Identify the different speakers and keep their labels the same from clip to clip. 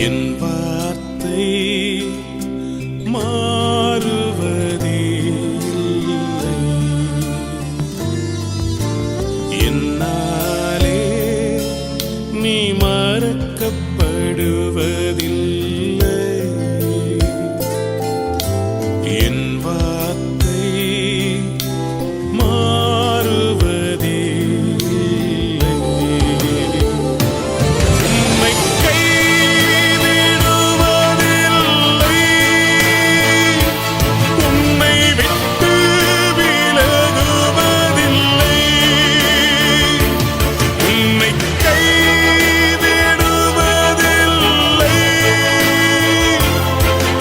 Speaker 1: என் வார்த்தை மாறுவதே இல்லை. என்னாலே நீ மறக்கப்படுவதில்லை. என் வார்த்தை மாறுவதே இல்லை. உம்மை கைவிடுவதில்லை, உம்மை விட்டு விலகுவதில்லை. உம்மை கைவிடுவதில்லை,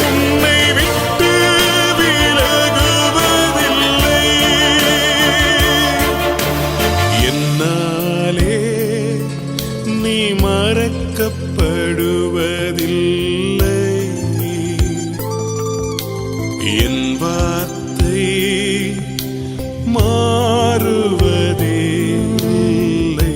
Speaker 1: உம்மை விட்டு விலகுவதில்லை. என்னாலே நீ மறக்கப்படுவதில்லை. என் வார்த்தை மாறுவதே இல்லை.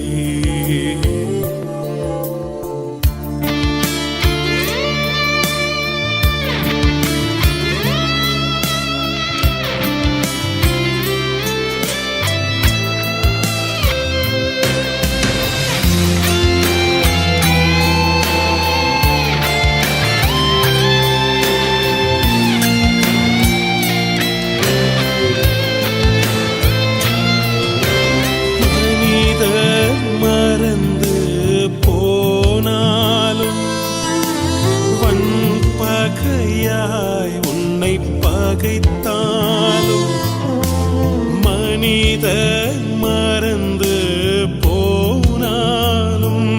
Speaker 1: மனிதர் மறந்து போனாலும் வன்பகையாய் உன்னை பகைத்தாலும், மனிதர் மறந்து போனாலும்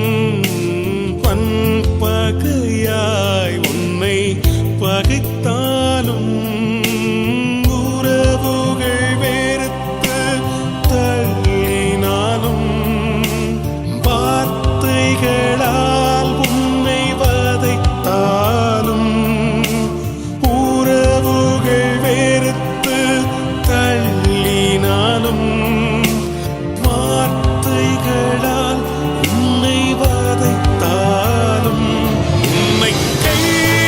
Speaker 1: வன்பகையாய் உன்னை பகைத்தாலும், உறவுகள் வெறுத்து தள்ளினாலும், வார்த்தைகளால் உன்னை வதைத்தாலும், உறவுகள் வெறுத்து தள்ளினாலும், வார்த்தைகளால் உன்னை வதைத்தாலும், உன்னை கைவிடுவதில்லை,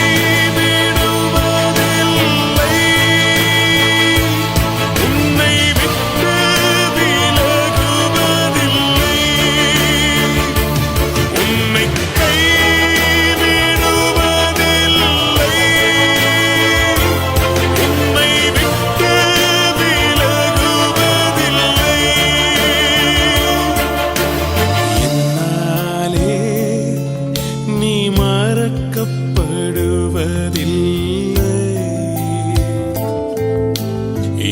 Speaker 1: உன்னை விட்டு விலகுவதில்லை. உன்னை கைவிடுவதில்லை, உன்னை விட்டு விலகுவதில்லை. என்னாலே நீ மறக்கப்படுவதில்லை.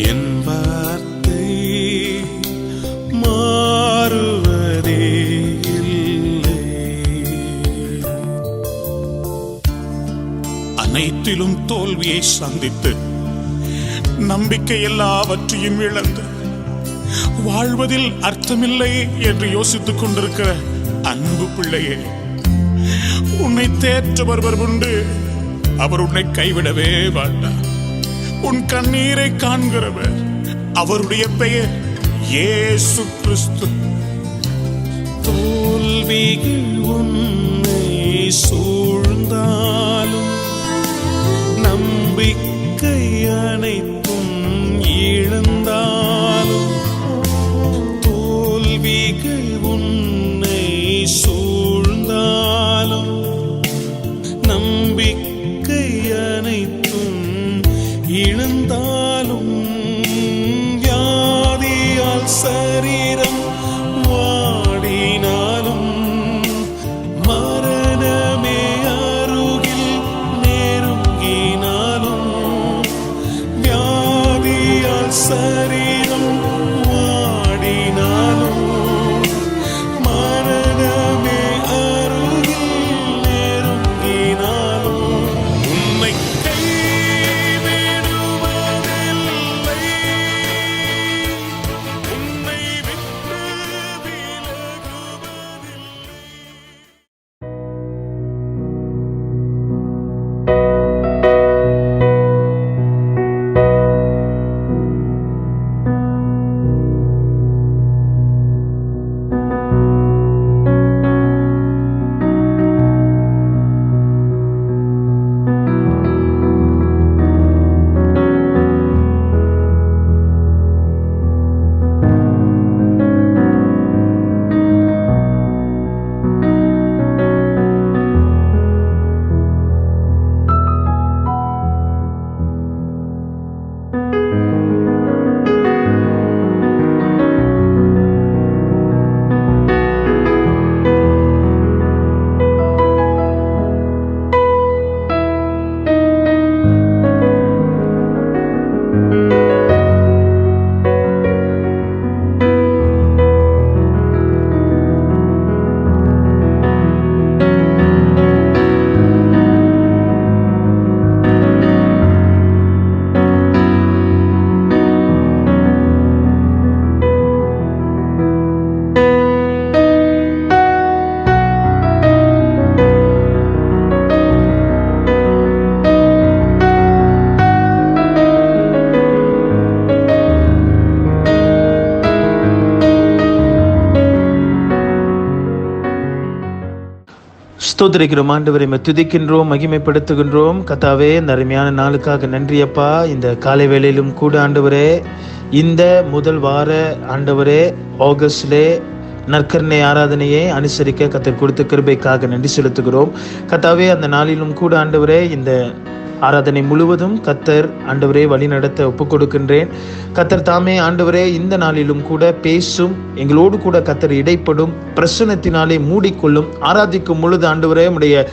Speaker 1: என் வார்த்தை மாறுவதே இல்லை. அனைத்திலும் தோல்வியை சந்தித்து நம்பிக்கை எல்லாவற்றையும் இழந்து வாழ்வதில் அர்த்தமில்லை என்று யோசித்துக் கொண்டிருக்கிற அன்பு பிள்ளையே, உன்னை தேற்றவர் உண்டு. அவர் உன்னை கைவிடவே மாட்டார். உன் கண்ணீரை காண்கிறவர், அவருடைய பெயர் இயேசு கிறிஸ்து. தோல்விகள் உன்னை சூழ்ந்தாலும், நம்பிக்கை அனைத்தும் இழந்தாலும், தோல்விகள் உன்னை சூழ்ந்தாலும், நம்பிக்கை அனைத்தும் இழந்தாலும், வியாதியால் சரீரம் வாடினாலும், மரணமே அருகில் நெருங்கினாலும், வியாதியால் சரீரம்
Speaker 2: ஸ்தோத்திரிக்கிறோம் ஆண்டவரை, துதிக்கின்றோம், மகிமைப்படுத்துகின்றோம். கர்த்தாவே, இந்த அருமையான நாளுக்காக நன்றி அப்பா. இந்த காலை வேளையிலும் கூட ஆண்டவரே, இந்த முதல் வார ஆண்டவரே ஆகஸ்ட்லே நற்கருணை ஆராதனையை அனுசரிக்க கர்த்தர் கொடுத்த கிருபைக்காக நன்றி செலுத்துகிறோம். கர்த்தாவே, அந்த நாளிலும் கூட ஆண்டவரே, இந்த ஆராதனை முழுவதும் கர்த்தர் ஆண்டவரே வழி நடத்த ஒப்புக் கொடுக்கின்றேன். கர்த்தர் தாமே ஆண்டவரே இந்த நாளிலும் கூட பேசும், எங்களோடு கூட கர்த்தர் இடைப்படும், பிரசன்னத்தினாலே மூடிக்கொள்ளும். ஆராதிக்கும் பொழுது ஆண்டவரே உடைய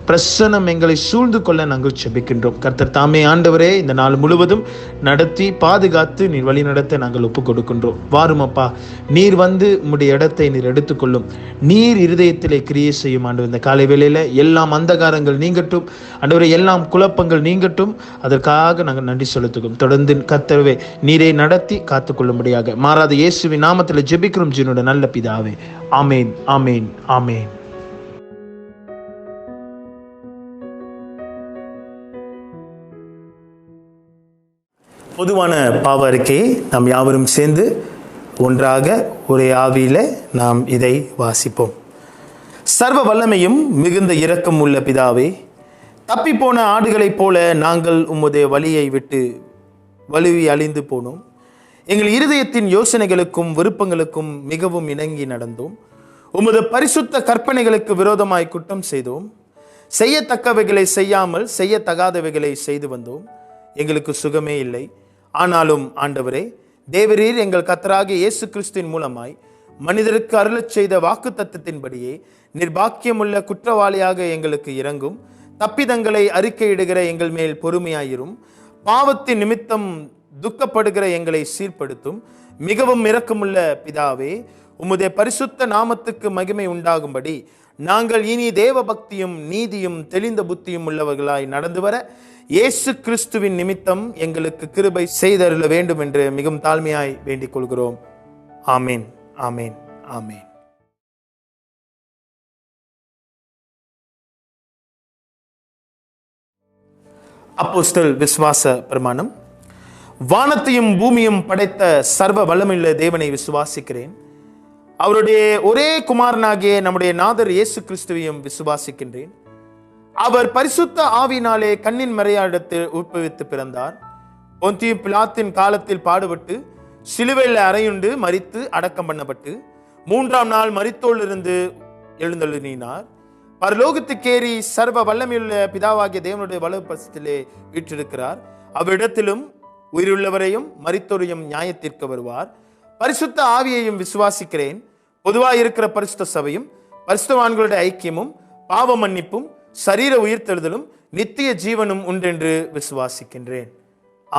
Speaker 2: பிரசன்னம் எங்களை சூழ்ந்து கொள்ள நாங்கள் செபிக்கின்றோம். கர்த்தர் தாமே ஆண்டவரே இந்த நாள் முழுவதும் நடத்தி பாதுகாத்து நீர் வழி நடத்த நாங்கள் ஒப்புக் கொடுக்கின்றோம். வாரும் அப்பா, நீர் வந்து உம்முடைய இடத்தை நீர் எடுத்துக்கொள்ளும். நீர் இருதயத்திலே கிரியை செய்யும் ஆண்டவர். இந்த காலை வேளையில எல்லாம் அந்தகாரங்கள் நீங்கட்டும் ஆண்டவரே, எல்லாம் குழப்பங்கள் நீங்கட்டும். அதற்காக நாங்கள் நன்றி செலுத்துகிறோம். தொடர்ந்து கர்த்தரவே நீரை நடத்தி காத்துக்கொள்ளும்படியாக மாறாத இயேசுவின் நாமத்தில் ஜெபிக்கிறோம் ஜீவனுடைய நல்ல பிதாவே. ஆமேன், ஆமேன், ஆமேன். பொதுவான பாவ அறிக்கையை நாம் யாவரும் சேர்ந்து ஒன்றாக ஒரே ஆவியில நாம் இதை வாசிப்போம். சர்வ வல்லமையும் மிகுந்த இரக்கம் உள்ள பிதாவே, தப்பிப்போன ஆடுகளைப் போல நாங்கள் உம்முடைய வழியை விட்டு வலுவி அழிந்து போனோம். எங்கள் இருதயத்தின் யோசனைகளுக்கும் விருப்பங்களுக்கும் மிகவும் இணங்கி நடந்தோம். உமது பரிசுத்த கற்பனைகளுக்கு விரோதமாய் குற்றம் செய்தோம். செய்யத்தக்கவைகளை செய்யாமல் செய்யத்தகாதவைகளை செய்து வந்தோம். எங்களுக்கு சுகமே இல்லை. ஆனாலும் ஆண்டவரே, தேவரீர் எங்கள் கர்த்தராகிய இயேசு கிறிஸ்துவின் மூலமாய் மனிதருக்கு அருளச் செய்த வாக்கு தத்தத்தின்படியே நிர்பாக்கியமுள்ள குற்றவாளியாக எங்களுக்கு இறங்கும். தப்பிதங்களை அறிக்கையிடுகிற எங்கள் மேல் பொறுமையாயிரும். பாவத்தின் நிமித்தம் துக்கப்படுகிற எங்களை சீர்படுத்தும். மிகவும் இரக்கமுள்ள பிதாவே, உம்முடைய பரிசுத்த நாமத்துக்கு மகிமை உண்டாகும்படி நாங்கள் இனி தேவ பக்தியும் நீதியும் தெளிந்த புத்தியும் உள்ளவர்களாய் நடந்து வர இயேசு கிறிஸ்துவின் நிமித்தம் எங்களுக்கு கிருபை செய்தருள வேண்டும் என்று மிகவும் தாழ்மையாய் வேண்டிக் கொள்கிறோம். ஆமேன், ஆமேன், ஆமேன். அப்போஸ்தல விசுவாச பிரமாணம். வானத்தையும் பூமியும் படைத்த சர்வ வல்லமையுள்ள தேவனை விசுவாசிக்கிறேன். அவருடைய ஒரே குமாரனாகிய நம்முடைய நாதர் இயேசு கிறிஸ்துவையும் விசுவாசிக்கின்றேன். அவர் பரிசுத்த ஆவியினாலே கண்ணின் மறையாடத்தில் உட்பவித்து பிறந்தார். பொந்திய பிலாத்தின் காலத்தில் பாடுபட்டு சிலுவையில் அறையுண்டு மரித்து அடக்கம் பண்ணப்பட்டு 3ஆம் நாள் மரித்தோளிலிருந்து எழுந்தருளினார். பரலோகத்துக்கேறி சர்வ வல்லமையுள்ள பிதாவாகிய தேவனுடைய வலதுபக்கத்திலே வீற்றிருக்கிறார். அவ்விடத்திலும் உயிருள்ளவரையும் மரித்தோரையும் நியாயத்திற்கு வருவார். பரிசுத்த ஆவியையும் விசுவாசிக்கிறேன். பொதுவாக இருக்கிற பரிசுத்த சபையும் பரிசுத்தவான்களுடைய ஐக்கியமும் பாவ மன்னிப்பும் சரீர உயிர்த்தெழுதலும் நித்திய ஜீவனும் உண்டென்று விசுவாசிக்கின்றேன்.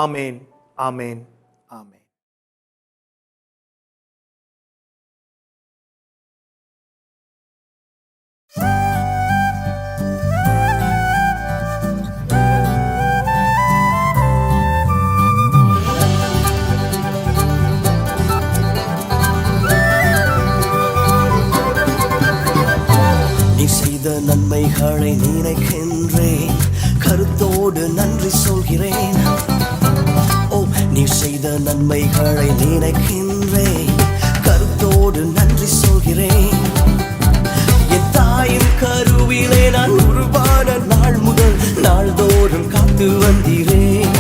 Speaker 2: ஆமேன், ஆமேன், ஆமேன்.
Speaker 3: நன்மைகளை நினைக்கின்றேன், கருத்தோடு நன்றி சொல்கிறேன். ஓ, நீ செய்த நன்மைகளை நினைக்கின்றேன், கருத்தோடு நன்றி சொல்கிறேன். என் தாயின் கருவிலே நான் உருவான நாள் முதல் நாள்தோறும் காத்து வந்தீரேன்.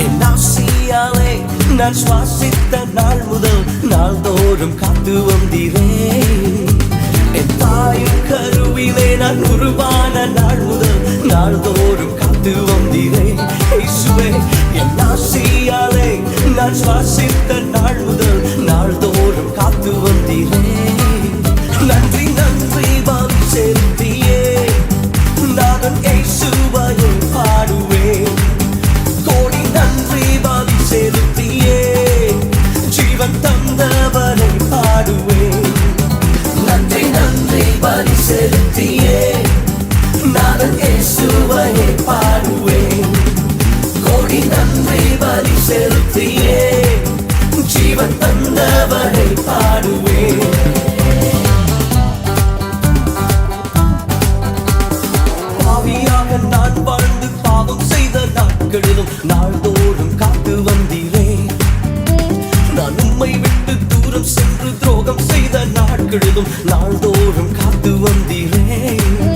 Speaker 3: என் ஆசியாலே நான் சுவாசித்த நாள் முதல் நாள்தோறும் காத்து வந்தீரேன். என் தாயின் கருவிலே நான் உருவான நாள் முதல் நாள்தோறும் காத்து வந்தீரே. இயேசுவே, என் ஆசியாலே நான் சுவாசித்த நாள் முதல் நாள்தோறும் காத்து வந்தீரே. நன்றி, நன்றி பலி செலுத்தியே நான் இயேசுவையே பாடுவேன். கோடி நன்றி பலி செலுத்தியே ஜீவன் தந்தவரை பாடுவேன். நன்றி, நன்றி பலி செலுத்தியே நான் இயேசுவையே பாடுவேன். கோடி நன்றி பலி செலுத்தியே ஜீவன் தந்தவரை பாடுவேன். பாவியாக நான் வாழ்ந்து பாவம் செய்த நாட்களிலும் நாள்தோறும் காத்து வந்தீரேன். நான் உம்மை விட்டு தூரம் சென்று துரோகம் செய்த நாட்களிலும் நாள்தோறும் காத்து வந்தீரேன்.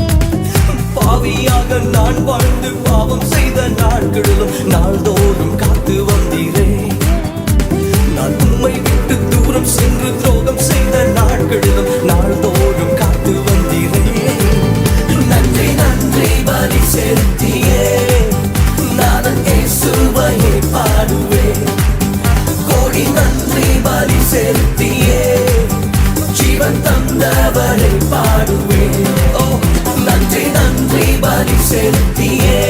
Speaker 3: நான் வாழ்ந்து பாவம் செய்த நாட்களிலும் நாள்தோறும் காத்து வந்தீரே. நான் உம்மை விட்டு தூரம் சென்று துரோகம் செய்த நாட்களிலும் நாள்தோறும் காத்து வந்தீரே. நன்றி நன்றி பலி செலுத்தியே நான் இயேசுவையே பாடுவேன். கோடி நன்றி பலி செலுத்தியே ஜீவன் தந்தவரை பாடுவேன். ஓ நன்றி நன்றி பலி செலுத்தியே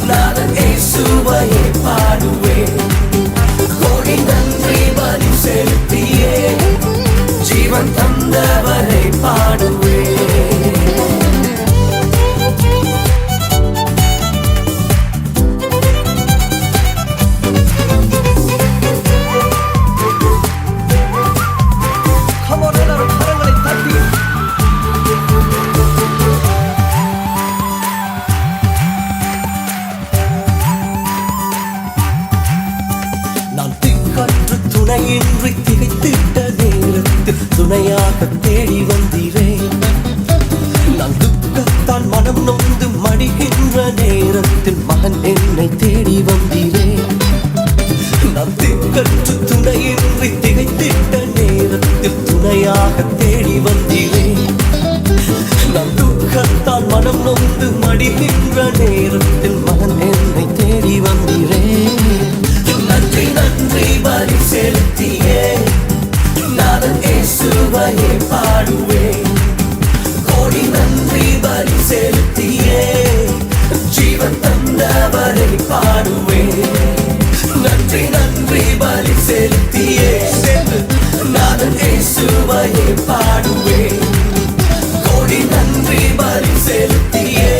Speaker 3: நான் இயேசுவையே பாடுவேன். கோடி நன்றி பலி செலுத்தியே ஜீவன் தந்தவரை பாடுவேன். துணையின்றி திகைத்திட்ட நேரத்தில் துணையாக தேடி வந்தீரே. நான் துக்கத்தால் மனம் நொந்து மடிகின்ற நேரத்தில் மகன் என்னை தேடி வந்தீரே. நான் திக்கற்று துணையின்றி திகைத்திட்ட நேரத்தில் துணையாக தேடி வந்தீரே. நான் துக்கத்தால் மனம் நொந்து மடிகின்ற நேரத்தில் மகன் என்னை தேடி வந்தீரே. நன்றி நன்றி பலி செலுத்தியே நான் இயேசுவையே பாடுவேன். கோடி நன்றி பலி செலுத்தியே ஜீவன் தந்தவரை பாடுவேன். நன்றி நன்றி பலி செலுத்தியே நான் இயேசுவையே பாடுவேன். கோடி நன்றி பலி செலுத்தியே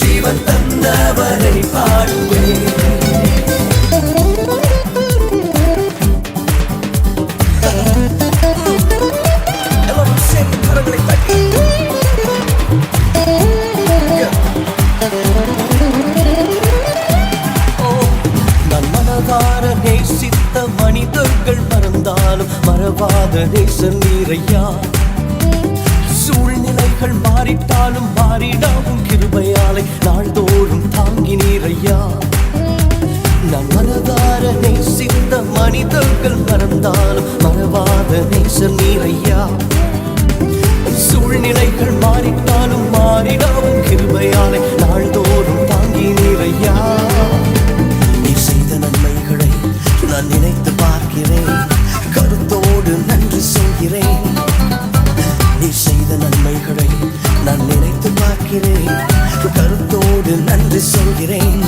Speaker 3: ஜீவன் தந்தவரை பாடுவேன். நேசித்த மனிதர்கள் மறந்தாலும் மறவாத நேசர் நீரையா. சூழ்நிலைகள் மாறிட்டாலும் மாறிடாவும் கிருபையாலை நாள்தோறும் தாங்கி நீரையா. நான் மனதார நேசித்த மனிதர்கள் மறந்தாலும் மறவாத நேசர் நீரையா. சூழ்நிலைகள் மாறிட்டாலும் மாறிடாவும் கிருபையாலை நாள்தோறும் தாங்கி நீரையா. நான் நினைத்து பார்க்கிறேன், கருத்தோடு நன்றி சொல்கிறேன். நீ செய்த நன்மைகளை நான் நினைத்து பார்க்கிறேன், கருத்தோடு நன்றி சொல்கிறேன்.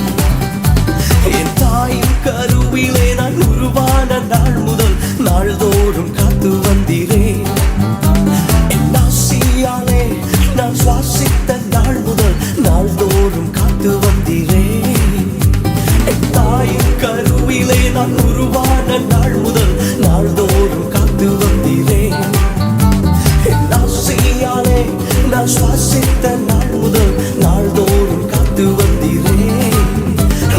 Speaker 3: என் தாயின் கருவிலே நான் உருவான நாள் முதல் நாள்தோறும் காத்து வந்தீரேன். என் ஆசியாலே நான் சுவாசித்த நாள் முதல் நாள்தோறும் காத்து வந்தீரேன். என் தாயின் கருவிலே நான் உருவான நாள் முதல் நாள்தோறும் காத்து வந்தீரேன். என் ஆசையாலே நான் சுவாசித்த நாள் முதல் நாள்தோறும் காத்து வந்தீரேன்.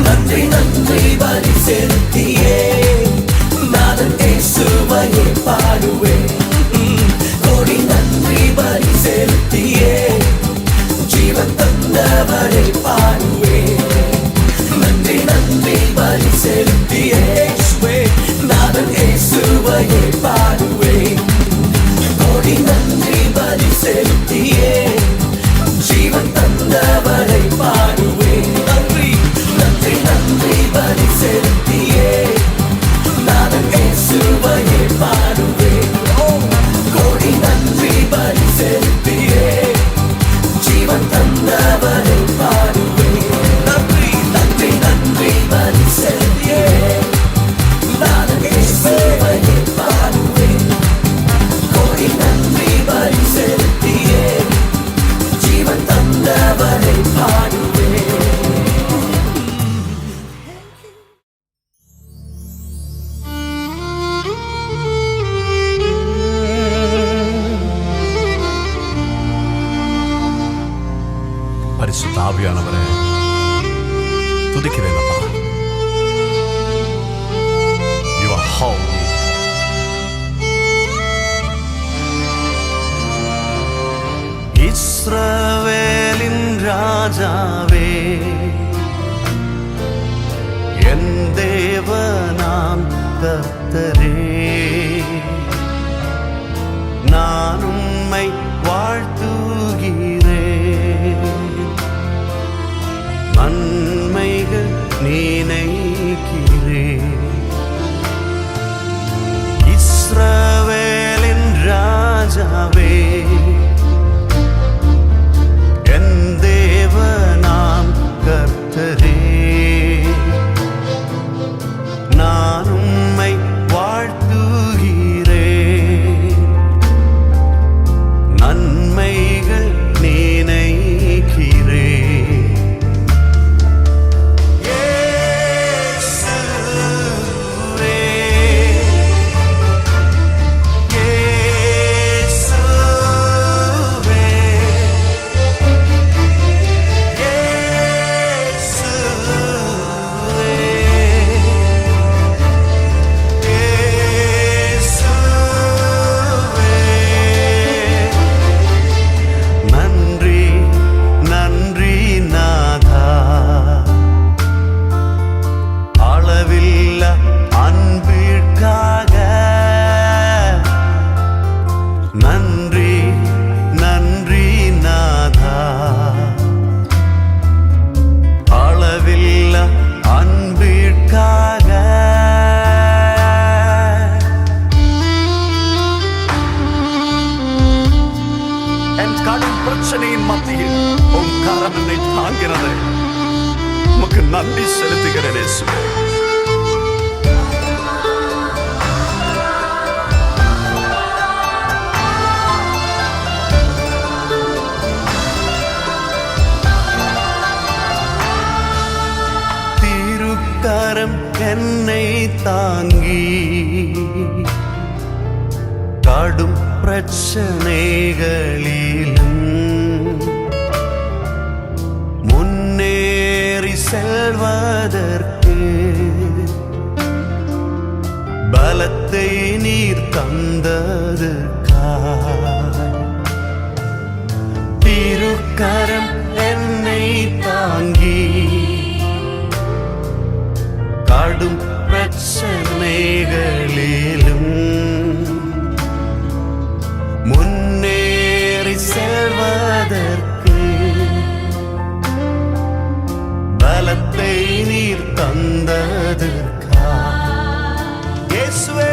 Speaker 3: நன்றி நன்றி பலி செலுத்தியே நான் இயேசுவையே பாடுவேன். கோடி நன்றி பலி செலுத்தியே ஜீவன் தந்தவரை பாடுவேன். நன்றி நன்றி பலி செலுத்தியே நான் இயேசுவையே பாடுவேன். கோடி நன்றி பலி செலுத்தியே ஜீவன் தந்தவரை பாடுவேன். நன்றி நன்றி நன்றி பலி செலுத்தியே நான் இயேசுவையே பாடுவேன். கோடி நன்றி பலி செலுத்தியே ஜீவன் தந்தவரை பாடுவேன். நன்றி நன்றி நன்றி பலி செலுத்தியே நான் இயேசுவையே பாடுவேன். கோடி நன்றி பலி செலுத்தியே ஜீவன் தந்தவரை பாடுவேன்.
Speaker 4: பரிசுத்த ஆவியானவரே துதிக்கிறேன் அப்பா. You are holy. இஸ்ரவேலின் ராஜ
Speaker 5: ராஜாவே என் தேவனாம் கர்த்தரே நான் உம்மை வாழ்த்துகிறேன் நன்மைகள் நினைக்கிறேன் இஸ்ரவேலின் ராஜாவே என் தேவனாம் கர்த்தரே நான் உம்மை வாழ்த்துகிறேன் நன்மைகள் நினைக்கிறேன் பிரச்சனையின் மத்தியில் உம் கரம் என்னை தாங்கிறது உமக்கு நன்றி செலுத்துகிறேன் இயேசுவே திருக்கரம் என்னை தாங்கி கடும் பிரச்சனைகளிலும் முன்னேறி செல்வதற்கு பலத்தை நீர் தந்ததுக்காய் திருக்கரம் என்னை தாங்கி கடும் பிரச்சனைகளிலும் முன்னேறி செல்வதற்கு பலத்தை நீர் தந்ததற்காக இயேசுவே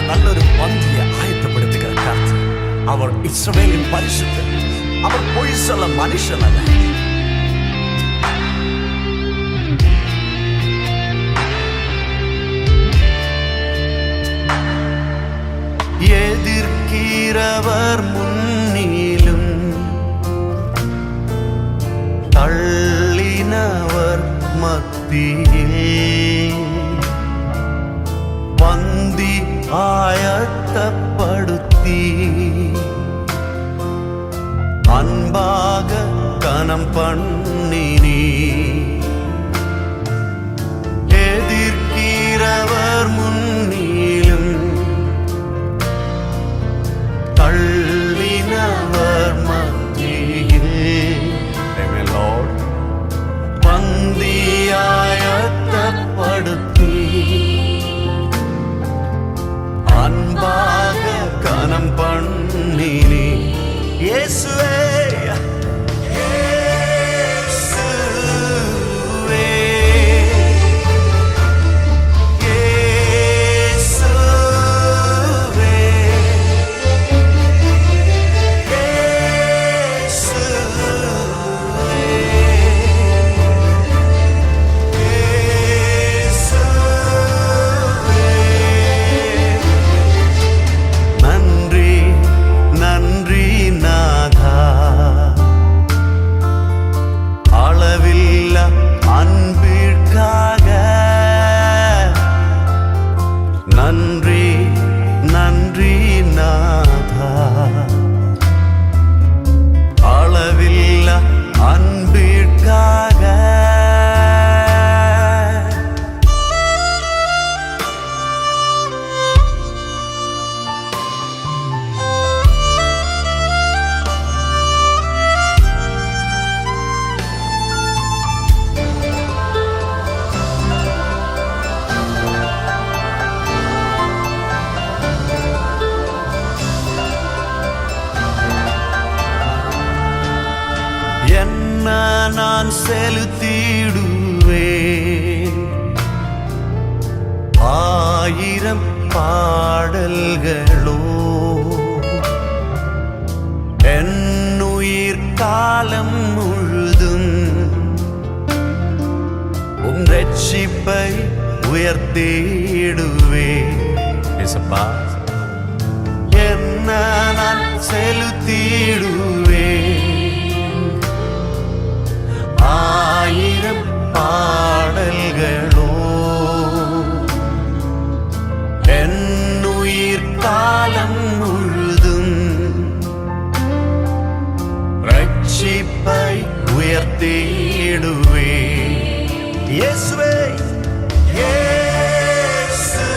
Speaker 5: நல்லொரு பந்தியை ஆயத்தப்படுத்துகிற கர்த்தர் அவர் இஸ்ரவேலின் பரிசுத்தர் அவர் பொய் சொல்ல மனுஷன் அல்ல எதிர்க்கிறவர் முன்னிலும் தள்ளினவர் மத்தியில் பந்தி ஆயத்தப்படுத்தி அன்பாக கனம் பண்ணினி எதிர்க்கிறவர் முன்னிலும் தள்ளினவர் மத்தியில் பந்தி ஆயத்தப்படுத்தி அன்பாக கனம் பண்ணினி இயேசுவே இயேசுவே
Speaker 3: செலுத்திடுவேன். 1000 பாடல்களோ என்னுயிர் காலம் முழுதும் உம் ரட்சிப்பை உயர்த்திடுவேன்.
Speaker 4: ஏசப்பா,
Speaker 3: என்ன நான் செலுத்திடுவேன். 1000 பாடல்களோ என்னுயிர் காலம் முழுதும் ரட்சிப்பை உயர்த்திடுவேன். இயேசுவே, இயேசுவே,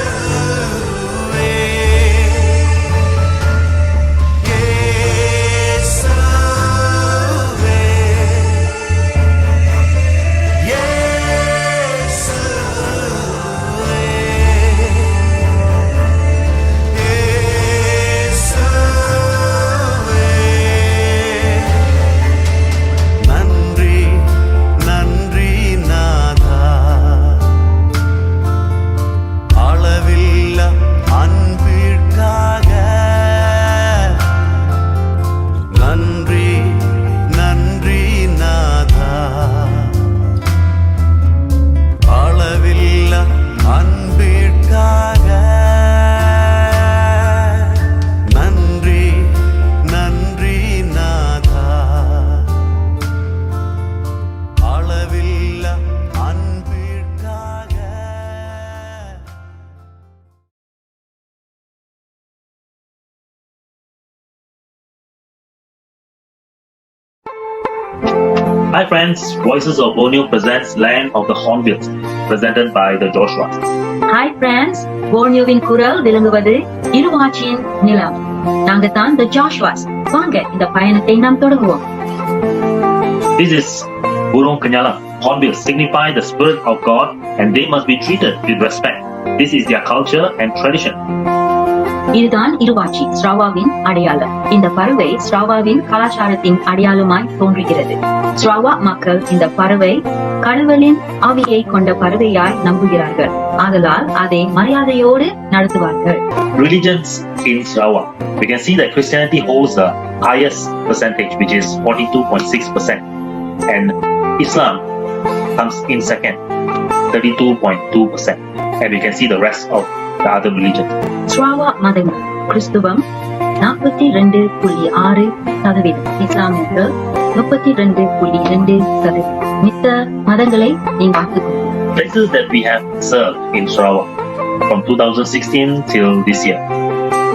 Speaker 3: இயேசுவே, நன்றி நன்றி நாதா, அளவில்லா அன்பிற்காக. நன்றி நன்றி நாதா, அளவில்லா அன்பிற்காக. நன்றி நன்றி நாதா, அளவில்லா அன்பிற்காக.
Speaker 6: Hi friends, Voices of Borneo presents Land of the Hornbills, presented by the Joshua.
Speaker 7: Hi friends, போர்னியோவின் குரல் விளங்குவது இருவாட்சியின் நிலம். நாங்க தான் தி ஜாஷ்வாஸ். வாங்க இந்த பயணத்தை நாம் தொடங்குவோம்.
Speaker 6: This is Burung Kenyalam. Hornbills signify the Spirit of God and they must be treated with respect. This is their culture and tradition.
Speaker 7: இதுதான் இருவாட்சி, ஸ்ராவாவின் அடையாளம். இந்த பறவை ஸ்ராவாவின் கலாச்சாரத்தின் அடையாளமாய் தோன்றுகிறது. ஸ்ராவா மக்கள் இந்த பறவை கடவுளின் ஆவியை கொண்ட பறவையாய் நம்புகிறார்கள். ஆதலால் அதை மரியாதையோடு நடத்துவார்கள்.
Speaker 6: Religions in Sarawak. We can see that Christianity holds the highest percentage, which is 42.6%. And Islam comes in second, 32.2%. And we can see the rest of the other religions.
Speaker 7: ஸ்ராவா மதங்கள் கிறிஸ்துவம் 42.6%, இஸ்லாமியர்கள் 32.2%. மித்த மதங்களை நீங்க பார்த்துக்கோங்க.
Speaker 6: Places that we have served in Sarawak from 2016 till this year.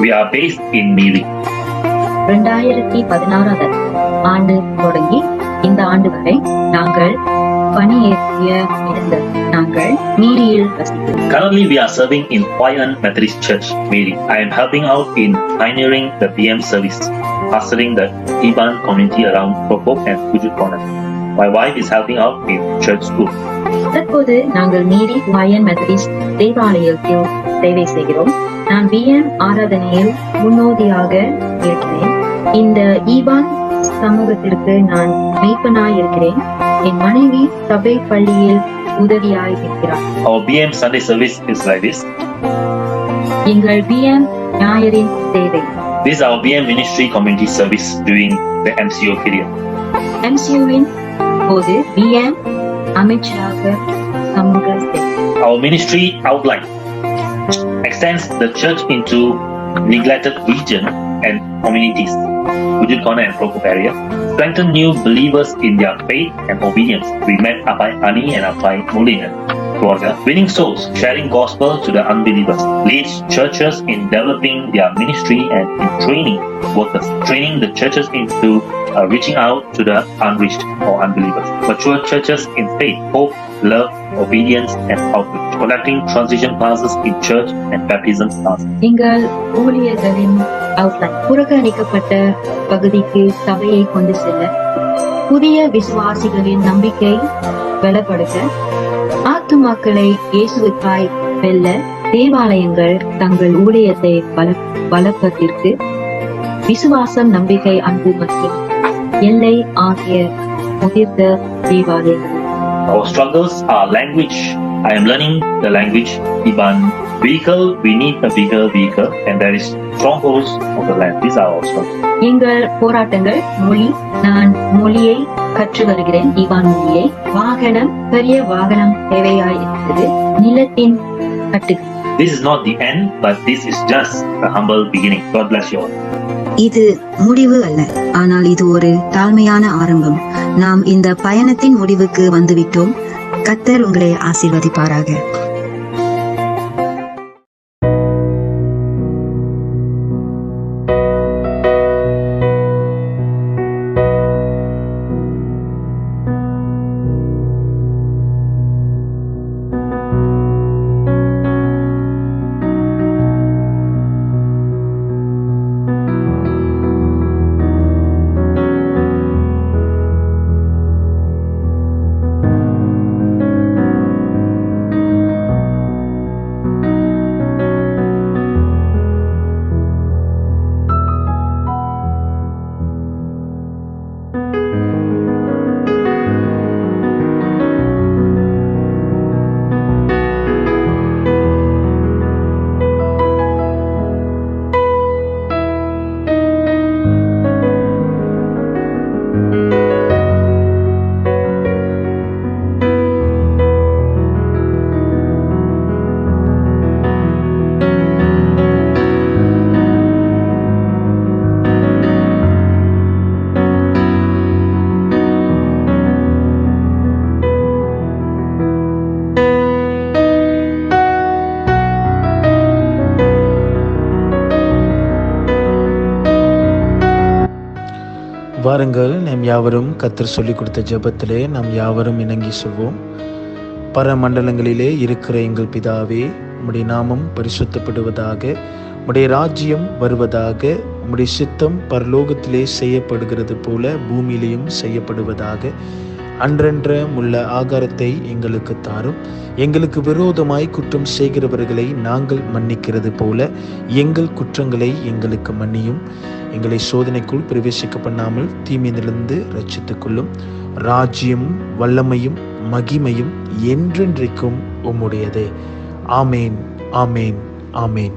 Speaker 6: We are based in Miri.
Speaker 7: 2016 ஆண்டு தொடங்கி இந்த ஆண்டு வரை நாங்கள் பணியேற்றிய நாங்கள் மீரியில் வசிக்கிறோம்.
Speaker 6: Currently, we are serving in Huayan Methodist Church, Miri. I am helping out in pioneering the PM service, pastoring the Iban community around Pokok and Pujut Corner. My wife is helping out in church school.
Speaker 7: தற்போது நாங்கள் மீரி ஹுவாயன் Methodist தேவாலயத்தில் சேவை செய்கிறோம். நான் PM ஆராதனையில் முன்னோடியாக இருக்கிறேன். இந்த ஈபான் சமூகத்திற்கு நான் மெய்ப்பனாய் இருக்கிறேன். என் மனைவி சபை பள்ளியில் உதவியாய் இருக்கிறார்.
Speaker 6: Our BM Sunday service is like this.
Speaker 7: எங்கள் பிஎம் ஞாயிறின் சேவை.
Speaker 6: This is our BM ministry community service during the MCO period.
Speaker 7: MCOவின் போது பிஎம் அமைச்சராக சமூக சேவை.
Speaker 6: Our ministry outline extends the church into neglected region and communities, Pujut Corner and Pokok area, strengthen new believers in their faith and obedience. We met Apai Ani and Apai Mulina, winning souls, sharing gospel to the unbelievers, leads churches in developing their ministry and in training workers, training the churches into reaching out to the unreached or unbelievers, mature churches in faith, hope, love, obedience and outreach, conducting transition classes in church and baptism classes.
Speaker 7: எங்கள் ஊழியர்களின் outline புறக்கணிக்கப்பட்ட பகுதிக்கு சபையை கொண்டு செல்ல, புதிய விசுவாசிகளின் நம்பிக்கை பலப்படுத்த, ஆத்துமாக்களை இயேசுவுக்காய் வெல்ல, தேவாலயங்கள் தங்கள் ஊழியத்தை வளர்ப்பதற்கு, விசுவாசம், நம்பிக்கை, அன்பு மற்றும் எல்லை ஆகிய முதிர்ந்த Deepavali.
Speaker 6: Our struggles are language. I am learning the language. Iban vehicle, we need a bigger vehicle, and there is strongholds of the land. These are our struggles.
Speaker 7: எங்கள் போராட்டங்கள் மொழி. நான் மொழியை கற்று வருகிறேன், ஈவான் மொழியை. வாகனம், பெரிய வாகனம் தேவையாய் இருக்கிறது. நிலத்தின் கட்டு.
Speaker 6: This is not the end, but this is just a humble beginning. God bless you all.
Speaker 8: இது முடிவு அல்ல, ஆனால் இது ஒரு தாழ்மையான ஆரம்பம். நாம் இந்த பயணத்தின் முடிவுக்கு வந்துவிட்டோம். கர்த்தர் உங்களை ஆசீர்வதிப்பாராக.
Speaker 2: வாருங்கள், நாம் யாவரும் கர்த்தர் சொல்லிக் கொடுத்த ஜெபத்திலே நாம் யாவரும் இணங்கி சொல்வோம். பரமண்டலங்களிலே இருக்கிற எங்கள் பிதாவே, உம்முடைய நாமம் பரிசுத்தப்படுவதாக, உம்முடைய ராஜ்யம் வருவதாக, உம்முடைய சித்தம் பரலோகத்திலே செய்யப்படுகிறது போல பூமியிலேயும் செய்யப்படுவதாக. அன்றன்ற உள்ள ஆகாரத்தை எங்களுக்கு தாரும். எங்களுக்கு விரோதமாய் குற்றம் செய்கிறவர்களை நாங்கள் மன்னிக்கிறது போல எங்கள் குற்றங்களை எங்களுக்கு மன்னியும். எங்களை சோதனைக்குள் பிரவேசிக்க பண்ணாமல் தீமையிலிருந்து ரட்சித்துக் கொள்ளும். ராஜ்யம், வல்லமையும் மகிமையும் என்றென்றைக்கும் உம்முடையதே. ஆமேன், ஆமேன், ஆமேன்.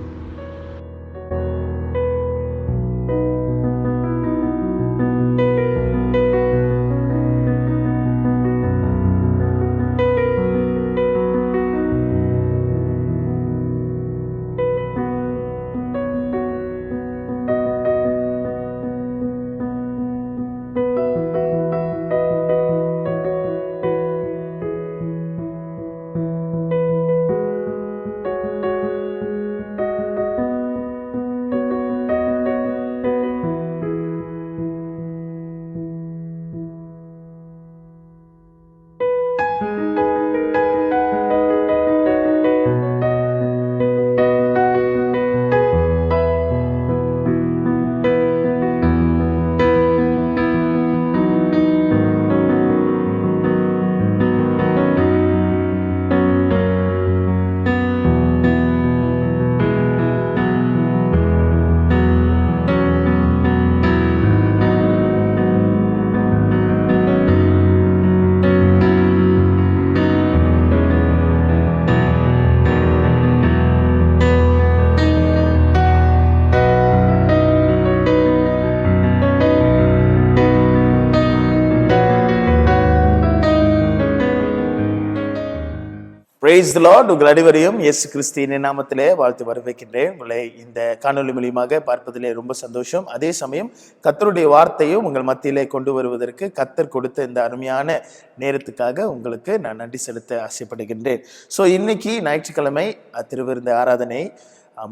Speaker 2: Praise the Lord. உங்கள் அனைவரையும் இயேசு கிறிஸ்துவின் நாமத்திலே வாழ்த்து வரவேற்கின்றேன். உங்களை இந்த காணொலி மூலமாக பார்ப்பதிலே ரொம்ப சந்தோஷம். அதே சமயம் கர்த்தருடைய வார்த்தையும் உங்கள் மத்தியிலே கொண்டு வருவதற்கு கர்த்தர் கொடுத்த இந்த அருமையான நேரத்துக்காக உங்களுக்கு நான் நன்றி செலுத்த ஆசைப்படுகின்றேன். ஸோ இன்னைக்கு ஞாயிற்றுக்கிழமை திருவிருந்து ஆராதனை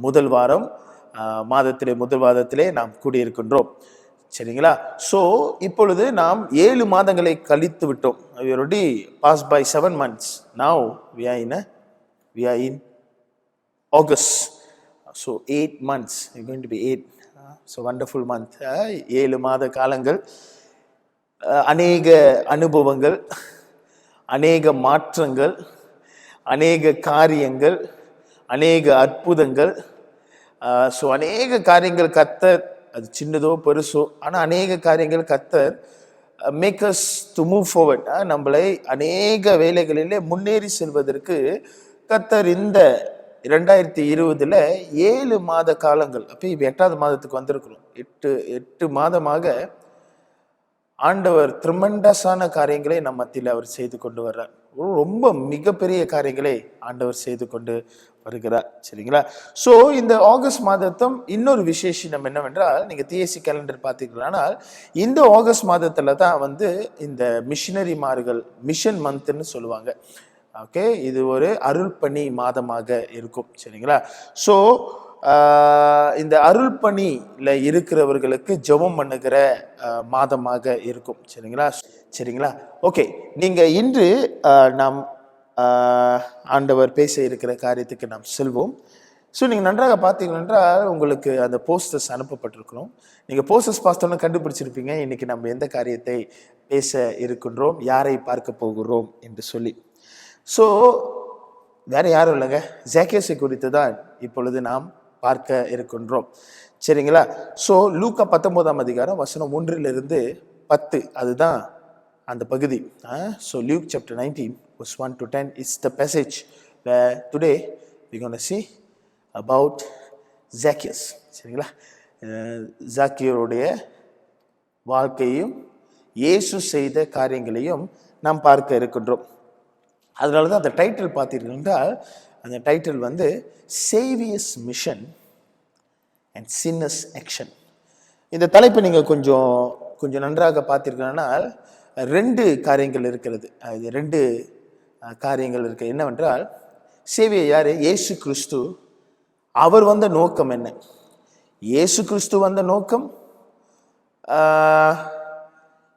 Speaker 2: முதல் வாரம், மாதத்திலே முதல் வாரத்திலே நாம் கூடியிருக்கின்றோம். சரிங்களா? ஸோ இப்பொழுது நாம் 7 மாதங்களை கழித்து விட்டோம். We already passed by 7 months. Now we are in August. So 8 months. It's going to be 8. So wonderful month. 7 மாத காலங்கள், அநேக அனுபவங்கள், அநேக மாற்றங்கள், அநேக காரியங்கள், அநேக அற்புதங்கள். ஸோ அநேக காரியங்கள் கர்த்தர், அது சின்னதோ பெருசோ, ஆனால் அநேக காரியங்கள் கர்த்தர் make us to move forward. நம்மளை அநேக வேலைகளிலே முன்னேறி செல்வதற்கு கர்த்தர் இந்த 2020 7 மாத காலங்கள், அப்போ 8வது மாதத்துக்கு வந்திருக்கிறோம். 8 மாதமாக ஆண்டவர் ட்ரிமெண்டஸான காரியங்களை நம்ம மத்தியில் அவர் செய்து கொண்டு வர்றார். ரொம்ப மிகப்பெரிய காரியங்களை ஆண்டவர் செய்து கொண்டு வருகிறார். சரிங்களா? ஸோ இந்த ஆகஸ்ட் மாதத்தும் இன்னொரு விசேஷம் என்னவென்றால், நீங்கள் டிஎஸ்சி கேலண்டர் பார்த்தீங்களானால் இந்த ஆகஸ்ட் மாதத்தில் தான் இந்த மிஷினரிமார்கள் மிஷன் மந்த்ன்னு சொல்லுவாங்க. ஓகே, இது ஒரு அருள்பணி மாதமாக இருக்கும். சரிங்களா? ஸோ இந்த அருள்பணியில் இருக்கிறவர்களுக்கு ஜெபம் பண்ணுகிற மாதமாக இருக்கும். சரிங்களா? ஓகே, நீங்கள் இன்று நாம் ஆண்டவர் பேச இருக்கிற காரியத்துக்கு நாம் செல்வோம். ஸோ நீங்கள் நன்றாக பார்த்தீர்கள் என்றால் உங்களுக்கு அந்த போஸ்டர்ஸ் அனுப்பப்பட்டிருக்கிறோம். நீங்கள் போஸ்டர்ஸ் பார்த்தோன்னு கண்டுபிடிச்சிருப்பீங்க இன்னைக்கு நம்ம எந்த காரியத்தை பேச இருக்கின்றோம், யாரை பார்க்க போகிறோம் என்று சொல்லி. ஸோ வேற யாரும் இல்லைங்க, ஜாக்கியஸை குறித்து தான் இப்பொழுது நாம் பார்க்க இருக்கின்றோம். சரிங்களா? ஸோ லூக்கா 19ஆம் அதிகாரம் வசனம் 1-10 அதுதான் அந்த பகுதி. So Luke chapter 19 verse 1 to 10 is the passage where today we're going to see about Zacchaeus. சரிங்களா? ஜாக்கியோருடைய வாழ்க்கையும் இயேசு செய்த காரியங்களையும் நாம் பார்க்க இருக்கின்றோம். அதனால தான் அந்த டைட்டில் பார்த்தீர்கள் என்றால், அந்த title Xavier's mission and sinners action. இந்த தலைப்பை நீங்கள் கொஞ்சம் நன்றாக பார்த்தீர்கள்னா 2 காரியங்கள் இருக்கிறது. அது 2 காரியங்கள் இருக்கு. என்னவென்றால், சேவியர் யாரு? இயேசு கிறிஸ்து. அவர் வந்த நோக்கம் என்ன? இயேசு கிறிஸ்து வந்த நோக்கம்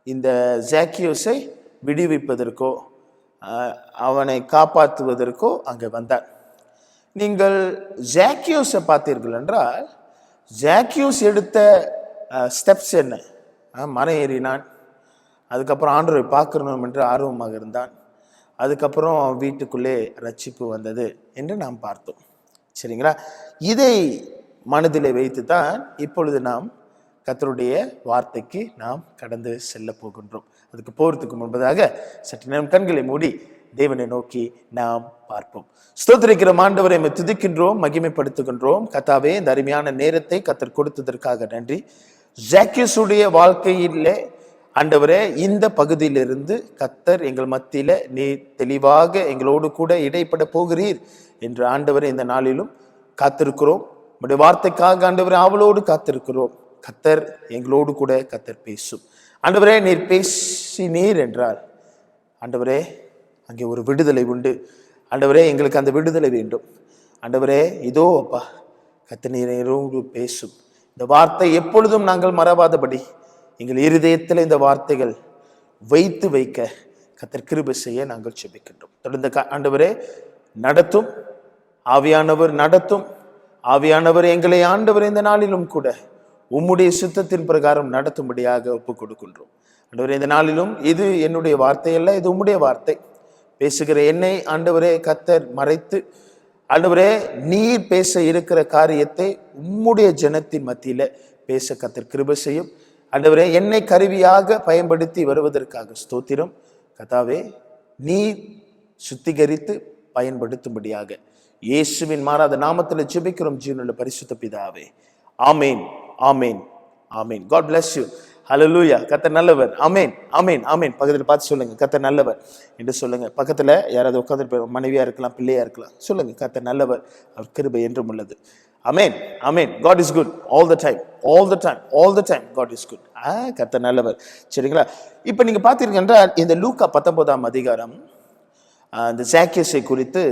Speaker 2: இந்த ஜாக்கியோஸை விடுவிப்பதற்கோ அவனை காப்பாற்றுவதற்கோ அங்கே வந்தார். நீங்கள் ஜாக்கியோஸை பார்த்தீர்கள் என்றால், ஜாக்கியோஸ் எடுத்த ஸ்டெப்ஸ் என்ன? மரம் ஏறினான், அதுக்கப்புறம் ஆண்டவரை பார்க்கணும் என்று ஆர்வமாக இருந்தான், அதுக்கப்புறம் வீட்டுக்குள்ளே ரட்சிப்பு வந்தது என்று நாம் பார்த்தோம். சரிங்களா? இதை மனதிலே வைத்து தான் இப்பொழுது நாம் கர்த்தருடைய வார்த்தைக்கு நாம் கடந்து செல்ல போகின்றோம். அதுக்கு போகிறதுக்கு முன்பதாக சற்று நேரம் கண்களை மூடி தேவனை நோக்கி நாம் பார்ப்போம். ஸ்தோத்திரிக்கிற ஆண்டவரை துதிக்கின்றோம், மகிமைப்படுத்துகின்றோம். கர்த்தாவே, இந்த அருமையான நேரத்தை கர்த்தர் கொடுத்ததற்காக நன்றி. ஜாக்கியஸுடைய வாழ்க்கையிலே ஆண்டவரே, இந்த பகுதியிலிருந்து கர்த்தர் எங்கள் மத்தியில நீ தெளிவாக எங்களோடு கூட இடைப்பட போகிறீர் என்று ஆண்டவரை இந்த நாளிலும் காத்திருக்கிறோம். உடைய வார்த்தைக்காக ஆண்டவரே ஆவலோடு காத்திருக்கிறோம். கர்த்தர் எங்களோடு கூட கர்த்தர் பேசும். ஆண்டவரே, நீர் பேசினீர் என்றால் ஆண்டவரே அங்கே ஒரு விடுதலை உண்டு. ஆண்டவரே, எங்களுக்கு அந்த விடுதலை வேண்டும். ஆண்டவரே, இதோ அப்பா கர்த்தர் நீரோடு பேசும். இந்த வார்த்தை எப்பொழுதும் நாங்கள் மறவாதபடி எங்கள் இருதயத்தில் இந்த வார்த்தைகள் வைக்க கர்த்தர் கிருபை செய்ய நாங்கள் ஜெபிக்கின்றோம். தொடர்ந்து ஆண்டவரே நடத்தும், ஆவியானவர் நடத்தும். ஆவியானவர் எங்களை ஆண்டவர் இந்த நாளிலும் கூட உம்முடைய சுத்தத்தின் பிரகாரம் நடத்தும்படியாக ஒப்புக் கொடுக்கின்றோம். ஆண்டவரே, இந்த நாளிலும் இது என்னுடைய வார்த்தை அல்ல, இது உம்முடைய வார்த்தை. பேசுகிற என்னை ஆண்டவரே கர்த்தர் மறைத்து, ஆண்டவரே நீர் பேச இருக்கிற காரியத்தை உம்முடைய ஜனத்தின் மத்தியில பேச கர்த்தர் கிருபை செய்யும். ஆண்டவரே, என்னை கருவியாக பயன்படுத்தி வருவதற்காக ஸ்தோத்திரம். கர்த்தாவே, நீர் சுத்திகரித்து பயன்படுத்தும்படியாக இயேசுவின் மாறாத நாமத்தில் ஜெபிக்கிறோம் ஜீவனுள்ள பரிசுத்த பிதாவே. ஆமேன், ஆமேன், ஆமேன். God bless you. ஹல்லேலூயா. கர்த்தர் நல்லவர். ஆமேன், ஆமேன், ஆமேன். பக்கத்தில் பார்த்து சொல்லுங்க, கர்த்தர் நல்லவர் என்று சொல்லுங்க. பக்கத்தில் யாராவது உட்கார்ந்து, மனைவியா இருக்கலாம், பிள்ளையா இருக்கலாம், சொல்லுங்க, கர்த்தர் நல்லவர், அவர் கிருபை என்றும் உள்ளது. ஆமேன், ஆமேன். God is good all the time, all the time, all the time. God is good. கர்த்தர் நல்லவர். சரிங்களா? இப்போ நீங்க பார்த்தீர்கள் என்றால், இந்த லூக்கா 19ஆம் அதிகாரம் இந்த ஜாக்கியஸை குறித்து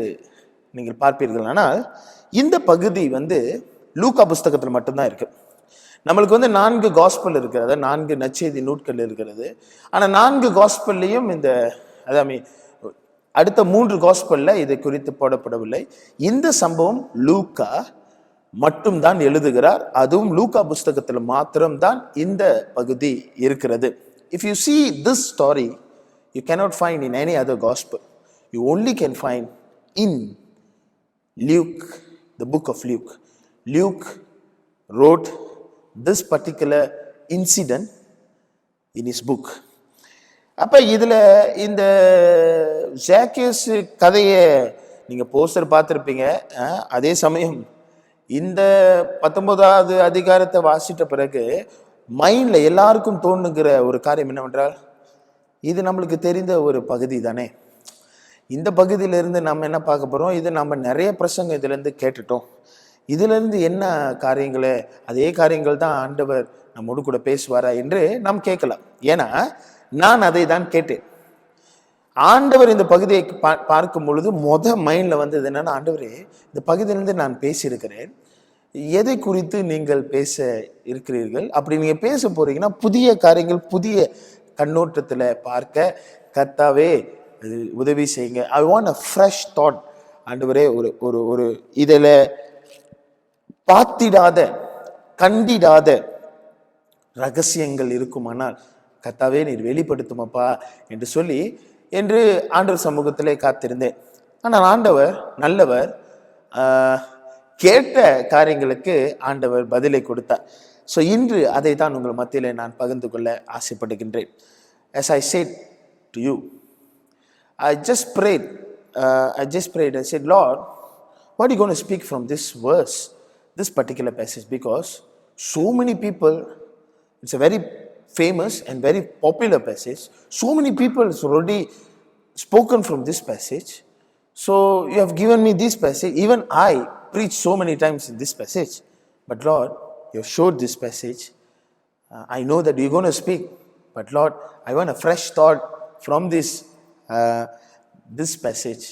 Speaker 2: நீங்கள் பார்ப்பீர்கள். ஆனால் இந்த பகுதி லூக்கா புஸ்தகத்தில் மட்டும்தான் இருக்கு. நம்மளுக்கு 4 காஸ்பல் இருக்கிறது, 4 நற்செய்தி நூட்கள் இருக்கிறது. ஆனால் 4 காஸ்பல்லையும் அடுத்த 3 காஸ்பல்ல இதை குறித்து போடப்படவில்லை. இந்த சம்பவம் லூக்கா மட்டும்தான் எழுதுகிறார். அதுவும் லூக்கா புஸ்தகத்தில் மாத்திரம்தான் இந்த பகுதி இருக்கிறது. If you see this story, you cannot find in any other gospel. You only can find in Luke, the book of Luke. Luke wrote this particular incident in his book. அப்போ இதில் இந்த ஜாக்கியஸ் கதையை நீங்கள் poster பார்த்துருப்பீங்க. அதே சமயம் இந்த 19வது அதிகாரத்தை வாசிட்ட பிறகு மைண்டில் எல்லாருக்கும் தோணுகிற ஒரு காரியம் என்னவென்றால், இது நம்மளுக்கு தெரிந்த ஒரு பகுதி தானே. இந்த பகுதியிலேருந்து நம்ம என்ன பார்க்க போகிறோம், இது நம்ம நிறைய பிரசங்கம் இதுலேருந்து கேட்டுட்டோம். இதிலிருந்து என்ன காரியங்களே, அதே காரியங்கள் தான் ஆண்டவர் நம்மோடு கூட பேசுவாரா என்று நாம் கேட்கலாம். ஏன்னா நான் அதை தான் கேட்டேன். ஆண்டவர் இந்த பகுதியை பார்க்கும் பொழுது மைண்டில் வந்தது என்னன்னா, ஆண்டவரே இந்த பகுதியிலிருந்து நான் பேசியிருக்கிறேன், எதை குறித்து நீங்கள் பேச இருக்கிறீர்கள்? அப்படி நீங்கள் பேச போறீங்கன்னா புதிய காரியங்கள் புதிய கண்ணோட்டத்தில் பார்க்க கர்த்தாவே உதவி செய்யுங்க. I want a fresh thought. ஆண்டவரே ஒரு ஒரு ஒரு இதில் பார்த்திடாத கண்டிடாத ரகசியங்கள் இருக்குமானால் கர்த்தாவே நீர் வெளிப்படுத்துமப்பா என்று சொல்லி என்று ஆண்டவர் சமூகத்திலே காத்திருந்தேன். ஆனால் ஆண்டவர் நல்லவர். கேட்ட காரியங்களுக்கு ஆண்டவர் பதிலை கொடுத்தார். ஸோ இன்று அதை தான் உங்கள் மத்தியில் நான் பகிர்ந்து கொள்ள ஆசைப்படுகின்றேன். As I said to you, I just prayed. I said, Lord, what are you going to speak from this verse, this particular passage? Because so many people, it's a very famous and very popular passage. So many people have already spoken from this passage. So you have given me this passage. Even I preached so many times in this passage. But Lord, you have showed this passage. I know that you're going to speak. But Lord, I want a fresh thought from this passage.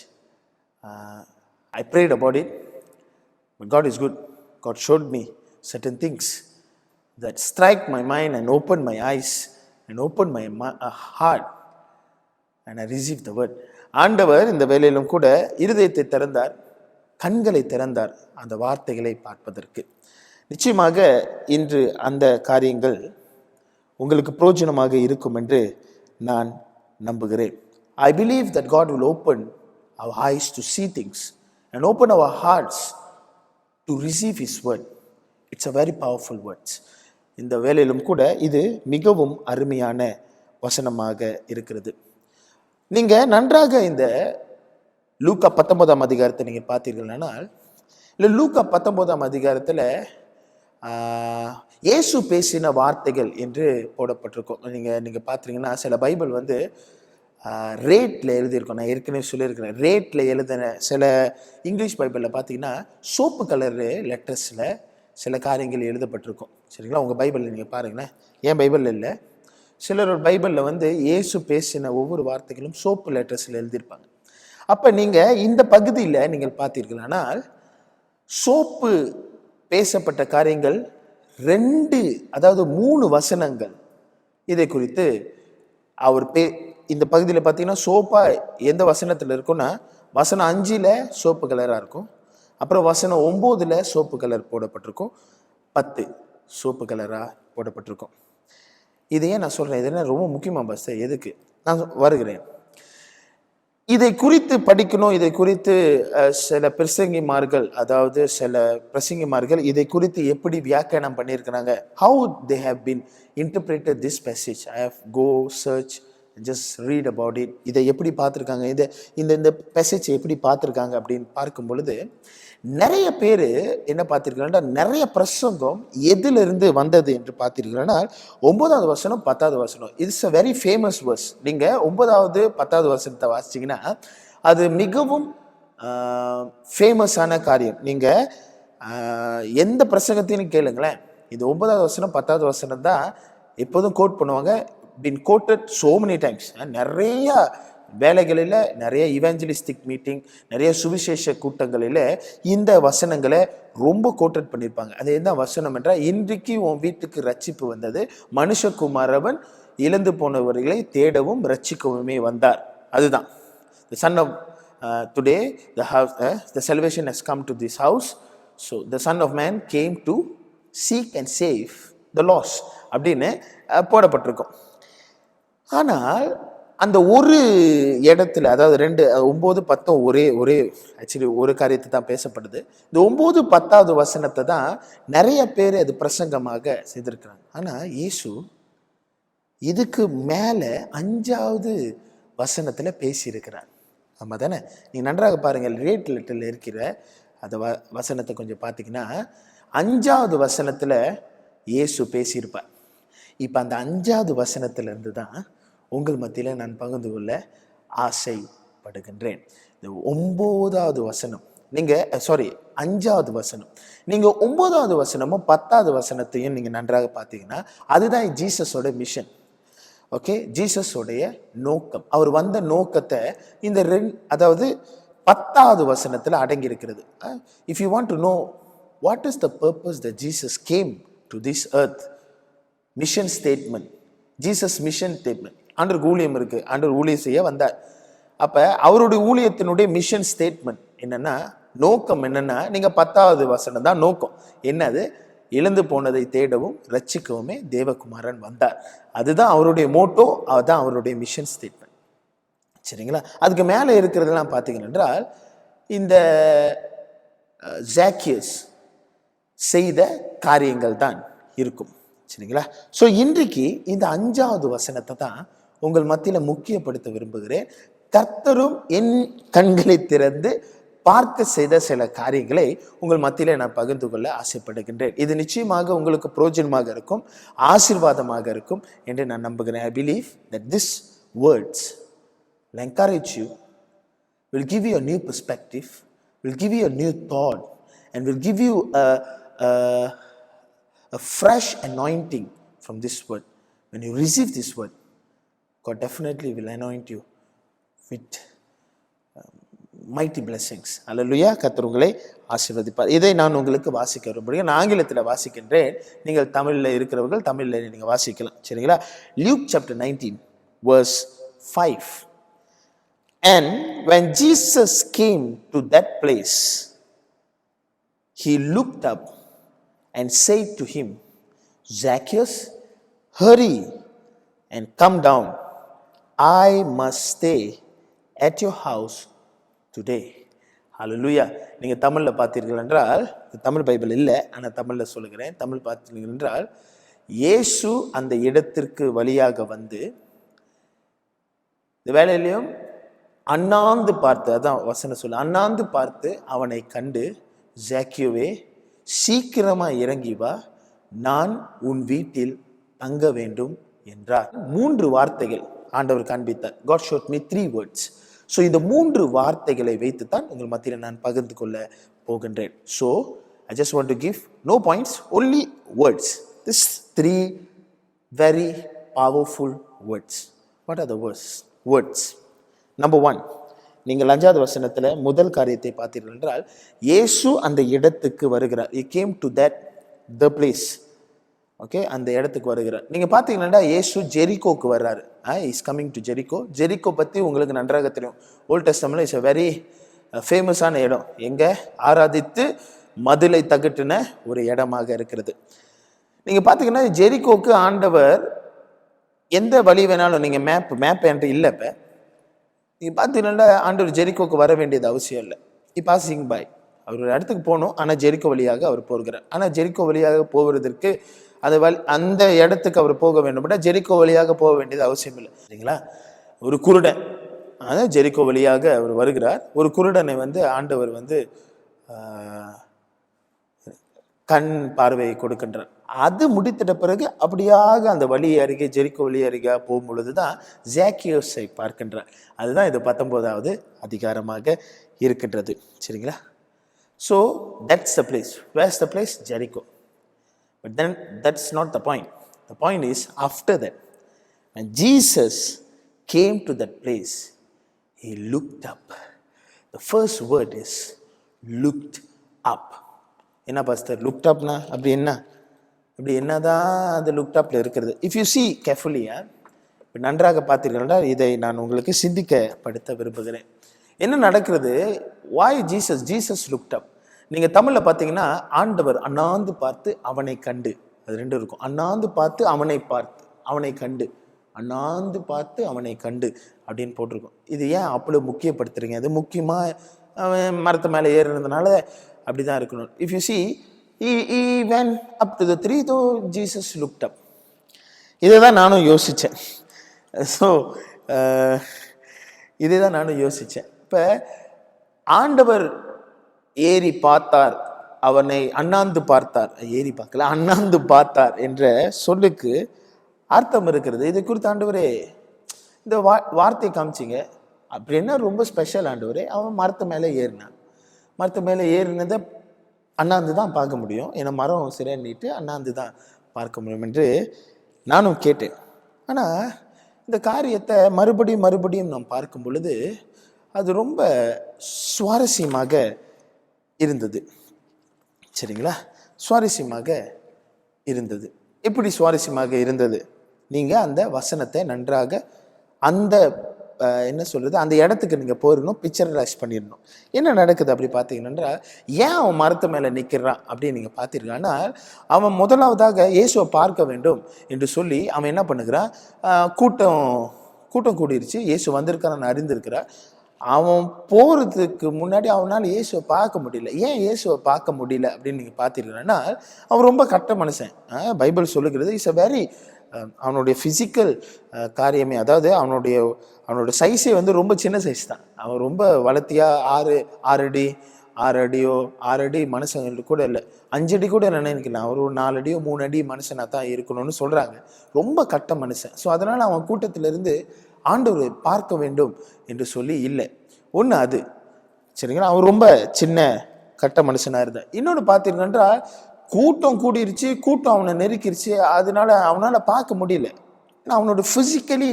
Speaker 2: I prayed about it. But God is good. God showed me certain things that strike my mind and open my eyes and open my heart. And I received the word. ஆண்டவர் இந்த வேளையிலும் கூட இருதயத்தை திறந்தார், கண்களை திறந்தார் அந்த வார்த்தைகளை பார்ப்பதற்கு. நிச்சயமாக இன்று அந்த காரியங்கள் உங்களுக்கு பிரயோஜனமாக இருக்கும் என்று நான் நம்புகிறேன். I believe that God will open our eyes to see things and open our hearts to receive His word. It's a very powerful words. இந்த வேளையிலும் கூட இது மிகவும் அருமையான வசனமாக இருக்கிறது. நீங்கள் நன்றாக இந்த லூக்கா 19ஆம் அதிகாரத்தை நீங்கள் பார்த்தீர்களானால், இல்லை லூக்கா 19ஆம் அதிகாரத்தில் இயேசு பேசின வார்த்தைகள் என்று போடப்பட்டிருக்கும். நீங்கள் பார்த்தீங்கன்னா சில பைபிள் ரேட்டில் எழுதியிருக்கோம். நான் ஏற்கனவே சொல்லியிருக்கிறேன், ரேட்டில் எழுதின சில இங்கிலீஷ் பைபிளில் பார்த்தீங்கன்னா சோப்பு கலரு லெட்டர்ஸில் சில காரியங்கள் எழுதப்பட்டிருக்கும். சரிங்களா? உங்கள் பைபிளில் நீங்கள் பாருங்களேன். என் பைபிளில் இல்லை, சிலரோட பைபிளில் இயேசு பேசின ஒவ்வொரு வார்த்தைகளும் சோப்பு லெட்டர்ஸில் எழுதியிருப்பாங்க. அப்போ நீங்கள் இந்த பகுதியில் நீங்கள் பார்த்தீர்களானால் சோப்பு பேசப்பட்ட காரியங்கள் 3 வசனங்கள் இதை குறித்து அவர் இந்த பகுதியில் பார்த்தீங்கன்னா சோப்பா எந்த வசனத்தில் இருக்குன்னா, வசனம் 5 சோப்பு கலராக இருக்கும், அப்புறம் வசனம் 9 சோப்பு கலர் போடப்பட்டிருக்கும், 10 சோப்பு கலராக போடப்பட்டிருக்கும். இதையே நான் சொல்கிறேன், இது என்ன ரொம்ப முக்கியமாக எதுக்கு நான் வருகிறேன். இதை குறித்து படிக்கணும். இதை குறித்து சில பிரசங்கிமார்கள், அதாவது சில பிரசங்கிமார்கள் இதை குறித்து எப்படி வியாக்கியானம் பண்ணியிருக்கிறாங்க, how they have been interpreted this passage. I have go church, just read about it. இதை எப்படி பார்த்துருக்காங்க, இந்த பேசேஜ் எப்படி பார்த்துருக்காங்க அப்படின்னு பார்க்கும் பொழுது நிறைய பேர் என்ன பார்த்திருக்கிறாங்கன்னா, நிறைய பிரசங்கம் எதிலிருந்து வந்தது என்று பார்த்தீர்கள்னா 9வது வசனம் 10வது வசனம். It's a very famous verse. நீங்கள் 9வது 10வது வசனத்தை வாசிச்சிங்கன்னா அது மிகவும் ஃபேமஸான காரியம். நீங்கள் எந்த பிரசங்கத்தையும் கேளுங்களேன், இது 9வது வசனம் 10வது வசனம் தான் எப்போதும் கோட் பண்ணுவாங்க. பின் கோட்டட் so many times. நிறைய வேலைகளில், நிறைய இவாஞ்சலிஸ்டிக் மீட்டிங், நிறைய சுவிசேஷ கூட்டங்களில் இந்த வசனங்களை ரொம்ப கோட்டட் பண்ணியிருப்பாங்க. அது என்ன வசனம் என்றால், இன்றைக்கு உன் வீட்டுக்கு ரட்சிப்பு வந்தது, மனுஷகுமாரவன் இழந்து போனவர்களை தேடவும் ரட்சிக்கவுமே வந்தார். அதுதான் the son of today the salvation has come to this house, so the son of man came to seek and save the lost அப்படின்னு போடப்பட்டிருக்கும். ஆனால் அந்த ஒரு இடத்துல, அதாவது 2 9 10 ஒரே ஆக்சுவலி ஒரு காரியத்தை தான் பேசப்படுது. இந்த 9 10வது வசனத்தை தான் நிறைய பேர் அது பிரசங்கமாக செய்திருக்கிறாங்க. ஆனால் இயேசு இதுக்கு மேலே 5வது வசனத்தில் பேசியிருக்கிறார். ஆமாம் தானே? நீங்கள் நன்றாக பாருங்கள், ரேட் லெட்டரில் இருக்கிற அந்த வசனத்தை கொஞ்சம் பார்த்தீங்கன்னா 5வது வசனத்தில் இயேசு பேசியிருப்பார். இப்போ அந்த 5வது வசனத்திலிருந்து தான் உங்கள் மத்தியில் நான் பகிர்ந்து கொள்ள ஆசைப்படுகின்றேன். இந்த 9வது வசனம், நீங்கள் 5வது வசனம், நீங்கள் 9வது வசனமும் 10வது வசனத்தையும் நீங்கள் நன்றாக பார்த்தீங்கன்னா அதுதான் ஜீசஸோட மிஷன். ஓகே, ஜீசஸோடைய நோக்கம், அவர் வந்த நோக்கத்தை இந்த அதாவது 10வது வசனத்தில் அடங்கி இருக்கிறது. If you want to know what is the purpose that Jesus came to this earth, mission statement, Jesus mission statement. ஆண்டவருக்கு ஊழியம் இருக்கு, ஆண்டவர் ஊழியம் செய்ய வந்தார். அப்போ அவருடைய ஊழியத்தினுடைய மிஷன் ஸ்டேட்மெண்ட் என்னன்னா, நோக்கம் என்னன்னா, நீங்கள் 10வது வசனம் தான் நோக்கம். என்னது? இழந்து போனதை தேடவும் ரட்சிக்கவுமே தேவகுமாரன் வந்தார். அதுதான் அவருடைய மோட்டோ, அதுதான் அவருடைய மிஷன் ஸ்டேட்மெண்ட். சரிங்களா? அதுக்கு மேலே இருக்கிறதெல்லாம் பார்த்தீங்கன்னா என்றால் இந்த ஜாக்கியஸ் செய்த காரியங்கள் தான் இருக்கும். சரிங்களா? ஸோ இன்றைக்கு இந்த 5வது வசனத்தை தான் உங்கள் மத்தியில் முக்கியப்படுத்த விரும்புகிறேன். கர்த்தரும் என் கண்களை திறந்து பார்க்க செய்த சில காரியங்களை உங்கள் மத்தியில் நான் பகிர்ந்து கொள்ள ஆசைப்படுகின்றேன். இது நிச்சயமாக உங்களுக்கு பிரயோஜனமாக இருக்கும், ஆசீர்வாதமாக இருக்கும் என்று நான் நம்புகிறேன். I believe that this words will encourage you, will give you a new perspective, will give you a new thought, and will give you a fresh anointing from this word. When you receive this word, God definitely will anoint you with mighty blessings. Hallelujah. கர்த்தர் உங்களை ஆசீர்வதிப்பார். இதை நான் உங்களுக்கு வாசிக்க விரும்புகிறேன். நான் ஆங்கிலத்தில் வாசிக்கின்றேன், நீங்கள் தமிழில் இருக்கிறவர்கள் தமிழில் நீங்கள் வாசிக்கலாம். சரிங்களா? Luke chapter 19 verse 5. And when Jesus came to that place, he looked up and said to him, Zacchaeus, hurry and come down. I must stay at your house today. Hallelujah. நீங்கள் தமிழில் பார்த்தீர்கள் என்றால், தமிழ் பைபிள் இல்லை, ஆனால் தமிழில் சொல்லுகிறேன். தமிழ் பார்த்தீர்கள் என்றால், இயேசு அந்த இடத்திற்கு வழியாக வந்து இந்த வேலையிலையும் அண்ணாந்து பார்த்து, அதான் வசனம் சொல்லு, அண்ணாந்து பார்த்து அவனை கண்டு, ஜாக்கியோவே சீக்கிரமாக இறங்கி வா, நான் உன் வீட்டில் தங்க வேண்டும் என்றார். 3 வார்த்தைகள் ஆண்டவர் காண்பித்தார். God showed me 3 words. So இந்த 3 வார்த்தைகளை வைத்துத்தான் உங்கள் மத்தியில் நான் பகிர்ந்து கொள்ள போகின்றேன். So I just want to give no points, only words. This 3 very powerful words. What are the words? Number 1, நீங்கள் 5வது வசனத்தில் முதல் காரியத்தை பார்த்தீர்கள் என்றால், இயேசு அந்த இடத்துக்கு வருகிறார். He came to the place. Okay, அந்த இடத்துக்கு வருகிறார். நீங்கள் பார்த்தீங்கன்னா இயேசு ஜெரிகோக்கு வர்றாரு. Is coming to Jericho. Jericho பற்றி உங்களுக்கு நன்றாக தெரியும். ஓல்ட் டெஸ்டமெண்ட்ல இட்ஸ் a வெரி ஃபேமஸான இடம். எங்கே ஆராதித்து மதிலை தகட்டின ஒரு இடமாக இருக்கிறது. நீங்கள் பார்த்தீங்கன்னா ஜெரிகோக்கு ஆண்டவர் எந்த வழி வேணாலும், நீங்கள் மேப் என்கிட்ட இல்லை, இப்போ நீங்கள் பார்த்தீங்கன்னா ஆண்டவர் ஜெரிகோக்கு வர வேண்டியது அவசியம் இல்லை. பாசிங் பை, அவர் ஒரு இடத்துக்கு போகணும், ஆனால் ஜெரிகோ வழியாக அவர் போகிறார். ஆனால் ஜெரிகோ வழியாக போவதற்கு அந்த இடத்துக்கு அவர் போக வேண்டும், ஜெரிகோ வழியாக போக வேண்டியது அவசியம் இல்லை. சரிங்களா? ஒரு குருடன், அதாவது ஜெரிகோ வழியாக அவர் வருகிறார். ஒரு குருடனை ஆண்டவர் கண் பார்வையை கொடுக்கின்றார். அது முடித்திட்ட பிறகு அப்படியாக அந்த வழி அருகே, ஜெரிகோ வழி அருகே போகும் பொழுது தான் ஜாக்கியோஸை பார்க்கின்றார். அதுதான் இது 19வது அதிகாரமாக இருக்கின்றது. சரிங்களா? So that's the place. Where's the place? Jericho. But then that's not the point. The point is, after that, when Jesus came to that place, he looked up. The first word is looked up. என்ன pastor looked upனா அப்படி என்னதான் அது looked upல இருக்கிறது? If you see carefully, நன்றாக பார்த்தீர்களா, இதை நான் உங்களுக்கு சிந்திக்கப்படுத்த விரும்புகிறேன். என்ன நடக்கிறது? Why Jesus looked up? நீங்கள் தமிழில் பார்த்தீங்கன்னா ஆண்டவர் அண்ணாந்து பார்த்து அவனை கண்டு, அது 2 இருக்கும். அண்ணாந்து பார்த்து அவனை கண்டு, அண்ணாந்து பார்த்து அவனை கண்டு அப்படின்னு போட்டிருக்கும். இது ஏன் அப்படி முக்கியப்படுத்துறீங்க? அது முக்கியமாக மரத்து மேலே ஏறுனதுனால அப்படி தான் இருக்கணும். If you see, he went up to the tree, though Jesus looked up. இதை தான் நானும் யோசித்தேன். ஸோ இதை தான் நானும் யோசித்தேன். இப்போ ஆண்டவர் ஏறி பார்த்தார், அவனை அண்ணாந்து பார்த்தார், ஏறி பார்க்கல அண்ணாந்து பார்த்தார் என்ற சொல்லுக்கு அர்த்தம் இருக்கிறது. இது குறித்து ஆண்டவரே இந்த வார்த்தை காமிச்சிங்க அப்படின்னா ரொம்ப ஸ்பெஷல் ஆண்டவரே. அவன் மரத்து மேலே ஏறினான். மரத்து மேலே ஏறினதை அண்ணாந்து தான் பார்க்க முடியும், ஏன்னா மரம் சிறன்னிட்டு அண்ணாந்து தான் பார்க்க முடியும் என்று நானும் கேட்டேன். ஆனால் இந்த காரியத்தை மறுபடியும் நாம் பார்க்கும் பொழுது அது ரொம்ப சுவாரஸ்யமாக இருந்தது. சரிங்களா? சுவாரஸ்யமாக இருந்தது. எப்படி சுவாரஸ்யமாக இருந்தது? நீங்கள் அந்த வசனத்தை நன்றாக அந்த என்ன சொல்கிறது அந்த இடத்துக்கு நீங்கள் போயிடணும், பிக்சரைஸ் பண்ணிடணும். என்ன நடக்குது அப்படி பார்த்தீங்கன்னா, ஏன் அவன் மரத்து மேலே நிற்கிறான் அப்படின்னு நீங்கள் பார்த்துருக்கான்னா, அவன் முதலாவதாக இயேசுவை பார்க்க வேண்டும் என்று சொல்லி அவன் என்ன பண்ணுகிறான், கூட்டம் கூடிருச்சு, இயேசு வந்திருக்கான்னு அறிந்திருக்கிறான். அவன் போகிறதுக்கு முன்னாடி அவனால் இயேசுவை பார்க்க முடியல. ஏன் இயேசுவை பார்க்க முடியல அப்படின்னு நீங்கள் பார்த்துருக்கீங்கன்னா, அவன் ரொம்ப கட்ட மனுஷன். பைபிள் சொல்லுகிறது இஸ் அ வெரி அவனுடைய ஃபிசிக்கல் காரியமே, அதாவது அவனுடைய சைஸே வந்து ரொம்ப சின்ன சைஸ் தான். அவன் ரொம்ப வளர்த்தியாக 6 அடி மனுஷங்களுக்கு கூட இல்லை, 5 அடி கூட நினைக்கலாம். அவர் ஒரு 4 அடியோ 3 அடி மனுஷனாக தான் இருக்கணும்னு சொல்கிறாங்க. ரொம்ப கட்ட மனுஷன். ஸோ அதனால் அவன் கூட்டத்திலிருந்து ஆண்டவரை பார்க்க வேண்டும் என்று சொல்லி இல்லை. ஒன்று அது, சரிங்களா? அவன் ரொம்ப சின்ன கட்ட மனுஷனாக இருந்தான். இன்னொன்று பார்த்தீங்கன்னா, கூட்டம் கூடிருச்சு, கூட்டம் அவனை நெருக்கிருச்சு, அதனால அவனால் பார்க்க முடியல. ஏன்னா அவனோட ஃபிசிக்கலி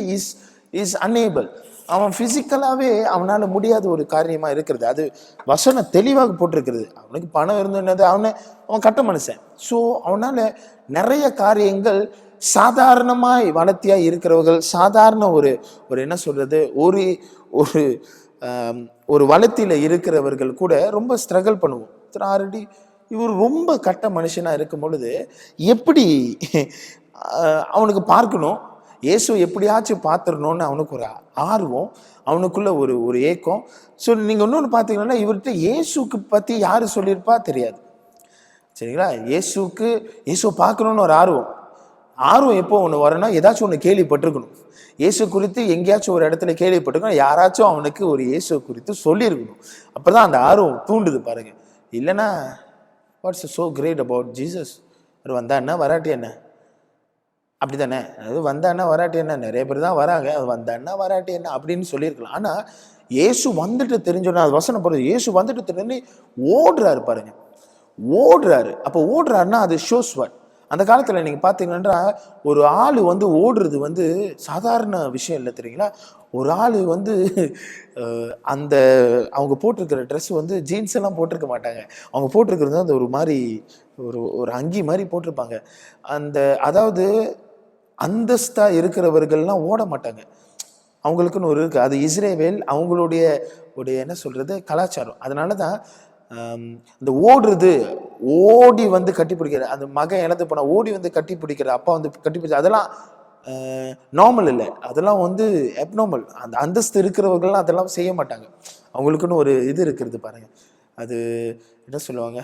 Speaker 2: இஸ் அன்ஏபிள். அவன் ஃபிசிக்கலாகவே அவனால் முடியாத ஒரு காரியமாக இருக்கிறது. அது வசனம் தெளிவாக போட்டிருக்கிறது. அவனுக்கு பணம் இருந்தது, அவன் கட்ட மனுஷன். ஸோ அவனால் நிறைய காரியங்கள் சாதாரணமாய் வளர்த்தியாக இருக்கிறவர்கள், சாதாரண ஒரு என்ன சொல்கிறது ஒரு வளர்த்தியில் இருக்கிறவர்கள் கூட ரொம்ப ஸ்ட்ரகிள் பண்ணுவோம். 6 அடி இவர் ரொம்ப கட்ட மனுஷனாக இருக்கும் பொழுது எப்படி அவனுக்கு பார்க்கணும், இயேசு எப்படியாச்சும் பார்த்துடணும்னு அவனுக்கு ஒரு ஆர்வம், அவனுக்குள்ள ஒரு ஏக்கம். ஸோ நீங்கள் இன்னொன்று பார்த்தீங்கன்னா, இவர்கிட்ட இயேசுக்கு பற்றி யார் சொல்லியிருப்பா தெரியாது. சரிங்களா? இயேசுவை பார்க்கணுன்னு ஒரு ஆர்வம் எப்போ ஒன்று வரணும், ஏதாச்சும் ஒன்று கேள்விப்பட்டிருக்கணும். இயேசு குறித்து எங்கேயாச்சும் ஒரு இடத்துல கேள்விப்பட்டிருக்கணும், யாராச்சும் அவனுக்கு ஒரு இயேசு குறித்து சொல்லியிருக்கணும். அப்போ தான் அந்த ஆர்வம் தூண்டுது பாருங்க. இல்லைன்னா what's so great about Jesus, அவர் வந்தா என்ன வராட்டி என்ன, அப்படி தானே? அது வந்தான்னா வராட்டி என்ன, நிறைய பேர் தான் வராங்க, அது வந்தான்னா வராட்டி என்ன அப்படின்னு சொல்லியிருக்கலாம். ஆனால் இயேசு வந்துட்டு தெரிஞ்சோன்னா, அது வசனம் போடுறது, இயேசு வந்துட்டு தெரிஞ்சு ஓடுறாரு பாருங்க, ஓடுறாரு. அப்போ ஓடுறாருன்னா அது ஷோஸ் வாட். அந்த காலத்தில் நீங்கள் பார்த்தீங்கன்னா, ஒரு ஆள் வந்து ஓடுறது வந்து சாதாரண விஷயம் இல்லை, தெரியுங்களா? ஒரு ஆள் வந்து அவங்க போட்டிருக்கிற ட்ரெஸ் வந்து ஜீன்ஸ் எல்லாம் போட்டிருக்க மாட்டாங்க. அவங்க போட்டிருக்கிறது அந்த ஒரு மாதிரி ஒரு அங்கி மாதிரி போட்டிருப்பாங்க. அதாவது அந்தஸ்தாக இருக்கிறவர்கள்லாம் ஓட மாட்டாங்க, அவங்களுக்குன்னு ஒரு இருக்குது. அது இஸ்ரேவேல் அவங்களுடைய என்ன சொல்கிறது கலாச்சாரம். அதனால தான் இந்த ஓடி வந்து கட்டி பிடிக்கிற, அந்த மகன் இழந்து போனால் ஓடி வந்து கட்டி பிடிக்கிற, அப்பா வந்து கட்டி பிடிச்ச, அதெல்லாம் நார்மல் இல்லை, அதெல்லாம் வந்து அப்நார்மல். அந்த அந்தஸ்து இருக்கிறவர்கள்லாம் அதெல்லாம் செய்ய மாட்டாங்க. அவங்களுக்குன்னு ஒரு இது இருக்கிறது பாருங்க, அது என்ன சொல்லுவாங்க,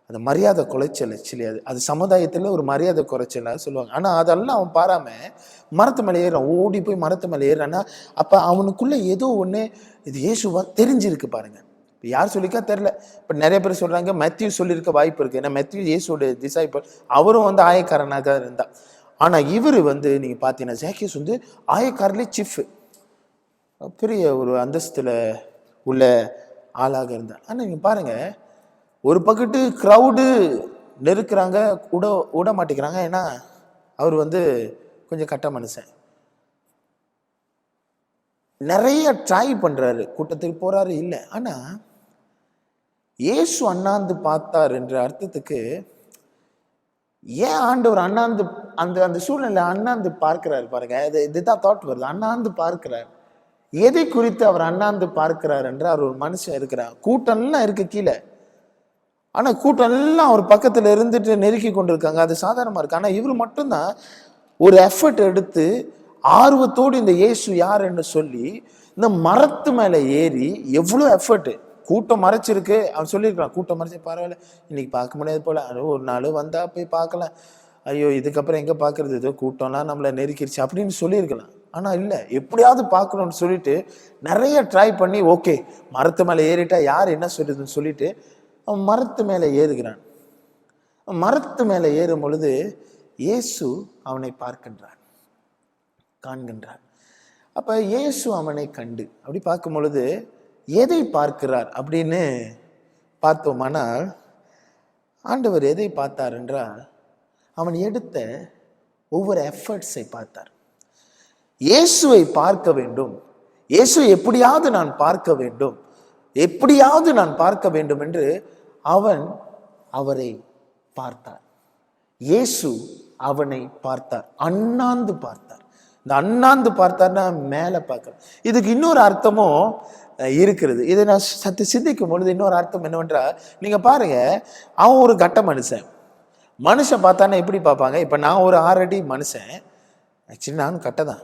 Speaker 2: அந்த மரியாதை குறைச்சல். ஆக்சுவலி அது சமுதாயத்தில் ஒரு மரியாதை குறைச்சலாக சொல்லுவாங்க. ஆனால் அதெல்லாம் அவன் பாராமல் மரத்து மேலே ஏறான், ஓடி போய் மரத்து மேலே ஏறான்னா, அப்போ அவனுக்குள்ளே ஏதோ ஒன்று இது இயேசுவா தெரிஞ்சிருக்கு பாருங்க. இப்போ யார் சொல்லிக்கா தெரில. இப்போ நிறைய பேர் சொல்கிறாங்க மேத்யூ சொல்லியிருக்க வாய்ப்பு இருக்குது. ஏன்னா மேத்யூ இயேசுவோட டிசைபிள், அவரும் வந்து ஆயக்காரனாக இருந்தார். ஆனால் இவர் வந்து நீங்கள் பார்த்தீங்கன்னா, ஜாக்கியஸ் வந்து ஆயக்காரர்லேயே சீஃப், பெரிய ஒரு அந்தஸ்தில் உள்ள ஆளாக இருந்தார். ஆனால் நீங்கள் பாருங்கள், ஒரு பக்கத்து க்ரௌடு நெருக்கிறாங்க, விட மாட்டேங்கிறாங்க. ஏன்னா அவர் வந்து கொஞ்சம் கட்ட மனுஷன், நிறைய ட்ரை பண்ணுறாரு, கூட்டத்துக்கு போகிறாரு இல்லை. ஆனால் இயேசு அண்ணாந்து பார்த்தார் என்ற அர்த்தத்துக்கு ஏன் ஆண்டவர் அண்ணாந்து அந்த சூழ்நிலை அண்ணாந்து பார்க்கிறார் பாருங்க. இதுதான் தாட் வருது, அண்ணாந்து பார்க்கிறார். எதை குறித்து அவர் அண்ணாந்து பார்க்கிறார் என்றால், ஒரு மனுஷன் இருக்கிறார், கூட்டம்லாம் இருக்கு கீழே, ஆனால் கூட்டம் எல்லாம் அவர் பக்கத்தில் இருந்துட்டு நெருக்கி கொண்டு இருக்காங்க, அது சாதாரணமாக இருக்கு. ஆனால் இவர் மட்டும்தான் ஒரு எஃபர்ட் எடுத்து ஆர்வத்தோடு இந்த இயேசு யாருன்னு சொல்லி இந்த மரத்து மேலே ஏறி, எவ்வளோ எஃபர்ட்டு. கூட்டம் மறைச்சிருக்கு, அவன் சொல்லியிருக்கான், கூட்டம் மறைச்சி பரவாயில்ல, இன்னைக்கு பார்க்க முடியாது போல, ஒரு நாள் வந்தா போய் பார்க்கலாம், ஐயோ இதுக்கப்புறம் எங்கே பார்க்கறது, ஏதோ கூட்டம்லாம் நம்மளை நெருக்கிடுச்சு அப்படின்னு சொல்லியிருக்கலாம். ஆனால் இல்லை, எப்படியாவது பார்க்கணும்னு சொல்லிட்டு நிறைய ட்ரை பண்ணி ஓகே மரத்து மேலே ஏறிட்டா யார் என்ன சொல்லுதுன்னு சொல்லிட்டு அவன் மரத்து மேலே ஏறுகிறான். மரத்து மேலே ஏறும் பொழுது இயேசு அவனை காண்கின்றார். அப்போ இயேசு அவனை கண்டு அப்படி பார்க்கும் பொழுது எதை பார்க்கிறார் அப்படின்னு பார்த்தோமானால், ஆண்டவர் எதை பார்த்தார் என்றால் அவன் எடுத்த ஒவ்வொரு எஃபர்ட்ஸை பார்த்தார். இயேசுவை பார்க்க வேண்டும், இயேசு எப்படியாவது நான் பார்க்க வேண்டும் என்று அவன் அவரை பார்த்தார். இயேசு அவனை பார்த்தார், அண்ணாந்து பார்த்தார். இந்த அண்ணாந்து பார்த்தார்னா மேலே பார்க்க. இதுக்கு இன்னொரு அர்த்தமும் இருக்கிறது. இதை நான் சற்று சிந்திக்கும் பொழுது இன்னொரு அர்த்தம் என்னவென்றால், நீங்க பாருங்க, அவன் ஒரு கட்ட மனுஷன் பார்த்தானே எப்படி பார்ப்பாங்க. இப்போ நான் ஒரு 6 அடி மனுஷன், ஆக்சுவலி நானும் கட்டை தான்,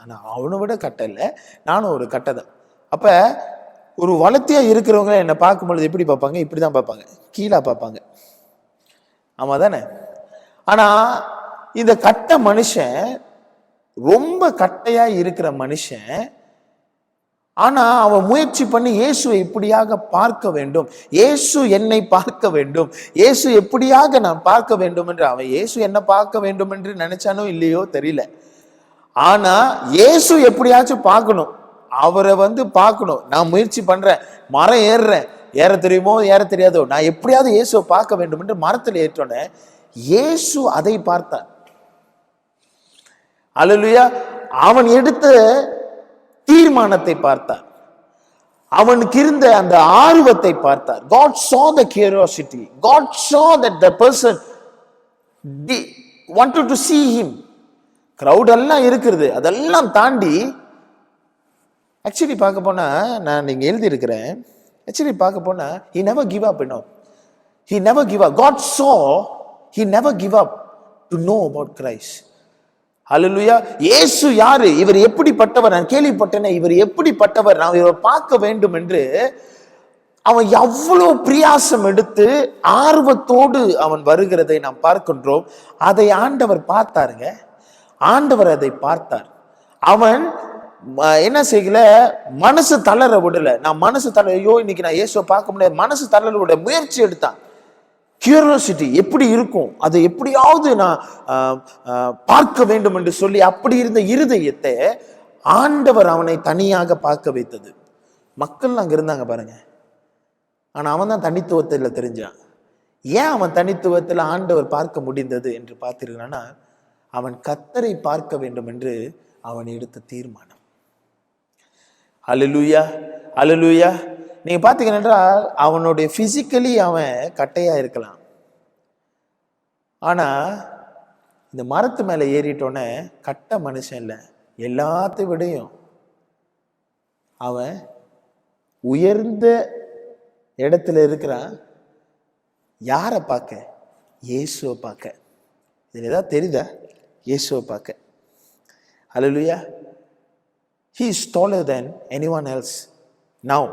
Speaker 2: ஆனால் அவனை விட கட்டை இல்லை, நானும் ஒரு கட்டை தான். அப்போ ஒரு வளர்த்தியாக இருக்கிறவங்க என்னை பார்க்கும்பொழுது எப்படி பார்ப்பாங்க, இப்படி தான் பார்ப்பாங்க, கீழே பார்ப்பாங்க. ஆமாம் தானே? ஆனால் இந்த கட்ட மனுஷன், ரொம்ப கட்டையாக இருக்கிற மனுஷன், ஆனா அவன் முயற்சி பண்ணி இயேசுவை எப்படியாக பார்க்க வேண்டும், இயேசு என்னை பார்க்க வேண்டும், இயேசு எப்படியாக நான் பார்க்க வேண்டும் என்று அவன் இயேசு என்ன பார்க்க வேண்டும் என்று நினைச்சானோ இல்லையோ தெரியல. ஆனா இயேசு எப்படியாச்சும் பார்க்கணும், அவரை பார்க்கணும். நான் முயற்சி பண்றேன், மரம் ஏறுறேன், ஏற தெரியுமோ ஏற தெரியாதோ, நான் எப்படியாவது இயேசுவை பார்க்க வேண்டும் என்று மரத்தில் ஏற்றோன்னே இயேசு அதை பார்த்தார். அல்லேலூயா. அவன் எடுத்த தீர்மானத்தை பார்த்தார், அவனுக்கு இருந்த அந்த ஆர்வத்தை பார்த்தார். God saw the curiosity. God saw that the person wanted to see him. crowd எல்லாம் இருக்கிறது, அதெல்லாம் தாண்டி ஆக்சுவலி பார்க்க போனா, நான் நீங்க எழுதி இருக்கிறேன், ஆக்சுவலி பார்க்க போனா he never give up, he never give up. God saw he never give up to know about Christ. ஹல்லேலூயா. இயேசு யாரு, இவர் எப்படிப்பட்டவர், நான் கேள்விப்பட்டேனே இவர் எப்படிப்பட்டவர், நான் இவரை பார்க்க வேண்டும் என்று அவன் எவ்வளவு பிரயாசம் எடுத்து ஆர்வத்தோடு அவன் வருகிறதை நாம் பார்க்கின்றோம். அதை ஆண்டவர் பார்த்தாருங்க, ஆண்டவர் அதை பார்த்தார். அவன் என்ன செய்யல, மனசு தளர விடல. நான் மனசு தளர, ஐயோ இன்னைக்கு நான் இயேசுவை பார்க்க முடியாது, மனசு தளர விட முயற்சி எடுத்தான். கியூரியாசிட்டி எப்படி இருக்கும், அதை எப்படியாவது நான் பார்க்க வேண்டும் என்று சொல்லி அப்படி இருந்த இருதயத்தை ஆண்டவர் அவனை தனியாக பார்க்க வைத்தது. மக்கள் அங்க இருந்தாங்க பாருங்க, ஆனா அவன் தான் தனித்துவத்தில் தெரிஞ்சான். ஏன் அவன் தனித்துவத்தில் ஆண்டவர் பார்க்க முடிந்தது என்று பார்த்தீர்கள்னா, அவன் கர்த்தரை பார்க்க வேண்டும் என்று அவன் எடுத்த தீர்மானம். அல்லேலூயா, அல்லேலூயா. நீங்க பாத்தீங்கன்னா அவனுடைய பிசிக்கலி அவன் கட்டையா இருக்கலாம், ஆனா இந்த மரத்து மேல ஏறிட்டோன்னே கட்ட மனுஷன் இல்லை, எல்லாத்தையும் விடையும் அவன் உயர்ந்த இடத்துல இருக்கிறான். யாரை பார்க்க? இயேசுவை பார்க்க. இது ஏதாவது தெரியுதா? இயேசுவை பார்க்க. அல்லேலூயா. He is taller than anyone else now.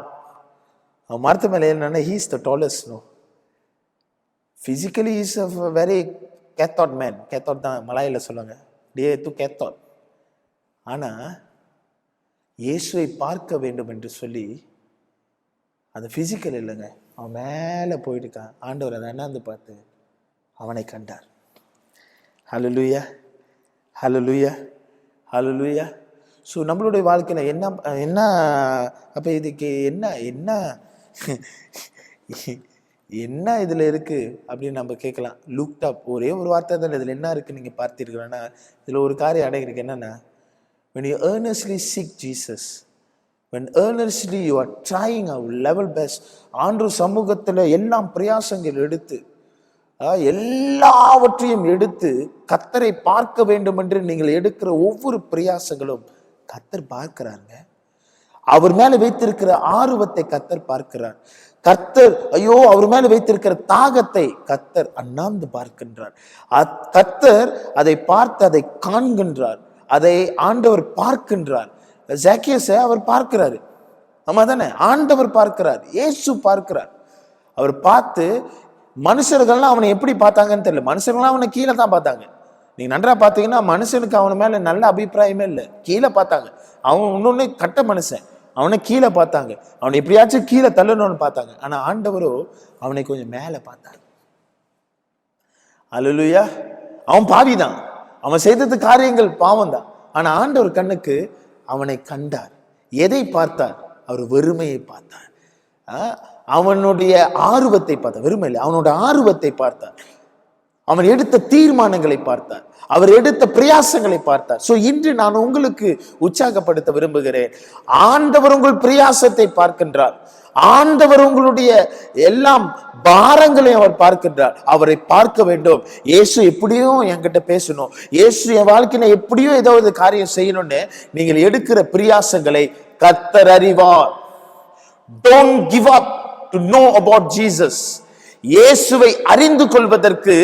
Speaker 2: அவன் மரத்து மேலே என்னன்னா he is the tallest. No, physically he is a very cathod man. cathod தான் மலாயில சொல்லுவாங்க, dia itu cathod. ஆனா இயேசுவை பார்க்க வேண்டும் என்று சொல்லி அது பிசிக்கல் இல்லைங்க, அவன் மேலே போயிட்டுக்கான். ஆண்டவர் அதை என்னாந்து பார்த்து அவனை கண்டார். ஹல்லேலூயா, ஹல்லேலூயா, ஹல்லேலூயா. ஸோ நம்மளுடைய வாழ்க்கையில் என்ன என்ன அப்போ இதுக்கு என்ன என்ன என்ன இதில் இருக்குது அப்படின்னு நம்ம கேட்கலாம். லுக்ட் அப், ஒரே ஒரு வார்த்தை தான் இதில் என்ன இருக்குன்னு நீங்கள் பார்த்தீர்கள்னா, இதில் ஒரு காரியம் அடங்கிருக்கு. என்னென்னா, when you earnestly seek Jesus, when earnestly you are trying our level best, ஆண்டு சமூகத்தில் எல்லாம் பிரயாசங்கள் எடுத்து எல்லாவற்றையும் எடுத்து கர்த்தரை பார்க்க வேண்டும் என்று நீங்கள் எடுக்கிற ஒவ்வொரு பிரயாசங்களும் கர்த்தர் பார்க்கிறாங்க. அவர் மேல வைத்திருக்கிற ஆர்வத்தை கர்த்தர் பார்க்கிறார். கர்த்தர் ஐயோ அவர் மேல வைத்திருக்கிற தாகத்தை கர்த்தர் அண்ணாந்து பார்க்கின்றார். கர்த்தர் அதை பார்த்து அதை காண்கின்றார், அதை ஆண்டவர் பார்க்கின்றார். ஜாக்கியஸை அவர் பார்க்கிறாரு. ஆமா தானே? ஆண்டவர் பார்க்கிறார், இயேசு பார்க்கிறார். அவர் பார்த்து மனுஷர்கள்லாம் அவனை எப்படி பார்த்தாங்கன்னு தெரியல. மனுஷர்கள்லாம் அவனை கீழே தான் பார்த்தாங்க. நீங்க நன்றா பார்த்தீங்கன்னா மனுஷனுக்கு அவன மேல நல்ல அபிப்பிராயமே இல்லை, கீழே பார்த்தாங்க. அவன் இன்னொன்னு கட்ட மனுஷன், அவனை கீழே பார்த்தாங்க, அவனை எப்படியாச்சும் கீழே தள்ளணும்னு பார்த்தாங்க. ஆனா ஆண்டவரோ அவனை கொஞ்சம் மேலே பார்த்தார். அல்லேலூயா. அவன் பாவிதான், அவன் செய்தது காரியங்கள் பாவம் தான். ஆனா ஆண்டவர் கண்ணுக்கு அவனை கண்டார். எதை பார்த்தார்? அவர் வெறுமையை பார்த்தார். அவனுடைய ஆர்வத்தை பார்த்தார். வெறுமை இல்லை, அவனோட ஆர்வத்தை பார்த்தார். அவன் எடுத்த தீர்மானங்களை பார்த்தார், அவர் எடுத்த பிரயாசங்களை பார்த்தார். சோ இன்று நான் உங்களுக்கு உற்சாகப்படுத்த விரும்புகிறேன். ஆண்டவர் உங்கள் பிரயாசத்தை பார்க்கின்றார். ஆண்டவர் உங்களுடைய எல்லாம் பாரங்களை அவர் பார்க்கின்றார். அவரை பார்க்க வேண்டும். இயேசு எப்படியும் என்கிட்ட பேசணும், இயேசு என் வாழ்க்கையில எப்படியோ ஏதாவது காரியம் செய்யணும்னு நீங்கள் எடுக்கிற பிரயாசங்களை கர்த்தர் அறிவார். Don't give up to know about Jesus. இயேசுவை அறிந்து கொள்வதற்கு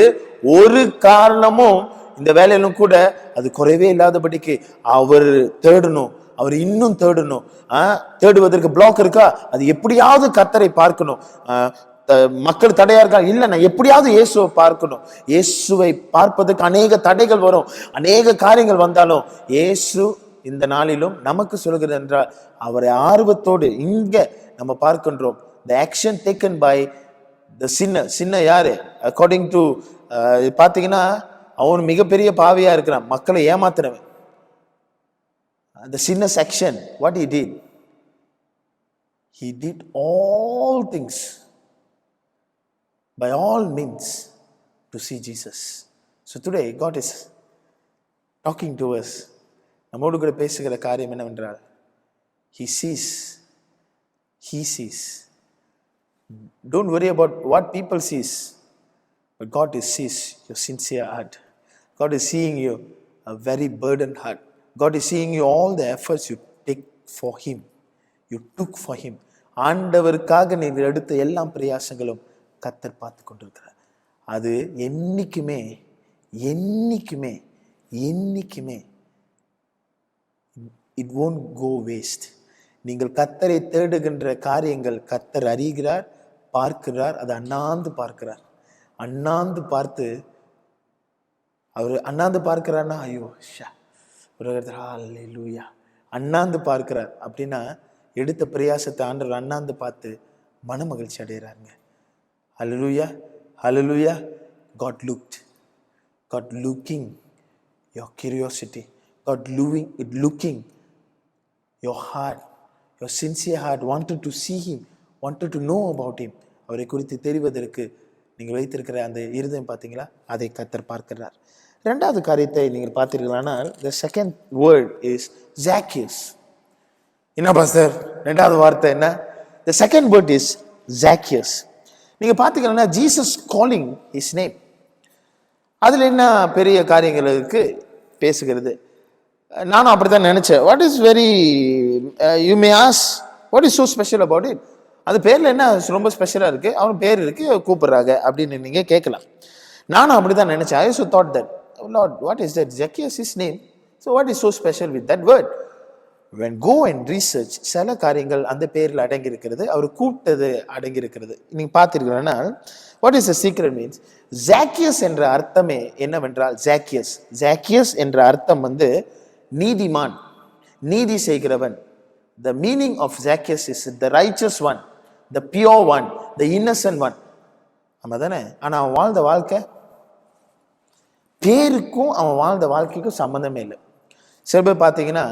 Speaker 2: ஒரு காரணமும் இந்த வேலையிலும் கூட அது குறைவே இல்லாதபடிக்கு அவர் தேடணும், அவர் இன்னும் தேடணும். தேடுவதற்கு பிளாக் இருக்கா? அது எப்படியாவது கர்த்தரை பார்க்கணும். மக்கள் தடையா இருக்கா? இல்ல, நான் எப்படியாவது இயேசுவை பார்க்கணும். இயேசுவை பார்ப்பதற்கு அநேக தடைகள் வரும், அநேக காரியங்கள் வந்தாலும் இயேசு இந்த நாளிலும் நமக்கு சொல்கிறது என்றால் அவரை ஆர்வத்தோடு இங்க நம்ம பார்க்கின்றோம். the action taken by the sinner. sinner யாரு? according to பாத்தீங்கன்னா அவன் மிகப்பெரிய பாவியா இருக்கிறான், மக்களை ஏமாத்துறவன். the sinner's action, what he did all things by all means to see Jesus. So today God is talking to us. நம்மோடு கூட பேசுகிற காரியம் என்னவென்றால் he sees. Don't worry about what people sees, but God sees your sincere heart. God is seeing you a very burdened heart. God is seeing you all the efforts you take for him, you took for him. ஆண்டவருக்காக நீங்கள் எடுத்த எல்லா பிரயாசங்களும் கர்த்தர் பார்த்து கொண்டிருக்கிறார். அது என்னைக்குமே என்னைக்குமே என்னைக்குமே it won't go waste. நீங்கள் கர்த்தரை தேடுகின்ற காரியங்கள் கர்த்தர் அறிகிறார், பார்க்கிறார். அதை அண்ணாந்து பார்க்கிறார். அண்ணாந்து பார்த்து அவர் அண்ணாந்து பார்க்கிறார்னா ஐயோ அல்லேலூயா, அண்ணாந்து பார்க்கிறார் அப்படின்னா எடுத்த பிரயாசத்தை ஆண்டவர் அண்ணாந்து பார்த்து மன மகிழ்ச்சி அடைகிறாருங்க. அல்லேலூயா, அல்லேலூயா. God looking your curiosity, God looking your heart, your sincere heart, wanted to see him, wanted to know about him. அவரை குறித்து தெரிவதற்கு நீங்கள் வைத்திருக்கிற அந்த இருதயம் பார்த்தீங்களா, அதை கர்த்தர் பார்க்கிறார். இரண்டாவது காரியத்தை நீங்கள் பார்த்தீர்களானா, the second word is Zacchaeus. என்ன பாஸ்டர் இரண்டாவது வார்த்தை என்ன? the second word is Zacchaeus. நீங்க பார்த்தீங்கன்னா Jesus calling his name. அதுல என்ன பெரிய காரியங்களுக்கு பேசுகிறது. நானும் அப்படித்தான் நினைச்சேன். What is very you may ask, what is so special about it? அது பேர்ல என்ன ரொம்ப ஸ்பெஷலா இருக்கு? அவன் பேர் இருக்கு, கூப்பிடுறாங்க அப்படின்னு நீங்க கேட்கலாம். நானும் அப்படிதான் நினைச்சேன். I also thought that, oh Lord, what is that? Zacchaeus is name. So what is so special with that word? When go and research, சில காரியங்கள் அந்த பேர்ல அடங்கி இருக்கிறது, அவர் கூப்பிட்டது அடங்கி இருக்கிறது. நீங்க பார்த்திருக்கீங்கன்னா what is the secret means? Zacchaeus என்ற அர்த்தமே என்னவென்றால், Zacchaeus என்ற அர்த்தம் நீதிமான், நீதி செய்கிறவன். The meaning of Zacchaeus is the righteous one, the pure one, the innocent one. ஆமா தானே? ஆனா அவன் வாழ்ந்த வாழ்க்கை பேருக்கும் அவன் வாழ்ந்த வாழ்க்கைக்கும் சம்பந்தமே இல்லை. சில பேர் பார்த்தீங்கன்னா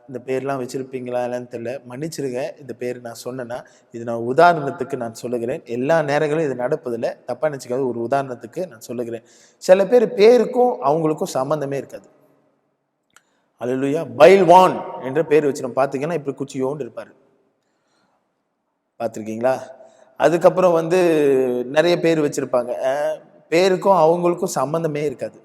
Speaker 2: இந்த பேர்லாம் வச்சிருப்பீங்களா இல்லைன்னு தெரியல, மன்னிச்சிருங்க. இந்த பேர் நான் சொன்னேன்னா இது நான் உதாரணத்துக்கு நான் சொல்லுகிறேன். எல்லா நேரங்களும் இது நடப்பதில்லை, தப்பா நினச்சிக்காது. ஒரு உதாரணத்துக்கு நான் சொல்லுகிறேன். சில பேர் பேருக்கும் அவங்களுக்கும் சம்பந்தமே இருக்காது. அல்லேலூயா. பைல்வான் என்ற பேர் வச்சிருக்கோம். பார்த்தீங்கன்னா இப்படி குச்சியோண்டு இருப்பாரு, பார்த்துருக்கீங்களா? அதுக்கப்புறம் நிறைய பேர் வச்சிருப்பாங்க, பேருக்கும் அவங்களுக்கும் சம்பந்தமே இருக்காது.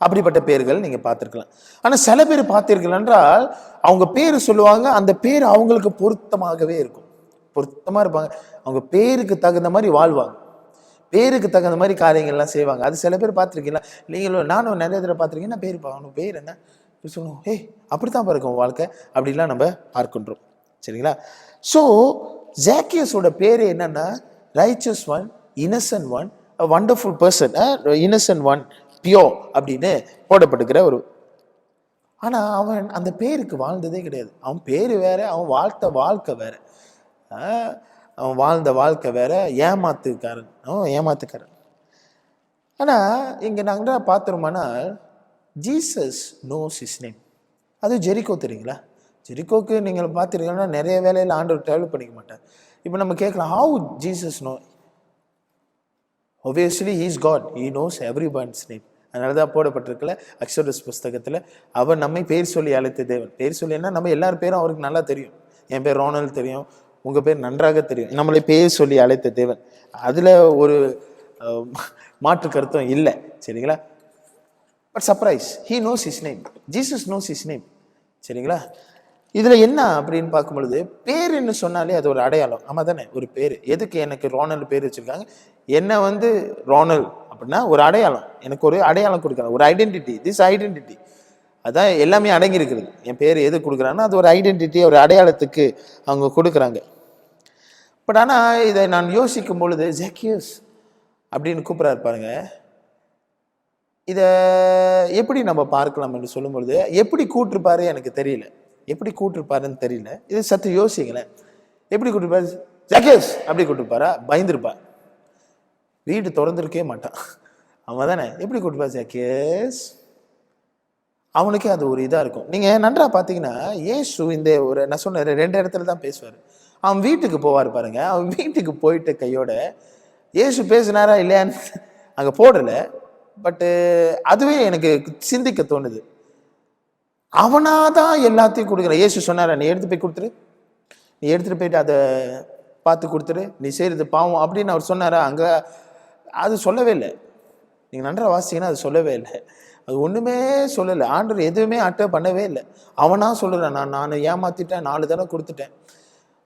Speaker 2: அப்படிப்பட்ட பேர்கள் நீங்க பார்த்திருக்கலாம். ஆனா சில பேர் பார்த்தீர்கள் என்றால் அவங்க பேர் சொல்லுவாங்க, அந்த பேர் அவங்களுக்கு பொருத்தமாகவே இருக்கும், பொருத்தமா இருப்பாங்க. அவங்க பேருக்கு தகுந்த மாதிரி வாழ்வாங்க, பேருக்கு தகுந்த மாதிரி காரியங்கள்லாம் செய்வாங்க. அது சில பேர் பார்த்துருக்கீங்களா? நீங்களும் நானும் நிறைய தடவை பார்த்துருக்கீங்க. பேர் அவனுக்கு பேர் என்ன சொல்லுவோம், அப்படித்தான் இருக்கும் வாழ்க்கை அப்படிலாம் நம்ம பார்க்கின்றோம். சரிங்களா? ஸோ ஜாக்கியஸோட பேரு என்னன்னா riches one, Innocent one, wonderful person, Innocent one, pure அப்படின்னு போடப்பட்டுக்கிற ஒரு. ஆனால் அவன் அந்த பேருக்கு வாழ்ந்ததே கிடையாது. அவன் பேர் வேற, அவன் வாழ்த்த வாழ்க்கை வேற. அவன் வாழ்ந்த வாழ்க்கை வேற, ஏமாத்துக்காரன், அவன் ஏமாத்துக்காரன். ஆனால் இங்கே நாங்கள் பார்த்துருமானா ஜீசஸ் நோஸ் ஹிஸ் நேம். அது ஜெரிகோ தெரியுங்களா? ஜெரிகோக்கு நீங்கள் பார்த்துருக்கீங்கன்னா நிறைய வேலையில் ஆண்டவர் டெவலப் பண்ணிக்க மாட்டார். இப்போ நம்ம கேட்கலாம், how Jesus know? obviously he is God, he knows everyone's name. அதனால தான் போடப்பட்டிருக்கல எக்ஸோடஸ் புஸ்தகத்தில், அவர் நம்மை பேர் சொல்லி அழைத்த தேவன். பேர் சொல்லி என்ன, நம்ம எல்லார் பேரும் அவருக்கு நல்லா தெரியும். என் பேர் ரோனல் தெரியும், உங்கள் பேர் நன்றாக தெரியும். நம்மளை பேர் சொல்லி அழைத்த தேவன், அதில் ஒரு மாற்று கருத்தும் இல்லை, சரிங்களா? But surprise, he knows his name, Jesus knows his name, சரிங்களா? இதில் என்ன அப்படின்னு பார்க்கும் பொழுது, பேருன்னு சொன்னாலே அது ஒரு அடையாளம். ஆமாம் தானே? ஒரு பேர். எதுக்கு எனக்கு ரோனல் பேர் வச்சுருக்காங்க? என்ன ரோனல் அப்படின்னா ஒரு அடையாளம், எனக்கு ஒரு அடையாளம் கொடுக்குறாங்க, ஒரு ஐடென்டிட்டி. திஸ் ஐடென்டிட்டி அதான் எல்லாமே அடங்கி இருக்கிறது. என் பேர் எது கொடுக்குறாங்கன்னா அது ஒரு ஐடென்டிட்டி, ஒரு அடையாளத்துக்கு அவங்க கொடுக்குறாங்க. பட் ஆனால் இதை நான் யோசிக்கும் பொழுது ஜக்கியஸ் அப்படின்னு கூப்பிட்றாரு பாருங்க. இதை எப்படி நம்ம பார்க்கலாம் என்று சொல்லும் பொழுது, எப்படி கூட்டிருப்பாரு எனக்கு தெரியல, எப்படி கூட்டிருப்பாருன்னு தெரியல. இது சற்று யோசிங்களேன். எப்படி கூட்டிருப்பாரு? ஜக்கேஸ் அப்படி கூட்டிருப்பாரா? பயந்துருப்பா, வீடு திறந்துருக்கே மாட்டான், அவன் தானே. எப்படி கூட்டிருப்பாரு? ஜக்கேஸ். அவனுக்கே அது ஒரு இதாக இருக்கும். நீங்கள் நன்றாக பார்த்தீங்கன்னா இயேசு இந்த ஒரு நான் சொன்ன 2 இடத்துல தான் பேசுவார். அவன் வீட்டுக்கு போவார் பாருங்க. அவன் வீட்டுக்கு போயிட்டு கையோட இயேசு பேசினாரா இல்லையான்னு அங்கே போடலை. பட்டு அதுவே எனக்கு சிந்திக்க தோணுது. அவனாதான் எல்லாத்தையும் கொடுக்குறான். இயேசு சொன்னாரா, நீ எடுத்து போய் கொடுத்துரு, நீ எடுத்துகிட்டு போயிட்டு அதை பார்த்து கொடுத்துரு, நீ செய்கிறது பாவம் அப்படின்னு அவர் சொன்னாரா? அங்கே அது சொல்லவே இல்லை. நீங்கள் நன்றாக வாசிங்கன்னா அது சொல்லவே இல்லை. அது ஒன்றுமே சொல்லலை. ஆண்டவர் எதுவுமே பண்ணவே இல்லை. அவனா சொல்லுறான், நான் ஏமாத்திட்டேன், 4 தடவை கொடுத்துட்டேன்.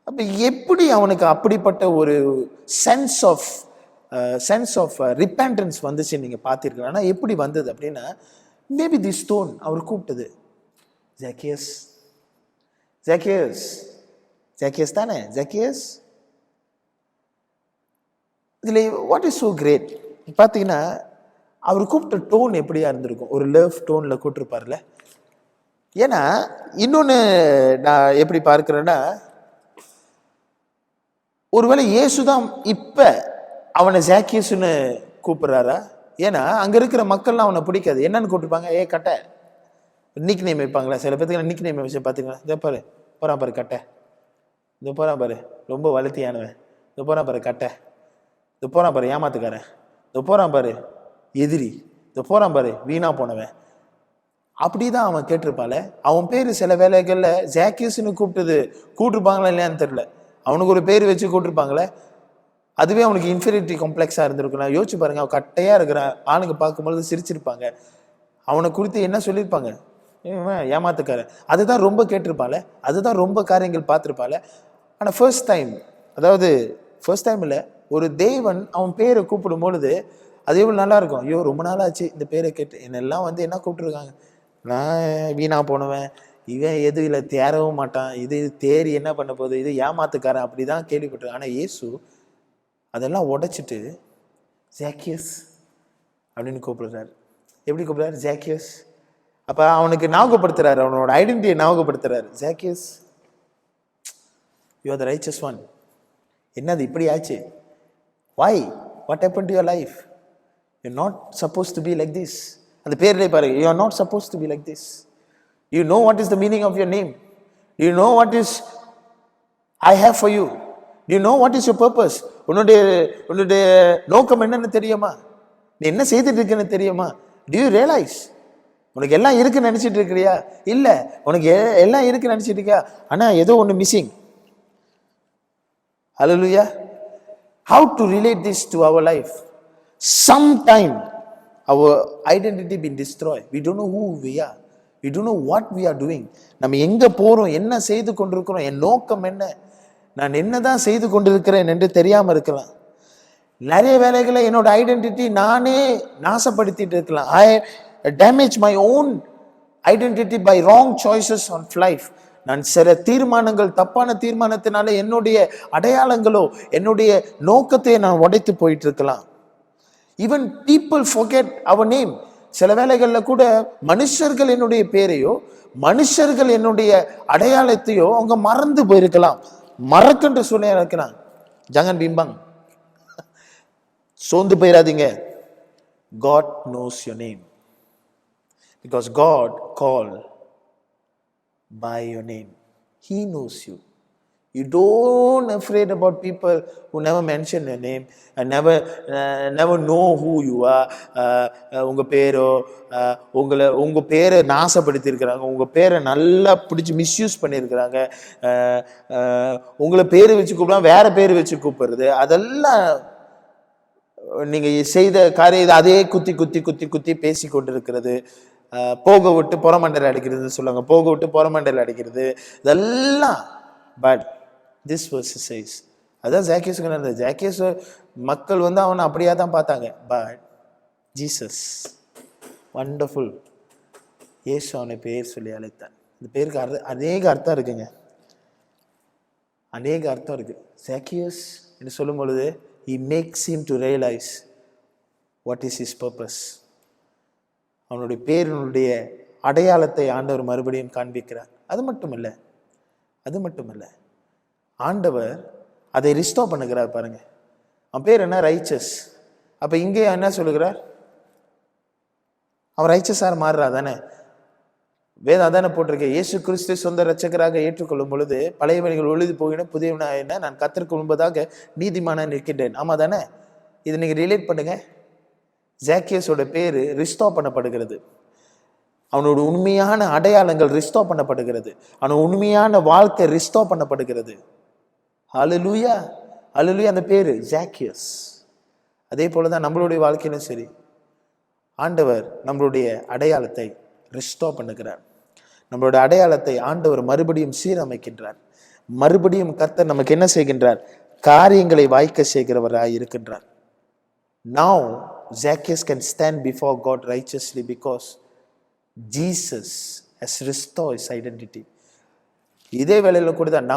Speaker 2: அப்போ எப்படி அவனுக்கு அப்படிப்பட்ட ஒரு சென்ஸ் ஆஃப் ரிப்பெண்டன்ஸ் வந்துச்சு நீங்கள் பார்த்துருக்கலாம். ஆனால் எப்படி வந்தது அப்படின்னா, மேபி தி ஸ்டோன் அவர் கூப்பிட்டது, ஜக்கியஸ், ஜக்கியஸ், ஜக்கியஸ் தானே, ஜக்கியஸ். இதில் வாட் இஸ் ஸோ கிரேட் பார்த்தீங்கன்னா, அவர் கூப்பிட்ட டோன் எப்படியா இருந்திருக்கும்? ஒரு லவ் டோனில் கூப்பிட்டுருப்பார்ல. ஏன்னா இன்னொன்று நான் எப்படி பார்க்குறேன்னா, ஒருவேளை இயேசுதான் இப்போ அவனை ஜாக்கியஸ்ன்னு கூப்பிட்றாரா? ஏன்னா அங்கே இருக்கிற மக்கள்லாம் அவனை பிடிக்காது. என்னன்னு கூப்பிட்டுருப்பாங்க? கட்டை, நிக் நேம் வைப்பாங்களா? சில பேருக்கு நிக் நேம் வச்சு பார்த்தீங்களா? இதை பாரு, போகிறான் பாரு கட்டை, இந்த போகிறான் பாரு ரொம்ப வளர்த்தியானவன், இந்த போகிறான் பாரு கட்டை, இந்த போகிறான் பாரு ஏமாத்துக்காரன், இந்த போகிறான் பாரு எதிரி, இந்த போகிறான் பாரு வீணா போனவன். அப்படி தான் அவன் கேட்டிருப்பாள். அவன் பேர் சில வேலைகளில் ஜாக்கியஸ்ன்னு கூப்பிட்டுருப்பாங்களா இல்லையான்னு தெரில. அவனுக்கு ஒரு பேர் வச்சு கூப்பிட்டுருப்பாங்களே, அதுவே அவனுக்கு இன்ஃபீரியாரிட்டி காம்ப்ளெக்ஸாக இருந்திருக்கும். யோசிச்சு பாருங்க, அவன் கட்டையாக இருக்கிறான், ஆளுங்க பார்க்கும்பொழுது சிரிச்சிருப்பாங்க. அவனை குறித்து என்ன சொல்லியிருப்பாங்க? ஏமாத்துக்காரன். அதுதான் ரொம்ப கேட்டிருப்பாள், அதுதான் ரொம்ப காரியங்கள் பார்த்துருப்பாள். ஆனால் ஃபர்ஸ்ட் டைம் இல்லை, ஒரு தேவன் அவன் பேரை கூப்பிடும் பொழுது அது எவ்வளோ நல்லா இருக்கும். ஐயோ ரொம்ப நாளாச்சு இந்த பேரை கேட்டு, என்னெல்லாம் என்ன கூப்பிட்டுருக்காங்க, நான் வீணா போனவன், இவன் எது இல்லை தேரவும் மாட்டான், இது தேறி என்ன பண்ண போகுது, இது ஏமாத்துக்காரன், அப்படி தான் கேள்விப்பட்டிருக்கேன். ஆனால் இயேசு அதெல்லாம் உடைச்சிட்டு ஜாக்கியஸ் அப்படின்னு கூப்பிடுறாரு. எப்படி கூப்பிடுறாரு? ஜாக்கியஸ். அப்போ அவனுக்கு ஞாபகப்படுத்துறாரு, அவனோட ஐடென்டிட்டியை ஞாபகப்படுத்துறாரு. Zacchaeus, you are the richest one. என்னது இப்படி ஆச்சு? Why? What happen to your life? You are not suppose to be like this. அந்த பேர்லேயே பாருங்க, you are not suppose to be like this. You know what is the meaning of your name? You know what is I have for you? You know what is your purpose? உன்னுடைய நோக்கம் என்னன்னு தெரியுமா? நீ என்ன செய்துட்டு இருக்குன்னு தெரியுமா? Do you realize? உனக்கு எல்லாம் இருக்குன்னு நினைச்சிட்டு இருக்கிறியா? இல்ல, உனக்கு எல்லாம் இருக்குன்னு நினைச்சிட்டு இருக்கியா? ஆனா ஏதோ ஒன்று missing. Hallelujah. How to relate this to our life? Sometime our identity been destroyed. We don't know who we are. We don't know what we are doing. நம்ம எங்கே போகிறோம், என்ன செய்து கொண்டிருக்கிறோம், என் நோக்கம் என்ன, நான் என்னதான் செய்து கொண்டிருக்கிறேன் என்று தெரியாமல் இருக்கலாம். நிறைய வேலைகளை என்னோட ஐடென்டிட்டி நானே நாசப்படுத்திட்டு இருக்கலாம். I damage my own identity by wrong choices of life. நான் சில தீர்மானங்கள், தப்பான தீர்மானத்தினால என்னுடைய அடையாளங்களோ என்னுடைய நோக்கத்தை நான் உடைத்து போயிட்டு இருக்கலாம். Even people forget our name. சில வேளைகள்ல கூட மனுஷர்கள் என்னுடைய பேரையோ மனுஷர்கள் என்னுடைய அடையாளத்தையோ அவங்க மறந்து போயிருக்கலாம், மறக்கின்ற சூழ்நிலை இருக்கலாம். ஜங்கன் பிம்பங், சோர்ந்து போயிடாதீங்க. God knows your name because God called by your name. He knows you. You don't afraid about people who never mention your name and never know who you are. உங்க பேரோ உங்க பேரை நாசப்படுத்தி இருக்கிறாங்க, உங்க பேரை நல்லா பிடிச்சி மிஸ்யூஸ் பண்ணியிருக்கிறாங்க, உங்களை பேர் வச்சு கூப்பிடலாம் வேற பேர் வச்சு கூப்பிடுறது, அதெல்லாம் நீங்க செய்த காரியம் அதே குத்தி குத்தி குத்தி குத்தி பேசி கொண்டிருக்கிறது. போக விட்டு புறமண்டல அடிக்கிறது சொல்லுவாங்க, போக விட்டு புறமண்டல அடிக்கிறது, இதெல்லாம். பட் திஸ் verse says, அதான் ஜாக்கியஸுக்கு நடந்தது. ஜாக்கியஸ் மக்கள் வந்து அவனை அப்படியே தான் பார்த்தாங்க. பட் ஜீசஸ் வண்டர்ஃபுல், இயேசு அவனை பேர் சொல்லி அழைத்தான். இந்த பேருக்கு அநேக அர்த்தம் இருக்குங்க, அநேக அர்த்தம் இருக்கு. ஜாக்கியஸ் என்று சொல்லும் பொழுது he makes him to realize what is his purpose. அவனுடைய பேரினுடைய அடையாளத்தை ஆண்டவர் மறுபடியும் காண்பிக்கிறார். அது மட்டுமல்ல, ஆண்டவர் அதை ரிஸ்டோர் பண்ணுகிறார். பாருங்க, அவன் பேர் என்ன? ரைச்சஸ். அப்ப இங்கே என்ன சொல்லுகிறார்? அவன் ரைச்சஸாக மாறுறா தானே? வேதம் அதானே போட்டிருக்க, இயேசு கிறிஸ்து சொந்த ரட்சகராக ஏற்றுக்கொள்ளும் பொழுது பழையவனைகள் ஒழுது போகின புதியவனா என்ன, நான் கர்த்தருக்கு முன்பதாக நீதிமானா நிற்கின்றேன். ஆமா தானே? இதை நீங்க ரிலேட் பண்ணுங்க. ஜாக்கியஸோட பேரு ரிஸ்டோர் பண்ணப்படுகிறது, அவனோட உண்மையான அடையாளங்கள் ரிஸ்டோர் பண்ணப்படுகிறது, அவனோட உண்மையான வாழ்க்கை ரிஸ்டோர் பண்ணப்படுகிறது. ஹல்லேலூயா, ஹல்லேலூயா. அந்த பேரு ஜாக்கியஸ். அதே போலதான் நம்மளுடைய வாழ்க்கையிலும் சரி, ஆண்டவர் நம்மளுடைய அடையாளத்தை ரிஸ்டோர் பண்ணுகிறார். நம்மளோட அடையாளத்தை ஆண்டவர் மறுபடியும் சீரமைக்கின்றார். மறுபடியும் கர்த்தர் நமக்கு என்ன செய்கின்றார்? காரியங்களை வாய்க்க செய்கிறவராய் இருக்கின்றார். Now Zacchaeus can stand before God righteously because Jesus has restored his identity. இதே வேளையில கூட தான்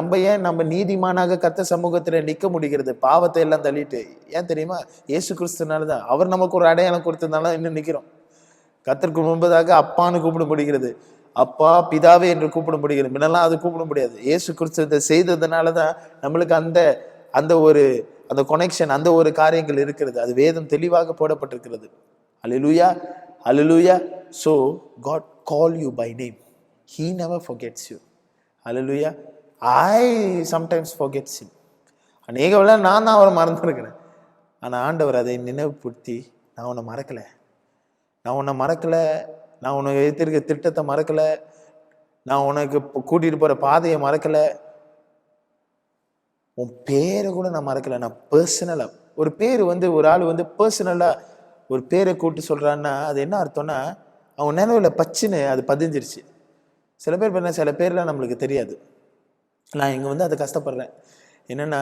Speaker 2: நம்ம நீதிமானாக கர்த்தர் சமூகத்துல நிற்க முடிகிறது, பாவத்தை எல்லாம் தள்ளிட்டு. ஏன் தெரியுமா? இயேசு கிறிஸ்துனால தான். அவர் நமக்கு ஒரு அடையாளம் கொடுத்ததுனால இன்னும் நிற்கிறோம். கர்த்தருக்கு முன்பதாக அப்பான்னு கூப்பிட முடிகிறது, அப்பா பிதாவே என்று கூப்பிட முடிகிறது. முன்னெல்லாம் அது கூப்பிட முடியாது. இயேசு கிறிஸ்து செய்ததுனால தான் நம்மளுக்கு அந்த கனெக்ஷன், அந்த ஒரு காரியங்கள் இருக்கிறது. அது வேதம் தெளிவாக போடப்பட்டிருக்கிறது. ஹல்லேலூயா, ஹல்லேலூயா. So God call you by name. He never forgets you. Hallelujah. I sometimes forgets him. அநேக வேளை நான் தான் அவரை மறந்துருக்கிறேன். ஆனால் ஆண்டவர் அதை நினைவுபடுத்தி, நான் உன்னை மறக்கலை, நான் உன்னை வைத்திருக்க திட்டத்தை மறக்கல, நான் உனக்கு கூட்டிட்டு போற பாதையை மறக்கல, உன் பேரை கூட நான் மறக்கல. நான் பர்சனலா ஒரு பேர் ஒரு ஆள் பர்சனலா ஒரு பேரை கூட்டி சொல்றான்னா அது என்ன அர்த்தம்னா, அவன் நினைவுல பச்சுன்னு அது பதிஞ்சிருச்சு. சில பேர் பண்ண சில பேர்லாம் நம்மளுக்கு தெரியாது. நான் இங்க அதை கஷ்டப்படுறேன். என்னன்னா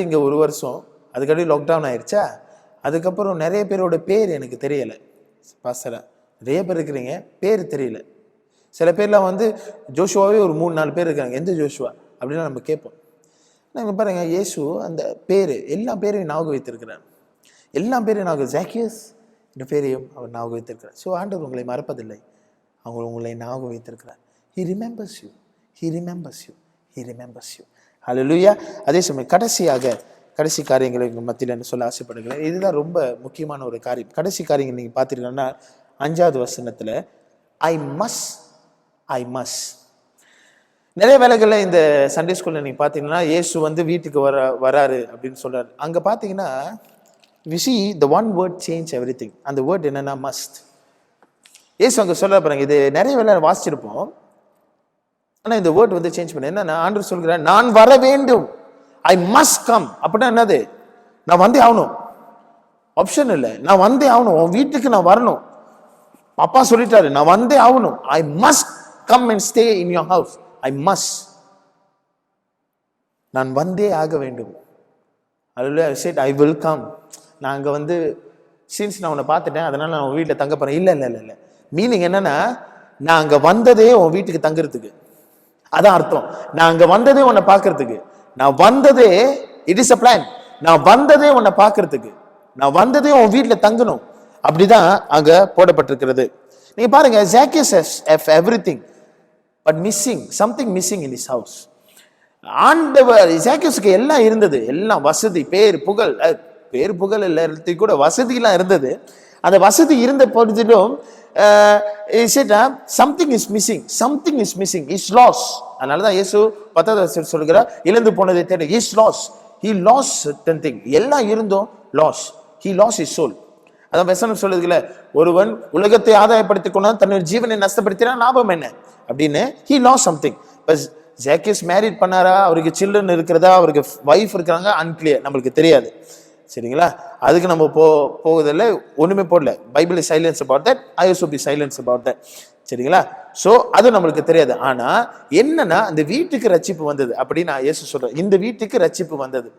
Speaker 2: இங்க ஒரு வருஷம், அதுக்கடி லாக்டவுன் ஆயிடுச்சா, அதுக்கப்புறம் நிறைய பேரோட பேர் எனக்கு தெரியல. பாஸ்டரா நிறைய பேர் இருக்கிறீங்க, பேர் தெரியல. சில பேர்லாம் ஜோஷுவாவே ஒரு 3-4 பேர் இருக்காங்க. எந்த ஜோஷுவா அப்படின்னா நம்ம கேட்போம். நாங்கள் பாருங்க, இயேசு அந்த பேர் எல்லா பேரையும் ஞாபகம் வைத்திருக்கிறார். எல்லா பேரையும் ஞாபகம், ஜாக்கியஸ் என்ற பேரையும் அவர் ஞாபகம் வைத்திருக்கிறார். ஸோ ஆண்டவர் உங்களை மறப்பதில்லை, அவங்க உங்களை ஞாபகம் வைத்திருக்கிறார். He remembers you, he remembers you, he remembers you. ஹல்லேலூயா. அதே சமயம் கடைசி காரியங்களை உங்கள் மத்தியில் என்ன சொல்ல ஆசைப்படுகிறேன். இதுதான் ரொம்ப முக்கியமான ஒரு காரியம். கடைசி காரியங்கள் நீங்கள் பார்த்துட்டீங்கன்னா 5வது வசனத்தில் ஐ மஸ்ட். நிறைய வேலைகளில் இந்த சண்டே ஸ்கூலில் நீங்கள் பார்த்தீங்கன்னா இயேசு வீட்டுக்கு வராரு அப்படின்னு சொல்றாரு. அங்கே பார்த்தீங்கன்னா we see the one word change everything. அந்த வேர்ட் என்னன்னா மஸ்ட். இயேசு அங்கே சொல்ல பாருங்க, இது நிறைய வேலை வாசிச்சிருப்போம். ஆனால் இந்த வேர்ட் சேஞ்ச் பண்ண என்னன்னா, ஆண்டவர் சொல்கிறார், நான் வர வேண்டும், ஐ மஸ்ட் கம். அப்படின்னா என்னது? நான் வந்தே ஆகணும், ஆப்ஷன் இல்லை, நான் வந்தே ஆகணும். உன் வீட்டுக்கு நான் வரணும். அப்பா சொல்லிட்டாரு, நான் வந்தே ஆகணும். ஐ must come and stay in your house. I must, நான் வந்தே ஆக வேண்டும். Hallelujah. I said I will come. நான் அங்கே சின்ஸ் நான் உன்னை பார்த்துட்டேன், அதனால நான் உன் வீட்டில் தங்க போறேன். இல்லை. மீனிங் என்னன்னா, நான் அங்கே வந்ததே உன் வீட்டுக்கு தங்குறதுக்கு. அதான் அர்த்தம். நான் அங்க வந்ததே உன்னை பார்க்கறதுக்கு. நான் வந்ததே இட் இஸ் அ பிளான். நான் வந்ததே உன்னை பார்க்கறதுக்கு. நான் வந்ததே உன் வீட்டில் தங்கணும். அப்படிதான் அங்க போடப்பட்டிருக்கிறது. நீங்க பாருங்க, Zacchaeus has everything but missing something missing in his house. ஆண்டவர் Zacchaeusக்கு எல்லாம் இருந்தது, எல்லாம் வசதி, பேர் புகழ், பேர் புகழ் எல்லாத்தையும் கூட வசதியெல்லாம் இருந்தது. அந்த வசதி இருந்த பொழுதிலும் something is missing, something is missing, is lost. அதனாலதான் இயேசு 10வது சொல்கிறார், இழந்து போனதை தேடி, is lost, he lost certain thing. எல்லாம் இருந்தும் lost, he lost his soul. அதான் வசனம் சொல்லுதுல, ஒருவன் உலகத்தை ஆதாயப்படுத்திக் கொண்டால் தன்னுடைய ஜீவனை நஷ்டப்படுத்தினா லாபம் என்ன அப்படின்னு. he lost something. but Zacchaeus married பண்ணாரா, அவருக்கு சில்ட்ரன் இருக்கிறதா, அவருக்கு வைஃப் இருக்கிறாங்க, அன்கிளியர், நம்மளுக்கு தெரியாது. சரிங்களா? அதுக்கு நம்ம போகுதில்ல, ஒண்ணுமே போடல. Bible is silence about that, I also be silence about that. சரிங்களா? சோ அது நம்மளுக்கு தெரியாது. ஆனா என்னன்னா, அந்த வீட்டுக்கு ரட்சிப்பு வந்தது அப்படின்னு நான் இயேசு சொல்றேன். இந்த வீட்டுக்கு ரட்சிப்பு வந்தது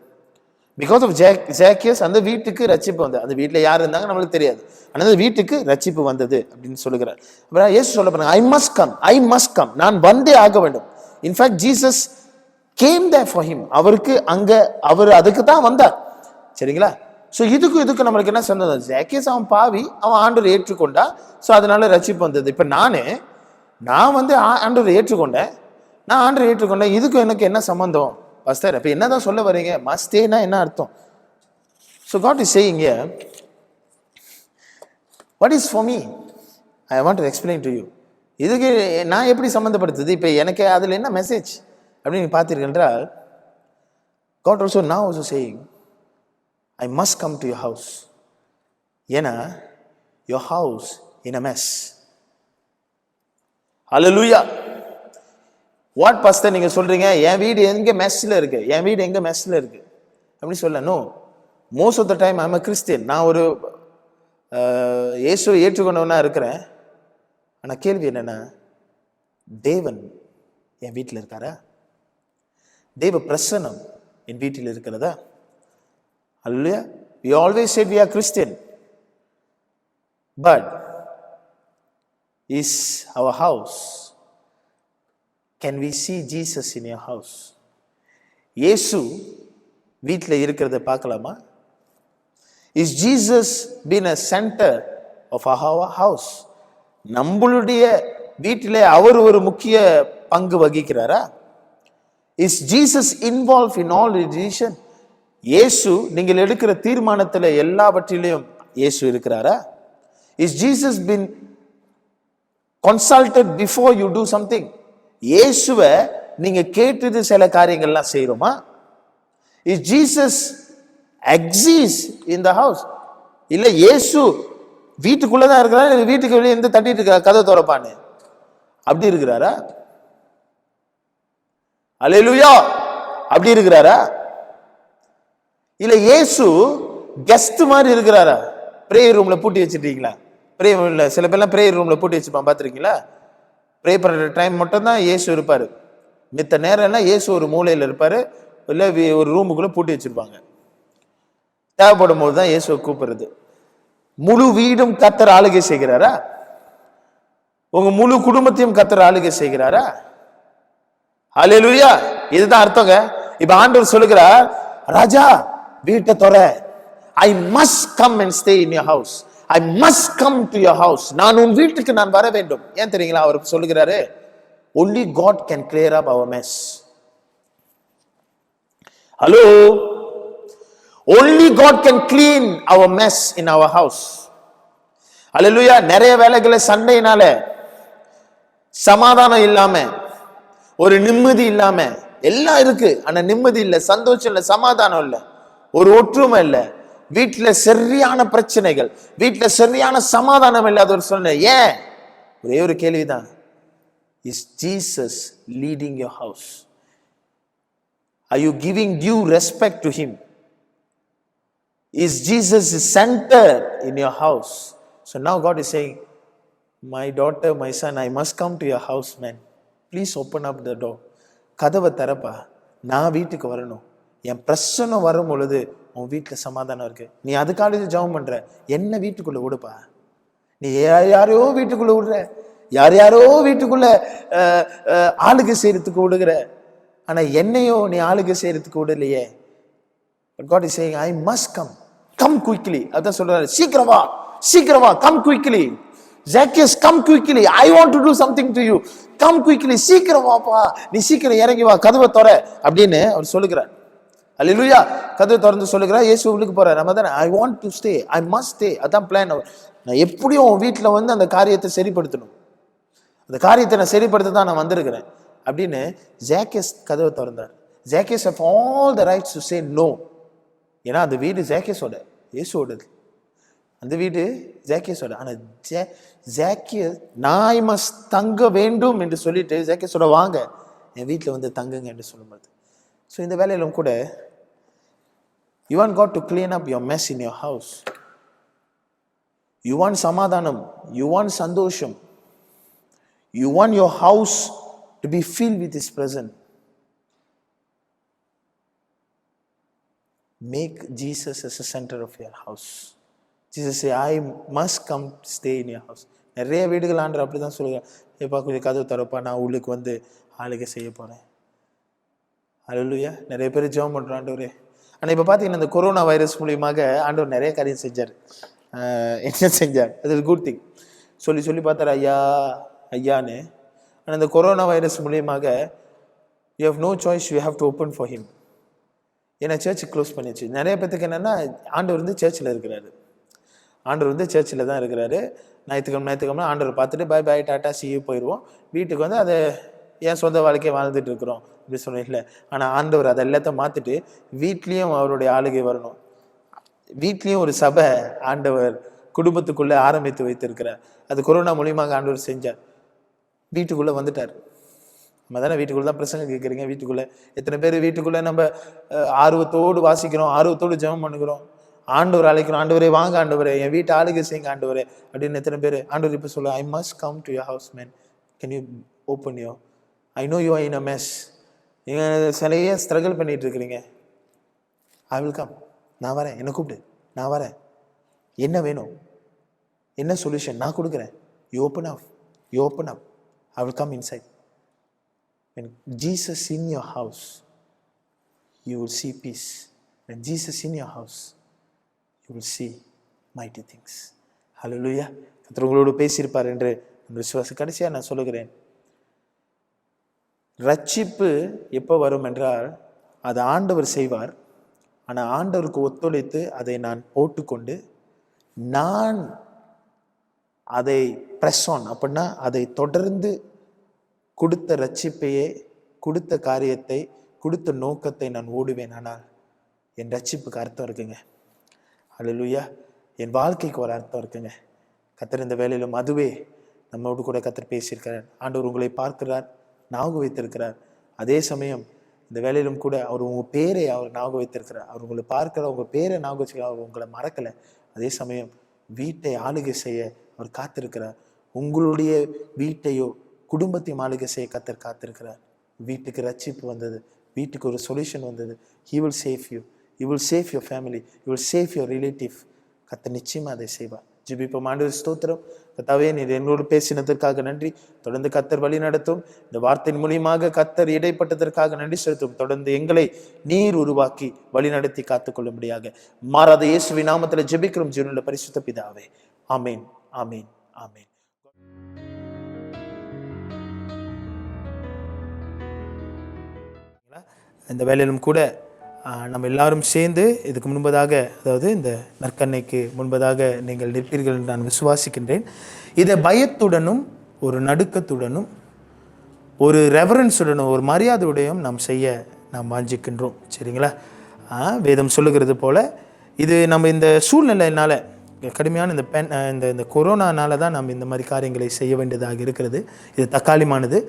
Speaker 2: பிகாஸ் ஆஃப் Zacchaeus. அந்த வீட்டுக்கு ரட்சிப்பு வந்தது. அந்த வீட்டுல யார் இருந்தாங்க நம்மளுக்கு தெரியாது, ஆனா அந்த வீட்டுக்கு ரட்சிப்பு வந்தது அப்படின்னு சொல்லுகிறார். அப்புறம் இயேசு சொல்ல போறாங்க, ஐ மஸ்ட் கம், நான் வந்தே ஆக வேண்டும். In fact Jesus came there for him. அவருக்கு அங்க அவர் அதுக்கு தான் வந்தார். சரிங்களா? சோ இதுக்கு நம்மளுக்கு என்ன சொன்னது? Zacchaeus அவன் பாவி, அவன் ஆண்டவரை ஏற்றுக்கொண்டா, சோ அதனால ரட்சிப்பு வந்தது. இப்ப நான் வந்து ஆண்டவரை ஏற்றுக்கொண்டேன், நான் ஆண்டவரை ஏற்றுக்கொண்டேன், இதுக்கு எனக்கு என்ன சம்பந்தம் பாஸ்டர்? அப்ப என்னதான் சொல்ல வரீங்க? மஸ்டேனா என்ன அர்த்தம்? So God is saying here, what is for me? I want to explain to you. இதுக்கு நான் எப்படி சம்பந்தப்படுத்துது? இப்ப எனக்கு அதுல என்ன மெசேஜ் அப்படின்னு பார்த்தீர்கள் என்றால், God also now also saying, I must come to your house. ஏன்னா your house in a mess. Hallelujah. What pastor நீங்க சொல்றீங்க, என் வீடு எங்க மெஸ்ல இருக்கு, என் வீடு எங்க மெஸ்ல இருக்கு அப்படி சொல்ல. No, most of the time I'm a Christian. நான் ஒரு இயேசுவை ஏற்றுக்கொண்டவனா இருக்கிறேன். ஆனா கேள்வி என்னன்னா, தேவன் என் வீட்டில் இருக்காரா? தேவ பிரசன்னம் என் வீட்டில் இருக்கிறதா? அல்லேலூயா. We always said we are Christian, but is our house, can we see Jesus in your house? இயேசு வீட்டில் இருக்கிறத பார்க்கலாமா? Is Jesus been a center of our house? நம்மளுடைய வீட்டிலே அவர் ஒரு முக்கிய பங்கு வகிக்கிறாரா? Is Jesus involved in all decision? இயேசு நீங்கள் எடுக்கிற தீர்மானத்தில் எல்லாவற்றிலையும் இயேசு இருக்கிறாரா? Is Jesus been consulted before you do something? இயேசுவை நீங்க கேட்டது சில காரியங்கள்லாம் செய்யறோமா? Is Jesus exists in the house? இல்ல இயேசு வீட்டுக்குள்ளதான் இருக்கிறாரா, இல்ல வீட்டுக்கு வெளியே இருந்து தட்டிட்டு இருக்க கதை திறப்பான்னு அப்படி இருக்கிறாரா? அல்லேலூயா. அப்படி இருக்கிறாரா? இல்ல இயேசு கெஸ்ட் மாதிரி இருக்கிறாரா? பிரேயர் ரூம்ல பூட்டி வச்சிருக்கீங்களா? பிரேயர் சில பேர்லாம் பிரேயர் ரூம்ல பூட்டி வச்சுப்பான், பார்த்துருக்கீங்களா? ப்ரே பண்ணுற டைம் மட்டும் தான் இயேசு இருப்பார், மித்த நேரம் எல்லாம் இயேசு ஒரு மூலையில் இருப்பார், இல்லை ஒரு ரூமுக்குள்ளே பூட்டி வச்சிருப்பாங்க. தேவைப்படும் போது தான் இயேசுவை கூப்பிடுறது. முழு வீடும் கர்த்தர் ஆளுகை செய்கிறாரா? உங்க முழு குடும்பத்தையும் கர்த்தர் ஆளுகை செய்கிறாரா? ஹல்லேலூயா. இதுதான் அர்த்தங்க. இப்ப ஆண்டவர் சொல்லுகிறார், ராஜா வீட்டை தொற, I must come and stay in your house, I must come to your house. நான் உன் வீட்டுக்கு நான் வர வேண்டும். ஏன் தெரியுங்களா? அவர் சொல்லுகிறாரு, only God can clear up our mess. Hello, only God can clean our mess in our house. Hallelujah. நிறைய வேலைகளை சண்டையினால, சமாதானம் இல்லாம, ஒரு நிம்மதி இல்லாம, எல்லாம் இருக்கு ஆனா நிம்மதி இல்லை, சந்தோஷம் இல்லை, சமாதானம் இல்லை, ஒரு ஒற்றுமை இல்லை, வீட்டுல சரியான பிரச்சனைகள், வீட்டுல சரியான சமாதானம் இல்லாத ஒரு சூழ்நிலை. ஏன்? ஒரே ஒரு கேள்விதான், is Jesus leading your house? Are you giving due respect to him? Is Jesus centre in your house? So now God is saying, my daughter, my son, I must come to your house man, please open up the door. கதவை திறப்பா, நான் வீட்டுக்கு வரணும். என் பிரச்சனை வரும் பொழுது உன் வீட்டில் சமாதானம் இருக்கு, நீ அதுக்காக ஜெபம் பண்ற, என்ன வீட்டுக்குள்ள விடுப்பா. நீ யாரையோ வீட்டுக்குள்ள விடுற, யார் யாரோ வீட்டுக்குள்ள ஆளுக்கு செய்யறதுக்கு விடுகிற, ஆனா என்னையோ நீ ஆளுக்கு செய்யறதுக்கு விடலையே. God is saying, I must come quickly. அதான் சொல்றாரு, சீக்கிரம் வா, come quickly. Zacchaeus, come quickly. I want to do something to you. Come quickly. சீக்கிரம் வாப்பா, நீ சீக்கிரம் இறங்கி வா, கதவை திற அப்படின்னு அவர் சொல்லுகிறார். அல்லேலூயா. கதவை திறந்து சொல்லுகிறார். இயேசு உள்ளுக்கு போறார். நம்ம தானே, I want to stay, I must stay. அதான் பிளான். நான் எப்படியும் உன் வீட்டில் வந்து அந்த காரியத்தை சரிப்படுத்தணும், அந்த காரியத்தை நான் சரிப்படுத்த தான் நான் வந்திருக்கிறேன் அப்படின்னு ஜாக்கேஸ் கதவை திறந்தார். ஜாக்கேஸ் have all the rights to say no. ஏன்னா அந்த வீடு ஜாக்கேஸோட, இயேசுவோடது. அந்த வீடு ஜாக்கேஸோட. ஆனால் ஜாக்கேஸ் நான் மஸ்ட் தங்க வேண்டும் என்று சொல்லிட்டு ஜாக்கேஸோட வாங்க என் வீட்டில் வந்து தங்குங்க என்று சொல்லும்போது, ஸோ இந்த வேலையிலும் கூட you want God to clean up your mess in your house. You want சமாதானம், you want சந்தோஷம், you want your house to be filled with His presence. Make Jesus as the center of your house. Jesus say, I must come stay in your house. நிறைய வீடுகள் ஆண்டவர் அப்படி தான் சொல்லுங்க, ஏப்பா கொஞ்சம் கதவு திறப்பா, நான் உள்ளுக்கு வந்து ஆளுகை செய்ய போகிறேன். அல்லேலூயா. நிறைய பேர் ஜெபம் பண்ணுறோம் ஆண்டவரே. ஆனால் இப்போ பார்த்தீங்கன்னா இந்த கொரோனா வைரஸ் மூலியமாக ஆண்டவர் நிறைய காரியம் செஞ்சார். என்ன செஞ்சார்? அது குட் திங். சொல்லி பார்த்தார் ஐயான்னு. ஆனால் இந்த கொரோனா வைரஸ் மூலியமாக you have no choice, you have to open for him. ஏன்னா சர்ச்சு க்ளோஸ் பண்ணிடுச்சு. நிறைய பேத்துக்கு என்னென்னா, ஆண்டவர் வந்து சர்ச்சில் இருக்கிறாரு, ஆண்டவர் வந்து சர்ச்சில் தான் இருக்கிறாரு. ஞாயிற்றுக்கிழமை ஆண்டவர் பார்த்துட்டு பை பை டாட்டா சியூ போயிடுவோம். வீட்டுக்கு வந்து அதை ஏன் சொந்த வாழ்க்கையை வாழ்ந்துட்டு இருக்கிறோம் அப்படி சொன்னீங்களே. ஆனால் ஆண்டவர் அதை எல்லாத்தையும் மாற்றிட்டு வீட்லேயும் அவருடைய ஆளுகை வரணும். வீட்லேயும் ஒரு சபை ஆண்டவர் குடும்பத்துக்குள்ளே ஆரம்பித்து வைத்திருக்கிறார். அது கொரோனா மூலியமாக ஆண்டவர் செஞ்சார். வீட்டுக்குள்ளே வந்துட்டார். நம்ம தானே வீட்டுக்குள்ளே தான் பிரசங்கம் கேட்குறீங்க. வீட்டுக்குள்ளே எத்தனை பேர் வீட்டுக்குள்ளே நம்ம ஆர்வத்தோடு வாசிக்கிறோம், ஆர்வத்தோடு ஜெபம் பண்ணுகிறோம், ஆண்டவர் அழைக்கிறோம், ஆண்டவரே வாங்க ஆண்டவரே என் வீட்டு ஆளுகை செய்யுங்க ஆண்டவரே அப்படின்னு எத்தனை பேர். ஆண்டவர் இப்போ சொல்ல, ஐ must come to your house man, can you open you, I know you are in a mess, நீங்கள் சிலையே ஸ்ட்ரகிள் பண்ணிட்டு இருக்கிறீங்க, ஐ வில் கம், நான் வரேன், என்னை கூப்பிடு, நான் வரேன், என்ன வேணும், என்ன சொல்யூஷன் நான் கொடுக்குறேன், you open up, I will come inside. When Jesus in your house, you will see peace. When Jesus in your house, you will see mighty things. Hallelujah. கர்த்தர் உங்களோடு பேசியிருப்பார் என்று விசுவாசம். கடைசியாக நான் சொல்லுகிறேன், ரட்சிப்பு எப்போ வரும் என்றால் அது ஆண்டவர் செய்வார். ஆனால் ஆண்டவருக்கு ஒத்துழைத்து அதை நான் போட்டுக்கொண்டு நான் அதை பிரஸ் ஆன், அப்படின்னா அதை தொடர்ந்து கொடுத்த ரட்சிப்பையே, கொடுத்த காரியத்தை, கொடுத்த நோக்கத்தை நான் ஓடுவேன். ஆனால் என் ரட்சிப்புக்கு அர்த்தம் இருக்குங்க. அல்லேலூயா. என் வாழ்க்கைக்கு ஒரு அர்த்தம் இருக்குங்க. கர்த்தர் இந்த வேலையிலும் அதுவே நம்மோடு கூட கர்த்தர் பேசியிருக்கிறார். ஆண்டவர் உங்களை பார்க்கிறார், ஞாபகம் வைத்திருக்கிறார். அதே சமயம் இந்த வேலையிலும் கூட அவர் உங்கள் பேரை அவர் ஞாபகம் வைத்திருக்கிறார். அவர் உங்களை பார்க்கிறார், உங்கள் பேரை ஞாபகம் வச்சுக்கிறார். அவர் உங்களை மறக்கலை. அதே சமயம் வீட்டை ஆளுகை செய்ய அவர் காத்திருக்கிறார். உங்களுடைய வீட்டையோ குடும்பத்தையும் ஆளுகை செய்ய கர்த்தர் காத்திருக்கிறார். வீட்டுக்கு ரட்சிப்பு வந்தது, வீட்டுக்கு ஒரு சொல்யூஷன் வந்தது. He will save you, He will save your family, He will save your relative. கர்த்தர் நிச்சயமா அதை செய்வார். ஜெபிப்போம். ஆண்டவர் ஸ்தோத்திரம். கர்த்தாவே, நீர் என்னோடு பேசினதற்காக நன்றி. தொடர்ந்து கர்த்தர் வழி நடத்தும். இந்த வார்த்தையின் மூலியமாக கர்த்தர் இடைப்பட்டதற்காக நன்றி செலுத்தும். தொடர்ந்து எங்களை நீர் உருவாக்கி வழி நடத்தி காத்துக்கொள்ளும்படியாக மாறாத இயேசுவின் நாமத்தில் ஜெபிக்கிறோம் ஜீவனுள்ள பரிசுத்த பிதாவே. ஆமேன், ஆமேன், ஆமேன். இந்த வேலையிலும் கூட நம்ம எல்லாரும் சேர்ந்து இதுக்கு முன்பதாக, அதாவது இந்த நற்கண்ணைக்கு முன்பதாக நீங்கள் நிற்பீர்கள் என்று நான் விசுவாசிக்கின்றேன். இதை பயத்துடனும் ஒரு நடுக்கத்துடனும் ஒரு ரெவரன்ஸுடனும் ஒரு மரியாதையுடையும் நாம் செய்ய நாம் வாஞ்சிக்கின்றோம். சரிங்களா? வேதம் சொல்லுகிறது போல் இது நம்ம இந்த சூழ்நிலையினால், கடுமையான இந்த கொரோனானால தான் நம்ம இந்த மாதிரி காரியங்களை செய்ய வேண்டியதாக இருக்கிறது. இது தற்காலிகமானது.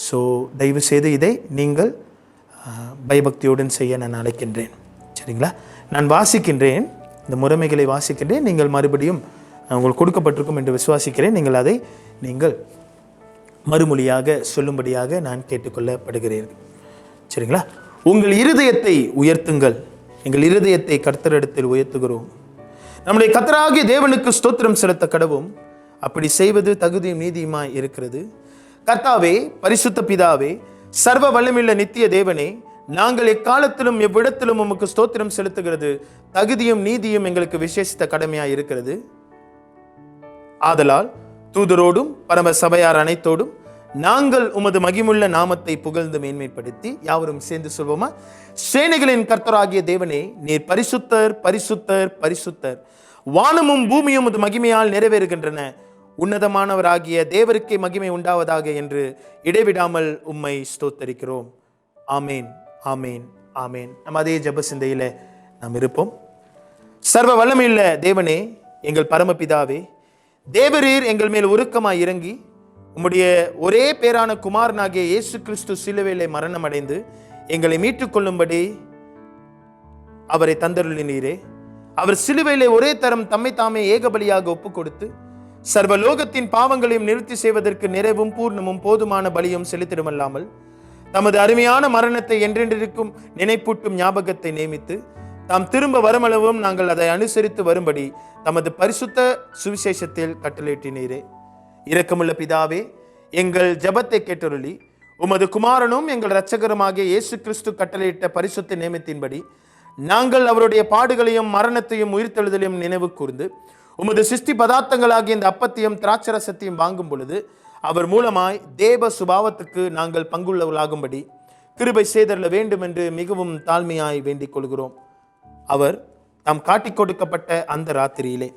Speaker 2: ஸோ தயவு செய்து இதை நீங்கள் பயபக்தியுடன் செய்ய நான் அழைக்கின்றேன். சரிங்களா? நான் வாசிக்கின்றேன், இந்த முறைமைகளை வாசிக்கின்றேன். நீங்கள் மறுபடியும் உங்களுக்கு கொடுக்கப்பட்டிருக்கும் என்று விசுவாசிக்கிறேன். நீங்கள் அதை நீங்கள் மறுமொழியாக சொல்லும்படியாக நான் கேட்டுக்கொள்ளப்படுகிறேன். சரிங்களா? உங்கள் இருதயத்தை உயர்த்துங்கள். எங்கள் இருதயத்தை கர்த்தரிடத்தில் உயர்த்துகிறோம். நம்முடைய கர்த்தராகிய தேவனுக்கு ஸ்தோத்திரம் செலுத்த கடவும். அப்படி செய்வது தகுதியும் நீதியுமாய் இருக்கிறது. கர்த்தாவே, பரிசுத்த பிதாவே, சர்வ வல்லமையுள்ள நித்திய தேவனே, நாங்கள் எக்காலத்திலும் எவ்விடத்திலும் உமக்கு ஸ்தோத்திரம் செலுத்துகிறது தகுதியும் நீதியும் எங்களுக்கு விசேஷித்த கடமையாய் இருக்கிறது. ஆதலால் தூதரோடும் பரம சபையார் அனைத்தோடும் நாங்கள் உமது மகிமுள்ள நாமத்தை புகழ்ந்து மேன்மைப்படுத்தி யாவரும் சேர்ந்து சொல்வோமா? சேனைகளின் கர்த்தராகிய தேவனே, நீர் பரிசுத்தர், பரிசுத்தர், பரிசுத்தர். வானமும் பூமியும் உமது மகிமையால் நிறைவேறுகின்றன. உன்னதமானவராகிய தேவருக்கே மகிமை உண்டாவதாக என்று இடைவிடாமல் உம்மை ஸ்தோத்தரிக்கிறோம். ஆமேன், ஆமேன், ஆமேன். நம்ம அதே ஜெப சிந்தையில நாம் இருப்போம். சர்வ வல்லமையுள்ள தேவனே, எங்கள் பரமபிதாவே, தேவரீர் எங்கள் மேல் உருக்கமாய் இறங்கி உம்முடைய ஒரே பேரான குமாரனாகிய இயேசு கிறிஸ்து சிலுவையிலே மரணம் அடைந்து எங்களை மீட்டுக் கொள்ளும்படி அவரை தந்தருளினீரே. அவர் சிலுவையிலே ஒரே தரம் தம்மை தாமே ஏகபலியாக ஒப்புக் கொடுத்து சர்வலோகத்தின் பாவங்களையும் நிறுத்தி செய்வதற்கு நிறைவும் பூர்ணமும் போதுமான பலியும் செலுத்திடுமல்லாமல் தமது அருமையான மரணத்தை என்றென்றிருக்கும் நினைப்பூட்டும் ஞாபகத்தை நியமித்து தாம் திரும்ப வருமளவும் நாங்கள் அதை அனுசரித்து வரும்படி தமது பரிசுத்த சுவிசேஷத்தில் கட்டளையிட்டினீரே. இரக்கமுள்ள பிதாவே, எங்கள் ஜெபத்தை கேட்டருளி உமது குமாரனும் எங்கள் இரட்சகருமாகிய இயேசு கிறிஸ்து கட்டளையிட்ட பரிசுத்த நியமத்தின்படி நாங்கள் அவருடைய பாடுகளையும் மரணத்தையும் உயிர்த்தெழுதலையும் நினைவு கூர்ந்து உமது சிருஷ்டி பதார்த்தங்களாகிய இந்த அப்பத்தையும் திராட்சரசத்தையும் வாங்கும் பொழுது அவர் மூலமாய் தேவ சுபாவத்துக்கு நாங்கள் பங்குள்ளவர்களாகும்படி கிருபை செய்தருள வேண்டும் என்று மிகவும் தாழ்மையாய் வேண்டிக் கொள்கிறோம். அவர் தாம் காட்டிக் கொடுக்கப்பட்ட அந்த ராத்திரியிலே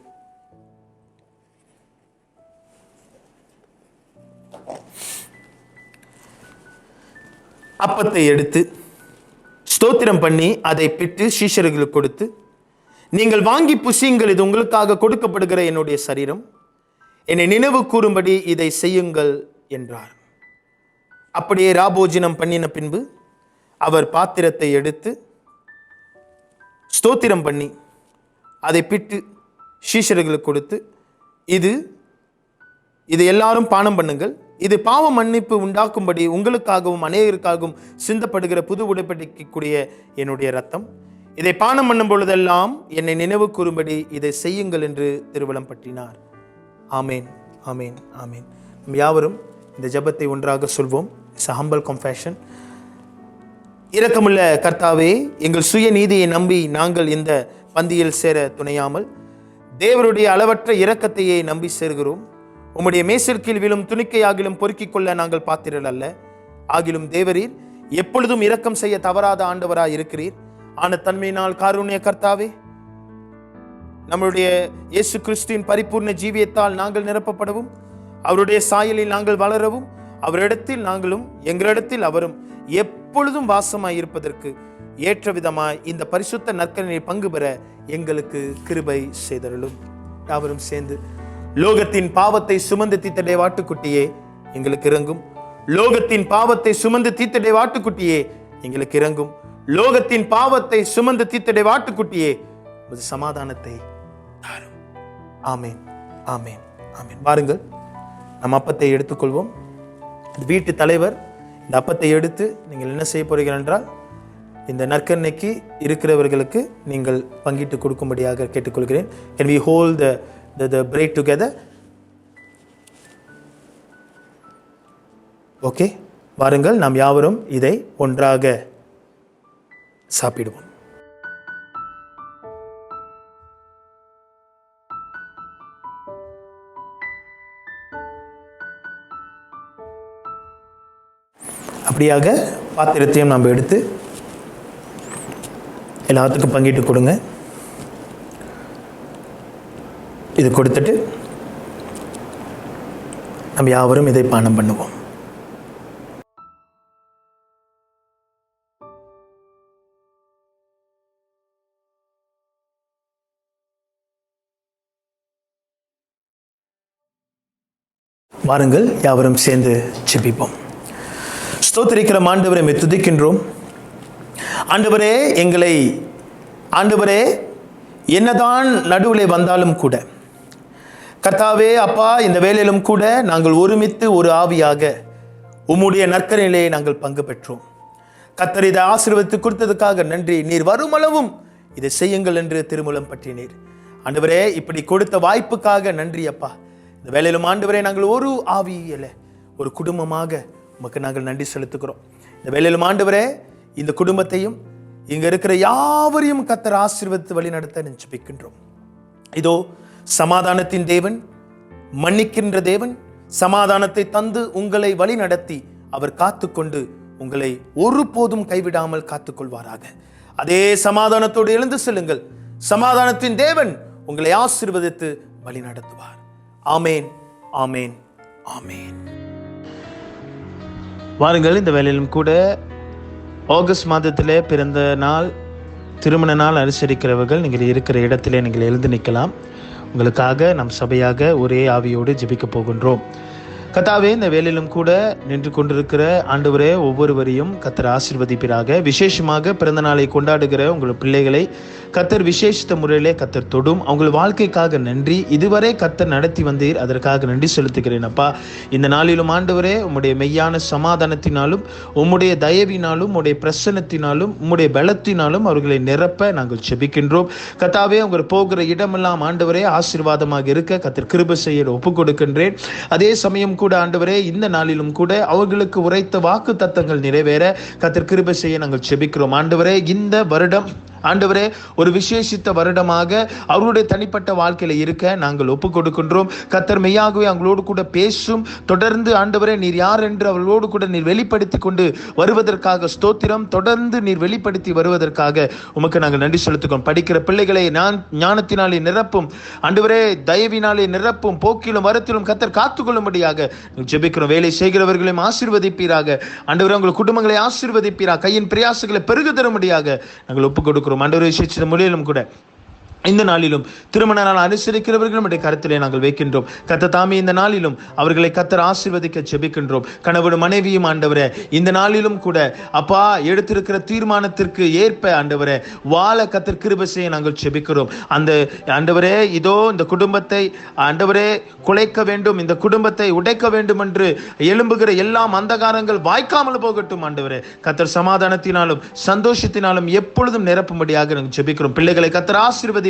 Speaker 2: அப்பத்தை எடுத்து ஸ்தோத்திரம் பண்ணி அதை பிட்டு சீஷர்களுக்கு கொடுத்து, நீங்கள் வாங்கி புசியுங்கள், இது உங்களுக்காக கொடுக்கப்படுகிற என்னுடைய சரீரம், என்னை நினைவு கூறும்படி இதை செய்யுங்கள் என்றார். அப்படியே ராபோஜனம் பண்ணின பின்பு அவர் பாத்திரத்தை எடுத்து ஸ்தோத்திரம் பண்ணி அதை பிட்டு சீஷர்களுக்கு கொடுத்து, இது எல்லாரும் பானம் பண்ணுங்கள், இது பாவ மன்னிப்பு உண்டாக்கும்படி உங்களுக்காகவும் அநேகருக்காகவும் சிந்தப்படுகிற புது உடன்படிக்கைக்குரிய என்னுடைய இரத்தம், இதை பானம் பண்ணும் பொழுதெல்லாம் என்னை நினைவு கூறும்படி இதை செய்யுங்கள் என்று திருவலம் பற்றினார். ஆமேன், ஆமேன், ஆமேன். நம் யாவரும் இந்த ஜெபத்தை ஒன்றாக சொல்வோம். It's a humble confession. இரக்கமுள்ள கர்த்தாவே, எங்கள் சுய நீதியை நம்பி நாங்கள் இந்த பந்தியில் சேர துணையாமல் தேவருடைய அளவற்ற இரக்கத்தையே நம்பி சேர்கிறோம். உம்முடைய மேசிற்கீழ் விழும் துணிக்கையாகிலும் பொறுக்கிக் கொள்ள நாங்கள் பாத்திரல் அல்ல. ஆகிலும் தேவரீர் எப்பொழுதும் இரக்கம் செய்ய தவறாத ஆண்டவராய் இருக்கிறீர். ஆன தன்மையினால் காருண்ய கர்த்தாவே, நம்முடைய இயேசு கிறிஸ்துவின் பரிபூர்ண ஜீவியத்தால் நாங்கள் நிரப்பப்படவும் அவருடைய சாயலில் நாங்கள் வளரவும் அவரிடத்தில் நாங்களும் எங்களிடத்தில் அவரும் எப்பொழுதும் வாசமாய் இருப்பதற்கு ஏற்ற விதமாய் இந்த பரிசுத்த நற்கரணியை பங்கு பெற எங்களுக்கு கிருபை செய்தருளும். யாவரும் சேர்ந்து, லோகத்தின் பாவத்தை சுமந்து தீத்தடை வாட்டுக்குட்டியே எங்களுக்கு இறங்கும். லோகத்தின் பாவத்தை சுமந்து தீத்தடை வாட்டுக்குட்டியே எங்களுக்கு இறங்கும். லோகத்தின் பாவத்தை சுமந்து தீத்தடை வாட்டுக்குட்டியே உமது சமாதானத்தை தாரும். ஆமேன், ஆமேன், ஆமேன். வாருங்கள், நம் அப்பத்தை எடுத்துக்கொள்வோம். வீட்டு தலைவர் இந்த அப்பத்தை எடுத்து நீங்கள் என்ன செய்ய போறீர்கள் என்றால், இந்த நற்கரணைக்கு இருக்கிறவர்களுக்கு நீங்கள் பங்கிட்டு கொடுக்கும்படியாக கேட்டுக்கொள்கிறேன். Can we hold the bread together? Okay, வாருங்கள், நாம் யாவரும் இதை ஒன்றாக சாப்பிடுவோம். அப்படியாக பாத்திரத்தையும் நாம் எடுத்து எல்லாத்துக்கும் பங்கிட்டு கொடுங்க. இது கொடுத்துட்டு நம்ம யாவரும் இதை பானம் பண்ணுவோம். வாருங்கள், யாவரும் சேர்ந்து ஜெபிப்போம். ஸ்தோத்திரிக்கிற ஆண்டவரை மே துதிக்கின்றோம். ஆண்டவரே, எங்களை ஆண்டவரே என்னதான் நடுவில் வந்தாலும் கூட கர்த்தாவே அப்பா, இந்த வேளையிலும் கூட நாங்கள் ஒருமித்து ஒரு ஆவியாக உம்முடைய நற்கரணையிலே நாங்கள் பங்கு பெற்றோம். கர்த்தர் இதை ஆசீர்வதித்து கொடுத்ததுக்காக நன்றி. நீர் வருமளவும் இதை செய்யுங்கள் என்று திருமூலம் பற்றினீர். ஆண்டவரே, இப்படி கொடுத்த வாய்ப்புக்காக நன்றி அப்பா. இந்த வேளையிலும் ஆண்டவரே நாங்கள் ஒரு ஆவியில ஒரு குடும்பமாக உமக்கு நாங்கள் நன்றி செலுத்துகிறோம். இந்த வேளையிலும் ஆண்டவரே இந்த குடும்பத்தையும் இங்க இருக்கிற யாவரையும் கர்த்தர் ஆசீர்வதித்து வழி நடத்த நினைச்சுபிக்கின்றோம். இதோ சமாதானத்தின் தேவன், மன்னிக்கின்ற தேவன், சமாதானத்தை தந்து உங்களை வழி நடத்தி அவர் காத்துக்கொண்டு உங்களை ஒருபோதும் கைவிடாமல் காத்துக்கொள்வாராக. அதே சமாதானத்தோடு எழுந்து செல்லுங்கள். சமாதானத்தின் தேவன் உங்களை ஆசீர்வதித்து வழி நடத்துவார். ஆமேன், ஆமேன், ஆமேன். வாருங்கள், இந்த வேளையிலும் கூட ஆகஸ்ட் மாதத்திலே பிறந்த நாள், திருமண நாள் அனுசரிக்கிறவர்கள் நீங்கள் இருக்கிற இடத்திலே நீங்கள் எழுந்து நிற்கலாம். உங்களுக்காக நம் சபையாக ஒரே ஆவியோடு ஜெபிக்க போகின்றோம். கர்த்தாவே, இந்த வேளையிலும் கூட நின்று கொண்டிருக்கிற ஆண்டவரே ஒவ்வொருவரையும் கர்த்தர் ஆசீர்வதிப்பீராக. விசேஷமாக பிறந்த நாளை கொண்டாடுகிற உங்கள் பிள்ளைகளை கர்த்தர் விசேஷித்த முறையிலே கர்த்தர் தொடும். அவங்கள் வாழ்க்கைக்காக நன்றி. இதுவரை கர்த்தர் நடத்தி வந்தீர், அதற்காக நன்றி செலுத்துகிறேன் அப்பா. இந்த நாளிலும் ஆண்டவரே உம்முடைய மெய்யான சமாதானத்தினாலும் உம்முடைய தயவினாலும் உம்முடைய பிரசன்னத்தினாலும் உம்முடைய பலத்தினாலும் அவர்களை நிரப்ப நாங்கள் ஜெபிக்கின்றோம். கர்த்தாவே, உங்கள் போகிற இடமெல்லாம் ஆண்டவரே ஆசீர்வாதமாக இருக்க கர்த்தர் கிருபை செய்ய ஒப்பு கொடுக்கின்றேன். அதே சமயம் கூட ஆண்டவரே இந்த நாளிலும் கூட அவர்களுக்கு உரைத்த வாக்கு தத்தங்கள் நிறைவேற கர்த்தர் கிருபை செய்ய நாங்கள் ஜெபிக்கிறோம். ஆண்டவரே, இந்த வருடம் ஆண்டவரே ஒரு விசேஷித்த வருடமாக அவருடைய தனிப்பட்ட வாழ்க்கையில இருக்க நாங்கள் ஒப்பு கொடுக்கின்றோம். கர்த்தர் மெய்யாகவே அவங்களோடு கூட பேசும். தொடர்ந்து ஆண்டவரே நீர் யார் என்று அவர்களோடு கூட நீர் வெளிப்படுத்தி கொண்டு வருவதற்காக ஸ்தோத்திரம். தொடர்ந்து நீர் வெளிப்படுத்தி வருவதற்காக உமக்கு நாங்கள் நன்றி செலுத்துகிறோம். படிக்கிற பிள்ளைகளை ஞானத்தினாலே நிரப்பும் ஆண்டவரே, தயவினாலே நிரப்பும். போக்கிலும் வரத்திலும் கர்த்தர் காத்துக்கொள்ளும்படியாக ஜெபிக்கிறோம். வேலை செய்கிறவர்களையும் ஆசீர்வதிப்பீராக ஆண்டவரே. உங்கள் குடும்பங்களை ஆசீர்வதிப்பீராக. கையின் பிரயாசங்களை பெருக தரும்படியாக நாங்கள் ஒப்பு கொடுக்கிறோம். ஆண்டவரே, விசேஷித்த மொழியிலும் கூட இந்த நாளிலும் திருமண நாள் அனுசரிக்கிறவர்களும் கருத்திலே நாங்கள் வைக்கின்றோம். கர்த்தர் தாமே இந்த நாளிலும் அவர்களை கர்த்தர் ஆசீர்வதிக்க ஜெபிக்கின்றோம். கணவன் மனைவியும் ஆண்டவரே இந்த நாளிலும் கூட அப்பா எடுத்திருக்கிற தீர்மானத்திற்கு ஏற்ப ஆண்டவரே வாழ கர்த்தர் கிருபை செய்ய நாங்கள் ஜெபிக்கிறோம். அந்த ஆண்டவரே இதோ இந்த குடும்பத்தை ஆண்டவரே குலைக்க வேண்டும், இந்த குடும்பத்தை உடைக்க வேண்டும் என்று எழும்புகிற எல்லாம் அந்தகாரங்கள் வாய்க்காமல் போகட்டும். ஆண்டவரே கர்த்தர் சமாதானத்தினாலும் சந்தோஷத்தினாலும் எப்பொழுதும் நிரப்பும்படியாக நாங்கள் ஜெபிக்கிறோம். பிள்ளைகளை கர்த்தர் ஆசீர்வதி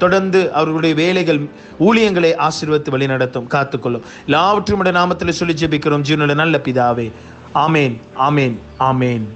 Speaker 2: தொடர்ந்து அவர்களுடைய வேலைகள் ஊழியங்களை ஆசீர்வதித்து வழி நடத்தும், காத்துக்கொள்ளும். எல்லாவற்றையும் நாமத்தில் சொல்லி ஜெபிக்கிறோம் ஜீவனுள்ள நல்ல பிதாவே. ஆமேன், ஆமேன், ஆமேன்.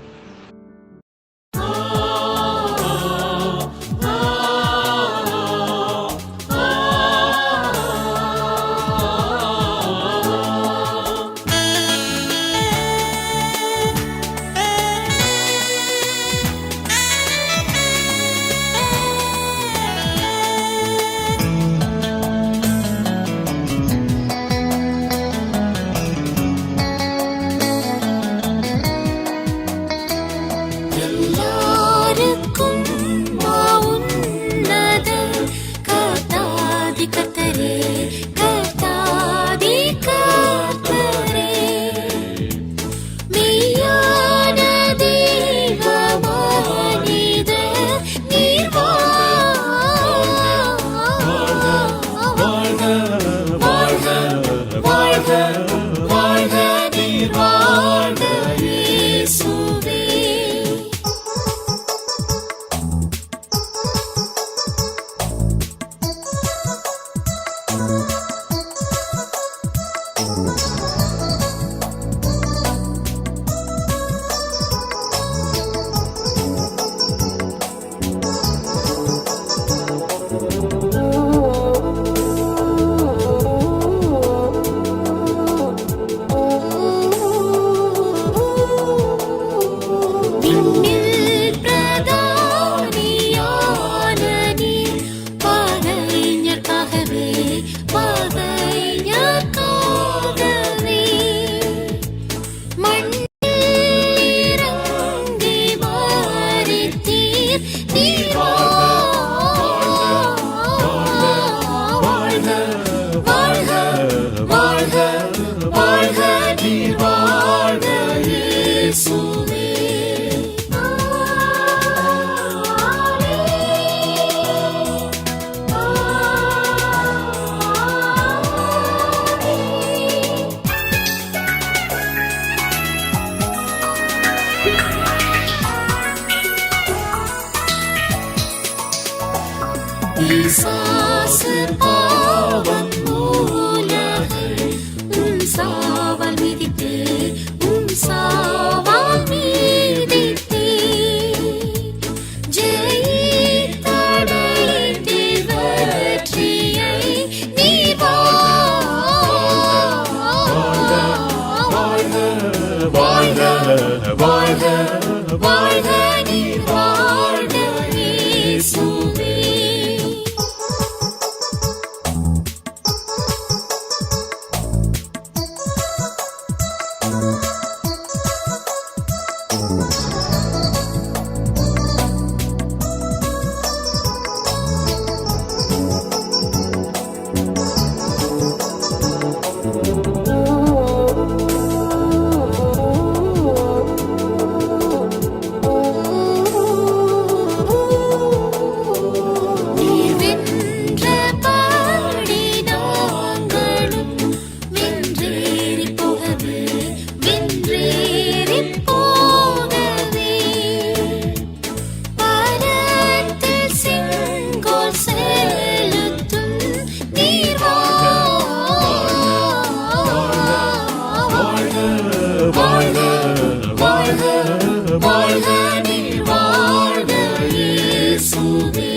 Speaker 9: போகவே உம் சாவால் மீதித்தே ஜெயித்தடைந்தே வெற்றியை நீர் வாழ்க நீர் வாழ்க இயேசுவே. நீர் வென்றபடி நாங்களும் வென்றேறிப் போகவே பரத்தில் செங்கோல் செலுத்தும் நீர் வாழ்க நீர் வாழ்க இயேசுவே.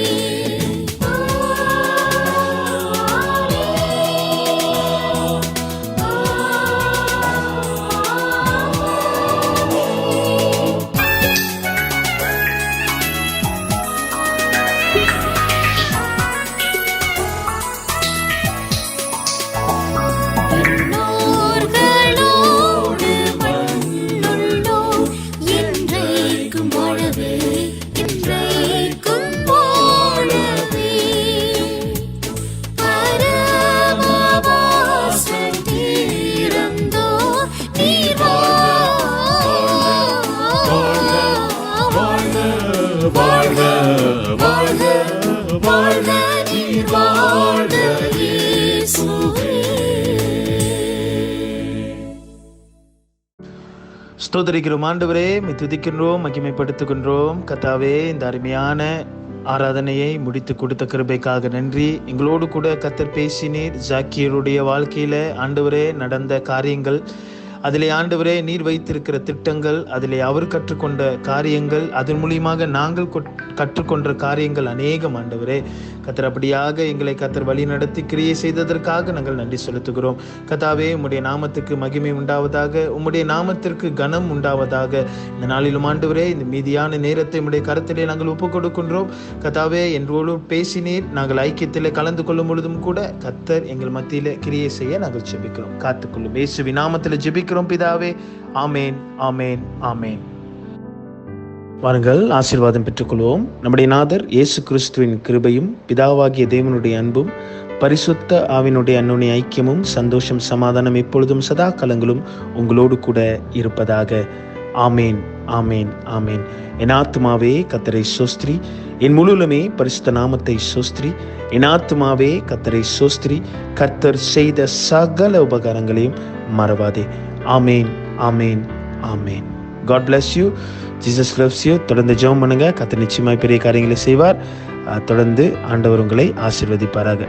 Speaker 9: விண்ணோர்களோடு மண்ணுள்ளோர் என்றைக்கும் வாழவே பரமவாசல் திறந்தோர் நீர் வாழ்க நீர் வாழ்க இயேசுவே.
Speaker 2: ஸ்தோத்திரிக்கிறோம் ஆண்டவரே, துதிக்கின்றோம், மகிமைப்படுத்துகின்றோம். கர்த்தாவே, இந்த அருமையான ஆராதனையை முடித்து கொடுத்த கிருபைக்காக நன்றி. எங்களோடு கூட கர்த்தர் பேசினீர். ஜாக்கியருடைய வாழ்க்கையில ஆண்டவரே நடந்த காரியங்கள், அதிலே ஆண்டவரே நீர் வைத்திருக்கிற திட்டங்கள், அதிலே அவர் கற்றுக்கொண்ட காரியங்கள், அதன் மூலியமாக நாங்கள் கற்றுக்கொண்ட காரியங்கள் அநேகம் ஆண்டவரே. கர்த்தர் அப்படியாக எங்களை கர்த்தர் வழி நடத்தி கிரியை செய்ததற்காக நாங்கள் நன்றி செலுத்துகிறோம். கர்த்தாவே, உம்முடைய நாமத்துக்கு மகிமை உண்டாவதாக, உம்முடைய நாமத்திற்கு கனம் உண்டாவதாக. இந்த நாளிலும் ஆண்டவரே, இந்த மீதியான நேரத்தை உம்முடைய கருத்திலே நாங்கள் ஒப்புக் கொடுக்கின்றோம். கர்த்தாவே, என்றோடு பேசினீர். நாங்கள் ஐக்கியத்திலே கலந்து கொள்ளும் பொழுதும் கூட கர்த்தர் எங்கள் மத்தியிலே கிரியை செய்ய நாங்கள் ஜெபிக்கிறோம். காத்துக்கொள்ளும் இயேசுவின் நாமத்தில் ஜெபிக்கிறோம் பிதாவே. ஆமேன், ஆமேன், ஆமேன். வாருங்கள், ஆசீர்வாதம் பெற்றுக்கொள்வோம். நம்முடைய நாதர் இயேசு கிறிஸ்துவின் கிருபையும் பிதாவாகிய தேவனுடைய அன்பும் பரிசுத்த ஆவினுடைய அன்னுடைய ஐக்கியமும் சந்தோஷம் சமாதானம் எப்பொழுதும் சதா காலங்களும் உங்களோடு கூட இருப்பதாக. ஆமேன், ஆமேன், ஆமேன். என் ஆத்துமாவே கர்த்தரை சோஸ்திரி, என் முழுவலுமே பரிசுத்த நாமத்தை சோஸ்திரி. என் ஆத்துமாவே கர்த்தரை சோஸ்திரி, கர்த்தர் செய்த சகல உபகாரங்களையும் மறவாதே. ஆமேன், ஆமேன், ஆமேன். God bless you. Jesus loves you. தொடர்ந்து ஜெபம் பண்ணுங்க. கர்த்தர் நிச்சயமாய் பெரிய காரியங்களை செய்வார். தொடர்ந்து ஆண்டவர் உங்களை ஆசீர்வதிப்பாராக.